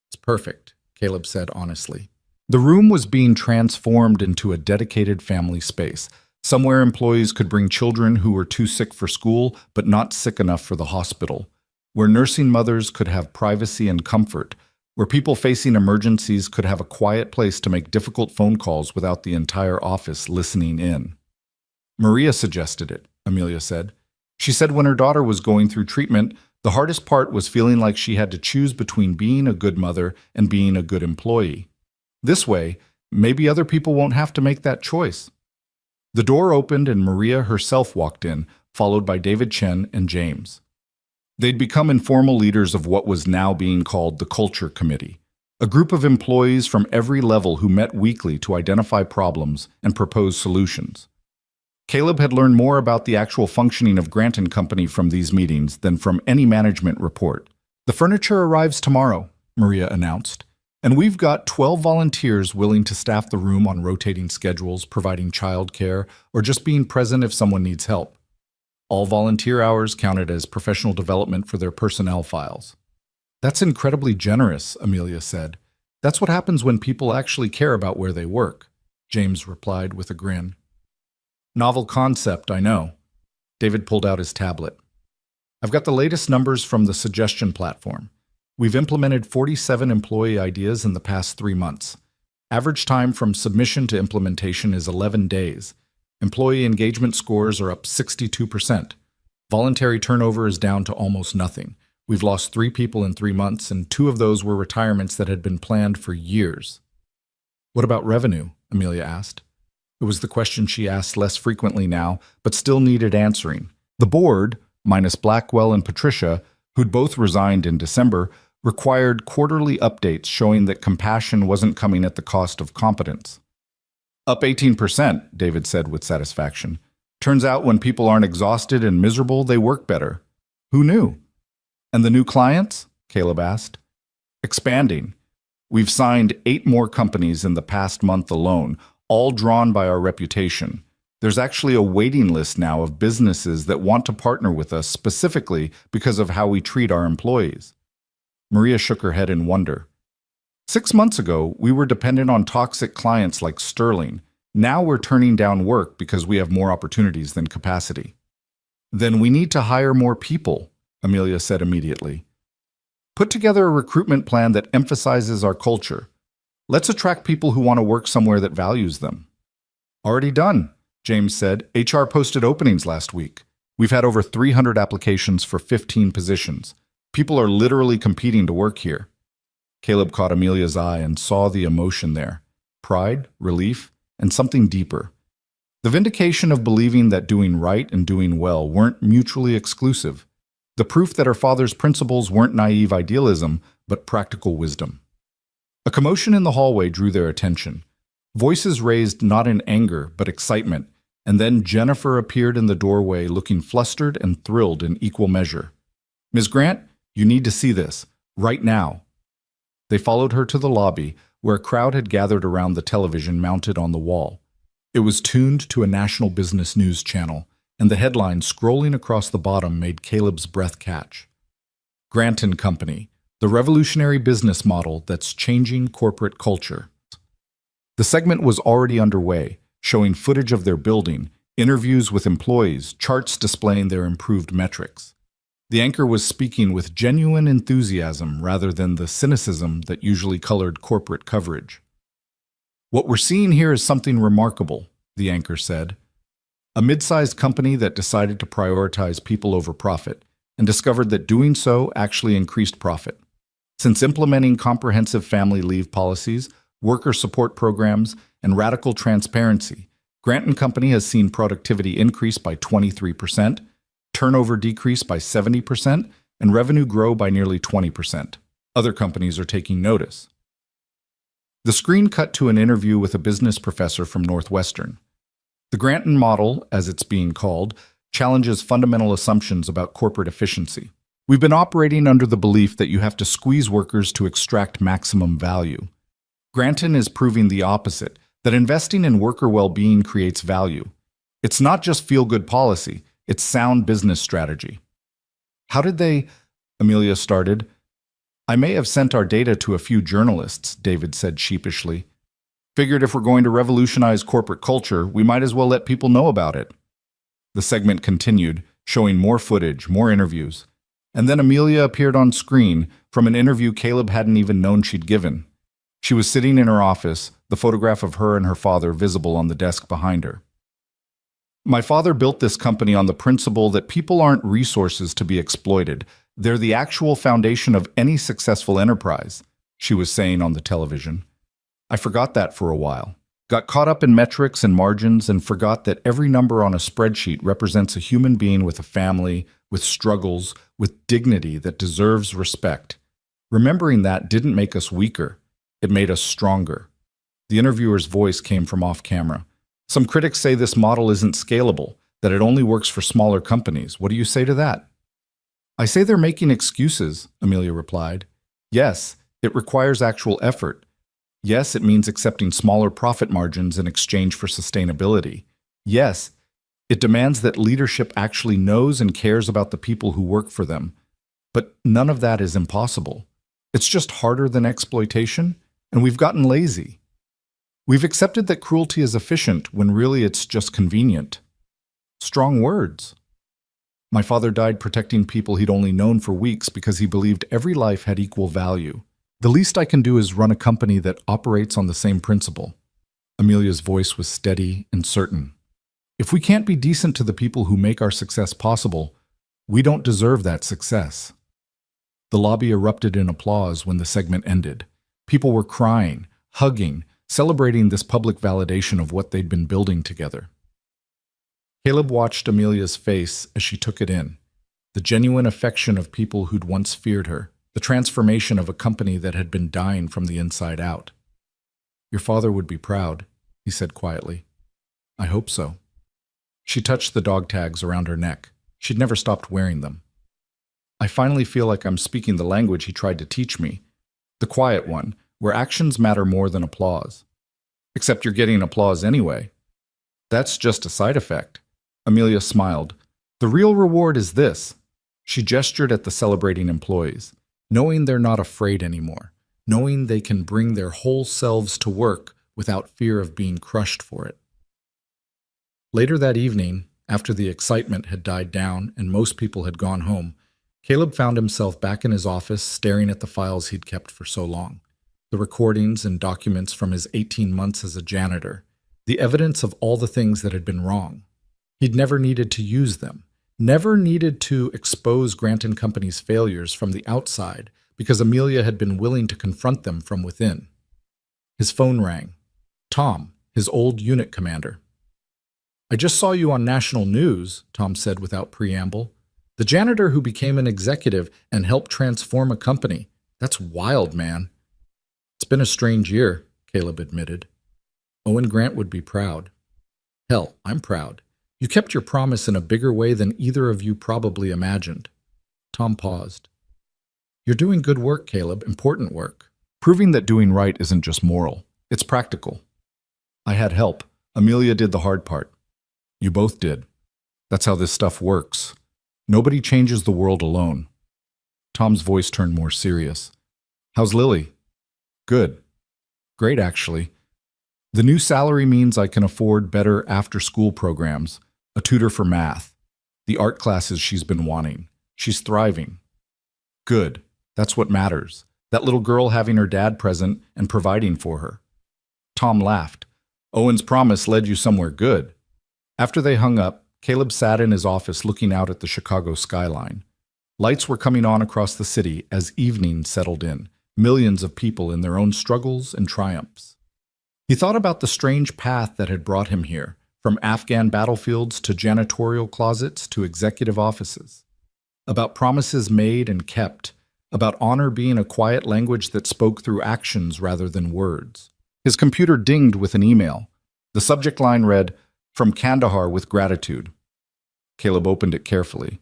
"It's perfect," Caleb said honestly. The room was being transformed into a dedicated family space, somewhere employees could bring children who were too sick for school but not sick enough for the hospital, where nursing mothers could have privacy and comfort, where people facing emergencies could have a quiet place to make difficult phone calls without the entire office listening in. "Maria suggested it," Amelia said. "She said when her daughter was going through treatment, the hardest part was feeling like she had to choose between being a good mother and being a good employee. This way, maybe other people won't have to make that choice." The door opened and Maria herself walked in, followed by David Chen and James. They'd become informal leaders of what was now being called the Culture Committee, A group of employees from every level who met weekly to identify problems and propose solutions. Caleb had learned more about the actual functioning of Grant & Company from these meetings than from any management report. "The furniture arrives tomorrow," Maria announced, "and we've got 12 volunteers willing to staff the room on rotating schedules, providing childcare, or just being present if someone needs help. All volunteer hours counted as professional development for their personnel files." "That's incredibly generous," Amelia said. "That's what happens when people actually care about where they work," James replied with a grin. "Novel concept, I know." David pulled out his tablet. "I've got the latest numbers from the suggestion platform. We've implemented 47 employee ideas in the past 3 months. Average time from submission to implementation is 11 days. Employee engagement scores are up 62%. Voluntary turnover is down to almost nothing. We've lost 3 people in 3 months, and 2 of those were retirements that had been planned for years." "What about revenue?" Amelia asked. It was the question she asked less frequently now, but still needed answering. The board, minus Blackwell and Patricia, who'd both resigned in December, required quarterly updates showing that compassion wasn't coming at the cost of competence. "Up 18%, David said with satisfaction. "Turns out when people aren't exhausted and miserable, they work better." "Who knew?" "And the new clients?" Caleb asked. "Expanding. We've signed 8 more companies in the past month alone, all drawn by our reputation. There's actually a waiting list now of businesses that want to partner with us specifically because of how we treat our employees." Maria shook her head in wonder. 6 months ago, we were dependent on toxic clients like Sterling. Now we're turning down work because we have more opportunities than capacity." "Then we need to hire more people," Amelia said immediately. "Put together a recruitment plan that emphasizes our culture. Let's attract people who want to work somewhere that values them." "Already done," James said. "HR posted openings last week. We've had over 300 applications for 15 positions. People are literally competing to work here." Caleb caught Amelia's eye and saw the emotion there. Pride, relief, and something deeper. The vindication of believing that doing right and doing well weren't mutually exclusive. The proof that her father's principles weren't naive idealism, but practical wisdom. A commotion in the hallway drew their attention. Voices raised not in anger, but excitement, and then Jennifer appeared in the doorway looking flustered and thrilled in equal measure. "Ms. Grant, you need to see this, right now." They followed her to the lobby, where a crowd had gathered around the television mounted on the wall. It was tuned to a national business news channel, and the headline scrolling across the bottom made Caleb's breath catch. "Grant & Company, the revolutionary business model that's changing corporate culture." The segment was already underway, showing footage of their building, interviews with employees, charts displaying their improved metrics. The anchor was speaking with genuine enthusiasm rather than the cynicism that usually colored corporate coverage. "What we're seeing here is something remarkable," the anchor said. "A mid-sized company that decided to prioritize people over profit and discovered that doing so actually increased profit. Since implementing comprehensive family leave policies, worker support programs, and radical transparency, Grant & Company has seen productivity increase by 23%, turnover decrease by 70%, and revenue grow by nearly 20%. Other companies are taking notice." The screen cut to an interview with a business professor from Northwestern. The Grant & model, as it's being called, challenges fundamental assumptions about corporate efficiency. "We've been operating under the belief that you have to squeeze workers to extract maximum value. Granton is proving the opposite, that investing in worker well-being creates value. It's not just feel-good policy, it's sound business strategy." "How did they—" Amelia started. "I may have sent our data to a few journalists," David said sheepishly. "Figured if we're going to revolutionize corporate culture, we might as well let people know about it." The segment continued, showing more footage, more interviews. And then Amelia appeared on screen from an interview Caleb hadn't even known she'd given. She was sitting in her office, the photograph of her and her father visible on the desk behind her. "My father built this company on the principle that people aren't resources to be exploited. They're the actual foundation of any successful enterprise," she was saying on the television. "I forgot that for a while. Got caught up in metrics and margins and forgot that every number on a spreadsheet represents a human being with a family, with struggles, with dignity that deserves respect. Remembering that didn't make us weaker. It made us stronger. The interviewer's voice came from off camera. Some critics say this model isn't scalable, that it only works for smaller companies. What do you say to that? I say they're making excuses, Amelia replied. Yes, it requires actual effort. Yes, it means accepting smaller profit margins in exchange for sustainability. Yes, it demands that leadership actually knows and cares about the people who work for them. But none of that is impossible. It's just harder than exploitation, and we've gotten lazy. We've accepted that cruelty is efficient when really it's just convenient. Strong words. My father died protecting people he'd only known for weeks because he believed every life had equal value. The least I can do is run a company that operates on the same principle. Amelia's voice was steady and certain. If we can't be decent to the people who make our success possible, we don't deserve that success. The lobby erupted in applause when the segment ended. People were crying, hugging, celebrating this public validation of what they'd been building together. Caleb watched Amelia's face as she took it in. The genuine affection of people who'd once feared her. The transformation of a company that had been dying from the inside out. Your father would be proud, he said quietly. I hope so. She touched the dog tags around her neck. She'd never stopped wearing them. I finally feel like I'm speaking the language he tried to teach me. The quiet one, where actions matter more than applause. Except you're getting applause anyway. That's just a side effect. Amelia smiled. The real reward is this. She gestured at the celebrating employees. Knowing they're not afraid anymore, knowing they can bring their whole selves to work without fear of being crushed for it. Later that evening, after the excitement had died down and most people had gone home, Caleb found himself back in his office staring at the files he'd kept for so long. The recordings and documents from his 18 months as a janitor, the evidence of all the things that had been wrong. He'd never needed to use them. Never needed to expose Grant & Company's failures from the outside because Amelia had been willing to confront them from within. His phone rang. Tom, his old unit commander. I just saw you on national news, Tom said without preamble. The janitor who became an executive and helped transform a company. That's wild, man. It's been a strange year, Caleb admitted. Owen Grant would be proud. Hell, I'm proud. You kept your promise in a bigger way than either of you probably imagined. Tom paused. You're doing good work, Caleb, important work. Proving that doing right isn't just moral, it's practical. I had help. Amelia did the hard part. You both did. That's how this stuff works. Nobody changes the world alone. Tom's voice turned more serious. How's Lily? Good. Great, actually. The new salary means I can afford better after-school programs, a tutor for math, the art classes she's been wanting. She's thriving. Good. That's what matters. That little girl having her dad present and providing for her. Tom laughed. Owen's promise led you somewhere good. After they hung up, Caleb sat in his office looking out at the Chicago skyline. Lights were coming on across the city as evening settled in, millions of people in their own struggles and triumphs. He thought about the strange path that had brought him here, from Afghan battlefields to janitorial closets to executive offices. About promises made and kept, about honor being a quiet language that spoke through actions rather than words. His computer dinged with an email. The subject line read, From Kandahar with gratitude. Caleb opened it carefully.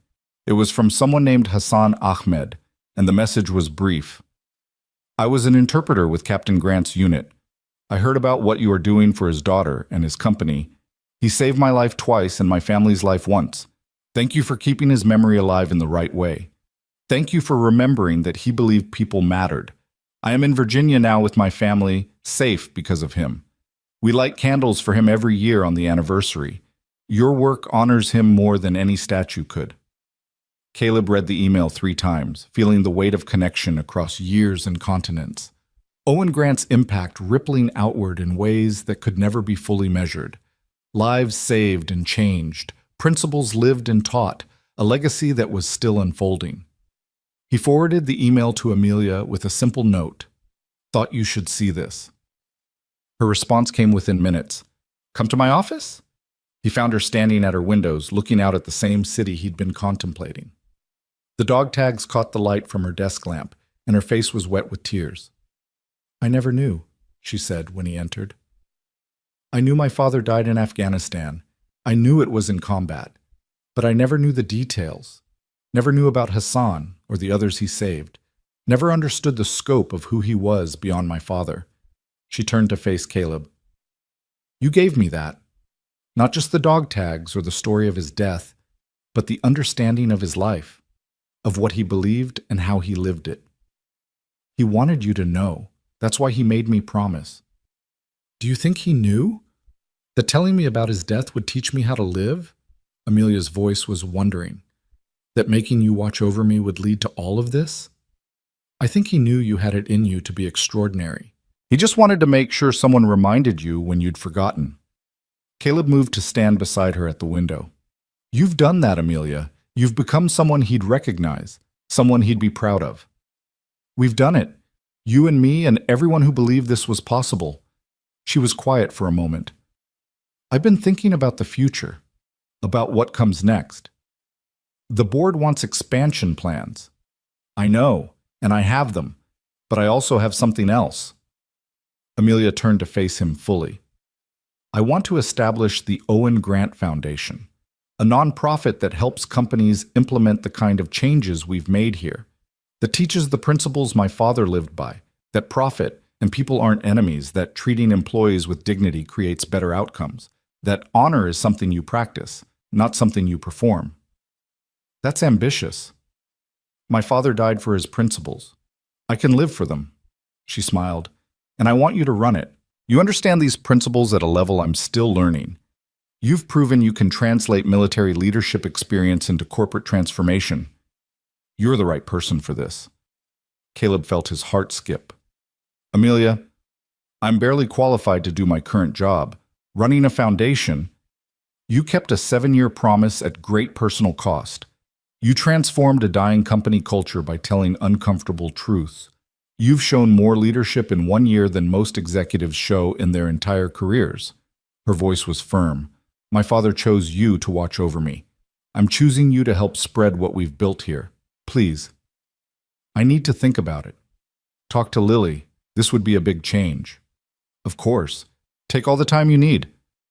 It was from someone named Hassan Ahmed, and the message was brief. I was an interpreter with Captain Grant's unit. I heard about what you are doing for his daughter and his company. He saved my life twice and my family's life once. Thank you for keeping his memory alive in the right way. Thank you for remembering that he believed people mattered. I am in Virginia now with my family, safe because of him. We light candles for him every year on the anniversary. Your work honors him more than any statue could. Caleb read the email 3 times, feeling the weight of connection across years and continents. Owen Grant's impact rippling outward in ways that could never be fully measured. Lives saved and changed, principles lived and taught, a legacy that was still unfolding. He forwarded the email to Amelia with a simple note. Thought you should see this. Her response came within minutes. Come to my office? He found her standing at her windows, looking out at the same city he'd been contemplating. The dog tags caught the light from her desk lamp, and her face was wet with tears. I never knew, she said when he entered. I knew my father died in Afghanistan. I knew it was in combat. But I never knew the details. Never knew about Hassan or the others he saved. Never understood the scope of who he was beyond my father. She turned to face Caleb. You gave me that. Not just the dog tags or the story of his death, but the understanding of his life, of what he believed and how he lived it. He wanted you to know. That's why he made me promise. Do you think he knew? That telling me about his death would teach me how to live? Amelia's voice was wondering. That making you watch over me would lead to all of this? I think he knew you had it in you to be extraordinary. He just wanted to make sure someone reminded you when you'd forgotten. Caleb moved to stand beside her at the window. You've done that, Amelia. You've become someone he'd recognize, someone he'd be proud of. We've done it. You and me and everyone who believed this was possible. She was quiet for a moment. I've been thinking about the future, about what comes next. The board wants expansion plans. I know, and I have them, but I also have something else. Amelia turned to face him fully. I want to establish the Owen Grant Foundation, a nonprofit that helps companies implement the kind of changes we've made here, that teaches the principles my father lived by, that profit and people aren't enemies, that treating employees with dignity creates better outcomes, that honor is something you practice, not something you perform. That's ambitious. My father died for his principles. I can live for them. She smiled. And I want you to run it. You understand these principles at a level I'm still learning. You've proven you can translate military leadership experience into corporate transformation. You're the right person for this. Caleb felt his heart skip. Amelia, I'm barely qualified to do my current job. Running a foundation, you kept a 7-year promise at great personal cost. You transformed a dying company culture by telling uncomfortable truths. You've shown more leadership in 1 year than most executives show in their entire careers. Her voice was firm. My father chose you to watch over me. I'm choosing you to help spread what we've built here. Please. I need to think about it. Talk to Lily. This would be a big change. Of course. Take all the time you need.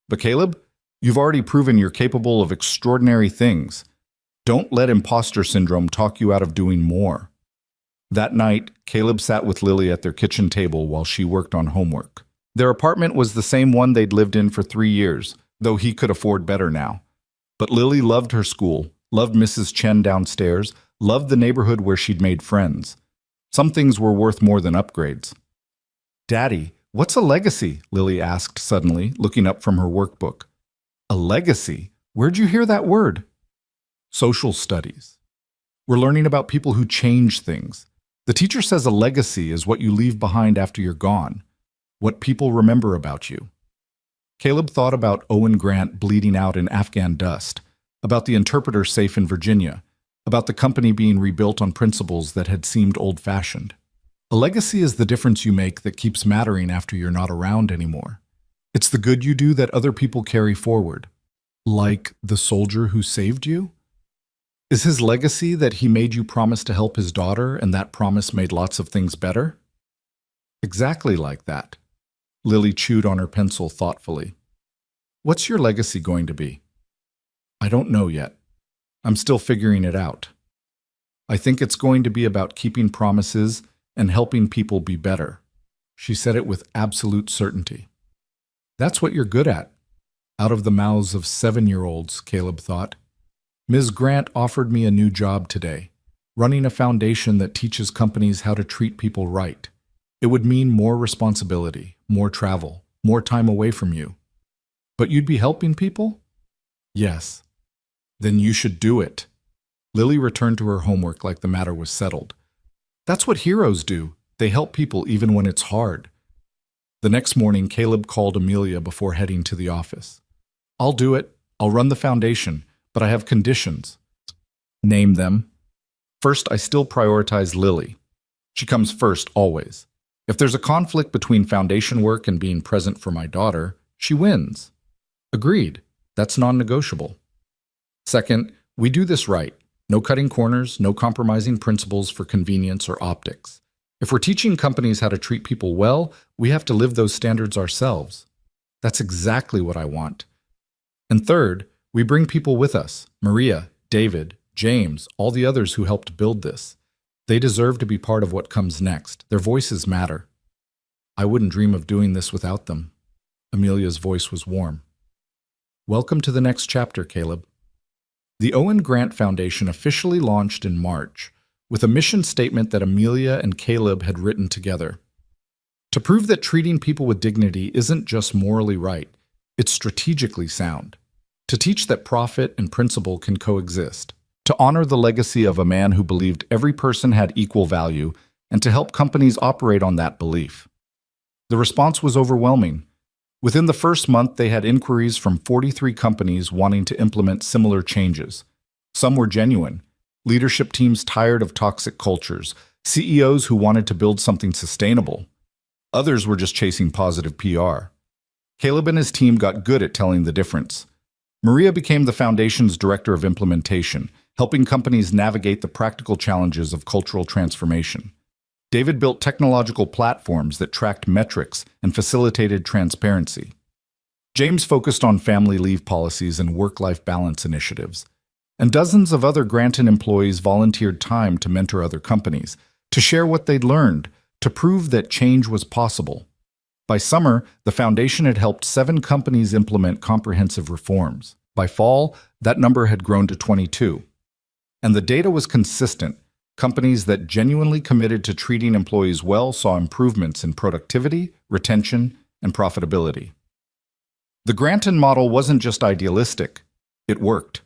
But Caleb, you've already proven you're capable of extraordinary things. Don't let imposter syndrome talk you out of doing more. That night, Caleb sat with Lily at their kitchen table while she worked on homework. Their apartment was the same one they'd lived in for 3 years, though he could afford better now. But Lily loved her school, loved Mrs. Chen downstairs, loved the neighborhood where she'd made friends. Some things were worth more than upgrades. Daddy, what's a legacy? Lily asked suddenly, looking up from her workbook. A legacy? Where'd you hear that word? Social studies. We're learning about people who change things. The teacher says a legacy is what you leave behind after you're gone, what people remember about you. Caleb thought about Owen Grant bleeding out in Afghan dust, about the interpreter safe in Virginia, about the company being rebuilt on principles that had seemed old-fashioned. A legacy is the difference you make that keeps mattering after you're not around anymore. It's the good you do that other people carry forward. Like the soldier who saved you? Is his legacy that he made you promise to help his daughter and that promise made lots of things better? Exactly like that. Lily chewed on her pencil thoughtfully. What's your legacy going to be? I don't know yet. I'm still figuring it out. I think it's going to be about keeping promises and helping people be better. She said it with absolute certainty. That's what you're good at. Out of the mouths of 7-year-olds, Caleb thought. Ms. Grant offered me a new job today, running a foundation that teaches companies how to treat people right. It would mean more responsibility, more travel, more time away from you. But you'd be helping people? Yes. Then you should do it. Lily returned to her homework like the matter was settled. That's what heroes do. They help people even when it's hard. The next morning, Caleb called Amelia before heading to the office. I'll do it. I'll run the foundation. But I have conditions. Name them. First, I still prioritize Lily. She comes first, always. If there's a conflict between foundation work and being present for my daughter, she wins. Agreed. That's non-negotiable. Second, we do this right. No cutting corners, no compromising principles for convenience or optics. If we're teaching companies how to treat people well, we have to live those standards ourselves. That's exactly what I want. And third, we bring people with us. Maria, David, James, all the others who helped build this. They deserve to be part of what comes next. Their voices matter. I wouldn't dream of doing this without them. Amelia's voice was warm. Welcome to the next chapter, Caleb. The Owen Grant Foundation officially launched in March, with a mission statement that Amelia and Caleb had written together. To prove that treating people with dignity isn't just morally right, it's strategically sound. To teach that profit and principle can coexist. To honor the legacy of a man who believed every person had equal value, and to help companies operate on that belief. The response was overwhelming. Within the first month, they had inquiries from 43 companies wanting to implement similar changes. Some were genuine. Leadership teams tired of toxic cultures, CEOs who wanted to build something sustainable. Others were just chasing positive PR. Caleb and his team got good at telling the difference. Maria became the foundation's director of implementation, helping companies navigate the practical challenges of cultural transformation. David built technological platforms that tracked metrics and facilitated transparency. James focused on family leave policies and work-life balance initiatives. And dozens of other Granton employees volunteered time to mentor other companies, to share what they'd learned, to prove that change was possible. By summer, the foundation had helped 7 companies implement comprehensive reforms. By fall, that number had grown to 22. And the data was consistent. Companies that genuinely committed to treating employees well saw improvements in productivity, retention, and profitability. The Granton model wasn't just idealistic, it worked.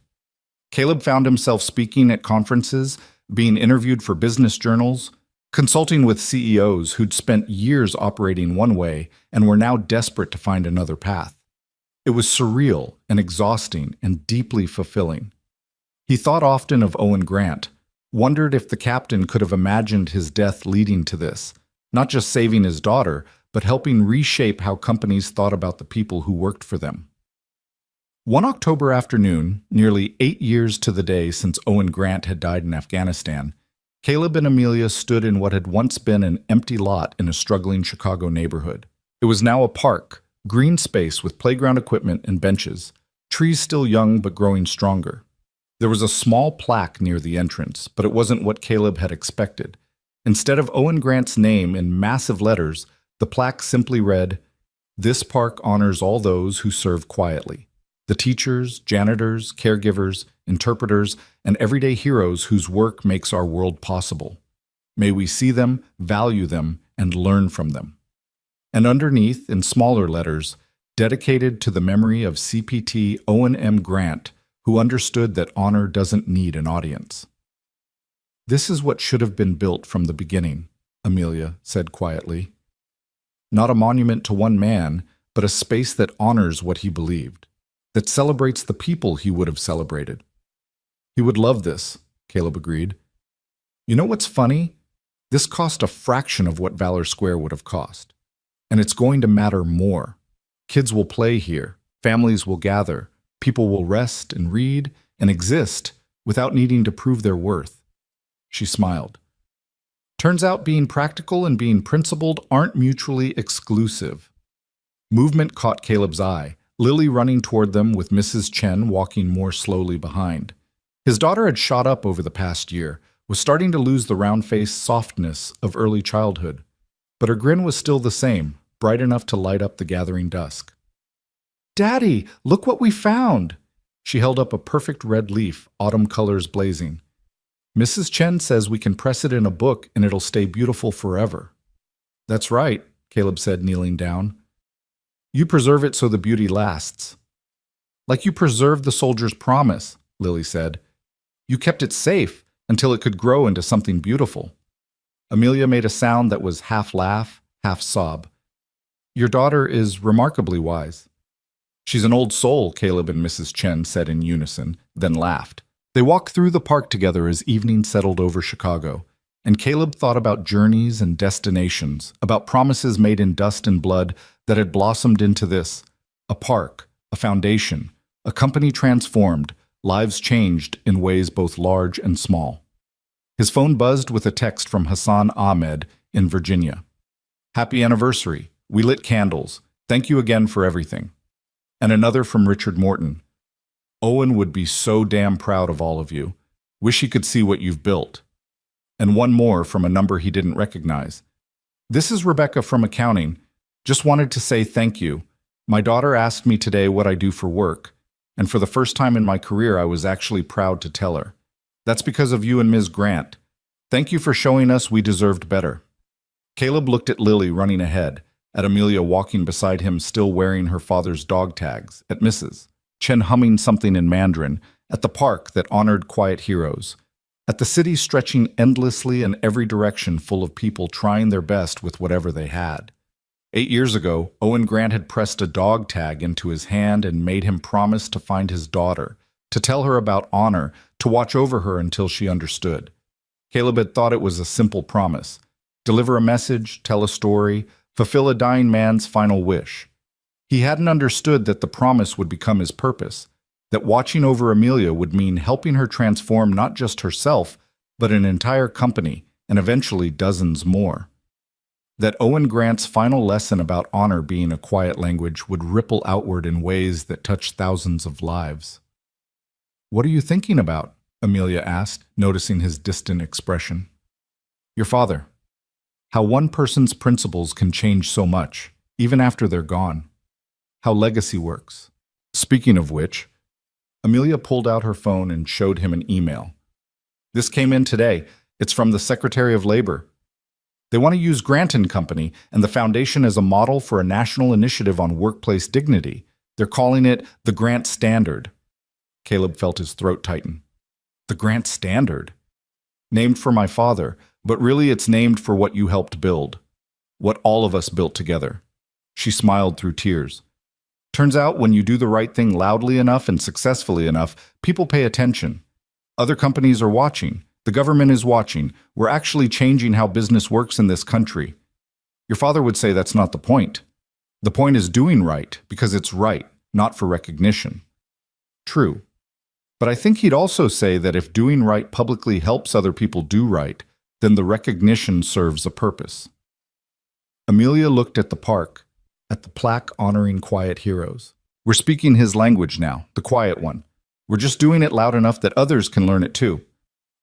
Caleb found himself speaking at conferences, being interviewed for business journals, consulting with CEOs who'd spent years operating one way and were now desperate to find another path. It was surreal and exhausting and deeply fulfilling. He thought often of Owen Grant, wondered if the captain could have imagined his death leading to this, not just saving his daughter, but helping reshape how companies thought about the people who worked for them. One October afternoon, nearly 8 years to the day since Owen Grant had died in Afghanistan, Caleb and Amelia stood in what had once been an empty lot in a struggling Chicago neighborhood. It was now a park, green space with playground equipment and benches, trees still young but growing stronger. There was a small plaque near the entrance, but it wasn't what Caleb had expected. Instead of Owen Grant's name in massive letters, the plaque simply read, "This park honors all those who serve quietly. The teachers, janitors, caregivers, interpreters, and everyday heroes whose work makes our world possible. May we see them, value them, and learn from them." And underneath, in smaller letters, dedicated to the memory of CPT Owen M. Grant, who understood that honor doesn't need an audience. "This is what should have been built from the beginning," Amelia said quietly. "Not a monument to one man, but a space that honors what he believed, that celebrates the people he would have celebrated." "He would love this," Caleb agreed. "You know what's funny? This cost a fraction of what Valor Square would have cost. And it's going to matter more. Kids will play here, families will gather, people will rest and read and exist without needing to prove their worth." She smiled. Turns out being practical and being principled aren't mutually exclusive. Movement caught Caleb's eye, Lily running toward them with Mrs. Chen walking more slowly behind. His daughter had shot up over the past year, was starting to lose the round-faced softness of early childhood. But her grin was still the same, bright enough to light up the gathering dusk. "Daddy, look what we found!" She held up a perfect red leaf, autumn colors blazing. "Mrs. Chen says we can press it in a book and it'll stay beautiful forever." "That's right," Caleb said, kneeling down. "You preserve it so the beauty lasts." "Like you preserved the soldier's promise," Lily said. "You kept it safe until it could grow into something beautiful." Amelia made a sound that was half laugh, half sob. "Your daughter is remarkably wise." "She's an old soul," Caleb and Mrs. Chen said in unison, then laughed. They walked through the park together as evening settled over Chicago, and Caleb thought about journeys and destinations, about promises made in dust and blood that had blossomed into this: a park, a foundation, a company transformed, lives changed in ways both large and small. His phone buzzed with a text from Hassan Ahmed in Virginia. Happy anniversary. We lit candles. Thank you again for everything. And another from Richard Morton. Owen would be so damn proud of all of you. Wish he could see what you've built. And one more from a number he didn't recognize. This is Rebecca from accounting. Just wanted to say thank you. My daughter asked me today what I do for work, and for the first time in my career I was actually proud to tell her. That's because of you and Ms. Grant. Thank you for showing us we deserved better. Caleb looked at Lily running ahead, at Amelia walking beside him still wearing her father's dog tags, at Mrs. Chen humming something in Mandarin, at the park that honored quiet heroes, at the city stretching endlessly in every direction full of people trying their best with whatever they had. 8 years ago, Owen Grant had pressed a dog tag into his hand and made him promise to find his daughter, to tell her about honor, to watch over her until she understood. Caleb had thought it was a simple promise. Deliver a message, tell a story, fulfill a dying man's final wish. He hadn't understood that the promise would become his purpose, that watching over Amelia would mean helping her transform not just herself, but an entire company, and eventually dozens more. That Owen Grant's final lesson about honor being a quiet language would ripple outward in ways that touch thousands of lives. "What are you thinking about?" Amelia asked, noticing his distant expression. "Your father. How one person's principles can change so much, even after they're gone. How legacy works. Speaking of which," Amelia pulled out her phone and showed him an email. "This came in today. It's from the Secretary of Labor. They want to use Grant & Company and the foundation as a model for a national initiative on workplace dignity. They're calling it the Grant Standard." Caleb felt his throat tighten. The Grant Standard? Named for my father, but really it's named for what you helped build. What all of us built together. She smiled through tears. Turns out when you do the right thing loudly enough and successfully enough, people pay attention. Other companies are watching. The government is watching. We're actually changing how business works in this country. Your father would say that's not the point. The point is doing right, because it's right, not for recognition. True. But I think he'd also say that if doing right publicly helps other people do right, then the recognition serves a purpose. Amelia looked at the park, at the plaque honoring quiet heroes. We're speaking his language now, the quiet one. We're just doing it loud enough that others can learn it too.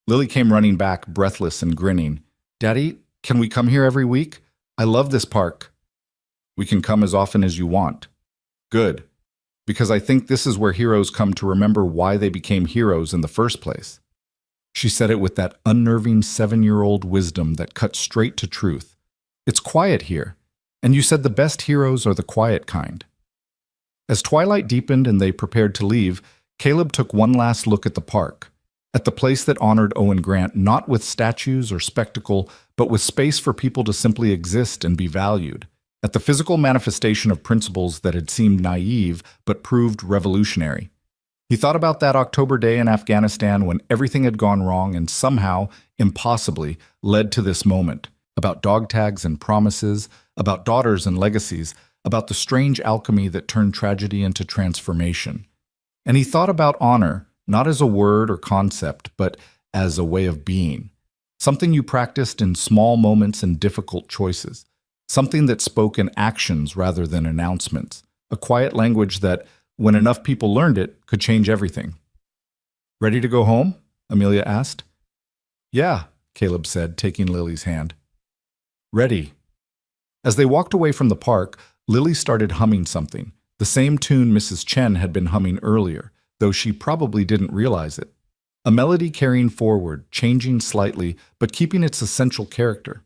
Lily came running back, breathless and grinning. "Daddy, can we come here every week? I love this park." "We can come as often as you want." "Good. Because I think this is where heroes come to remember why they became heroes in the first place." She said it with that unnerving 7-year-old wisdom that cut straight to truth. "It's quiet here, and you said the best heroes are the quiet kind." As twilight deepened and they prepared to leave, Caleb took one last look at the park, at the place that honored Owen Grant not with statues or spectacle, but with space for people to simply exist and be valued, at the physical manifestation of principles that had seemed naive but proved revolutionary. He thought about that October day in Afghanistan when everything had gone wrong and somehow, impossibly, led to this moment, about dog tags and promises, about daughters and legacies, about the strange alchemy that turned tragedy into transformation. And he thought about honor, not as a word or concept, but as a way of being, something you practiced in small moments and difficult choices, something that spoke in actions rather than announcements, a quiet language that, when enough people learned it, could change everything. "Ready to go home?" Amelia asked. "Yeah," Caleb said, taking Lily's hand. "Ready." As they walked away from the park, Lily started humming something, the same tune Mrs. Chen had been humming earlier, though she probably didn't realize it. A melody carrying forward, changing slightly, but keeping its essential character.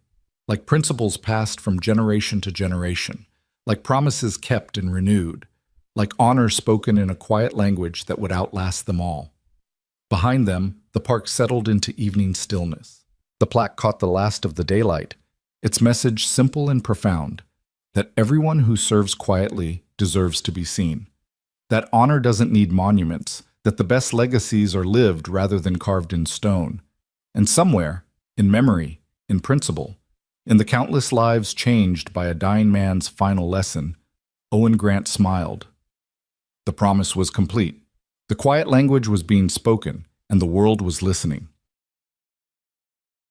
Like principles passed from generation to generation, like promises kept and renewed, like honor spoken in a quiet language that would outlast them all. Behind them, the park settled into evening stillness. The plaque caught the last of the daylight, its message simple and profound, that everyone who serves quietly deserves to be seen, that honor doesn't need monuments, that the best legacies are lived rather than carved in stone, and somewhere, in memory, in principle, in the countless lives changed by a dying man's final lesson, Owen Grant smiled. The promise was complete. The quiet language was being spoken, and the world was listening.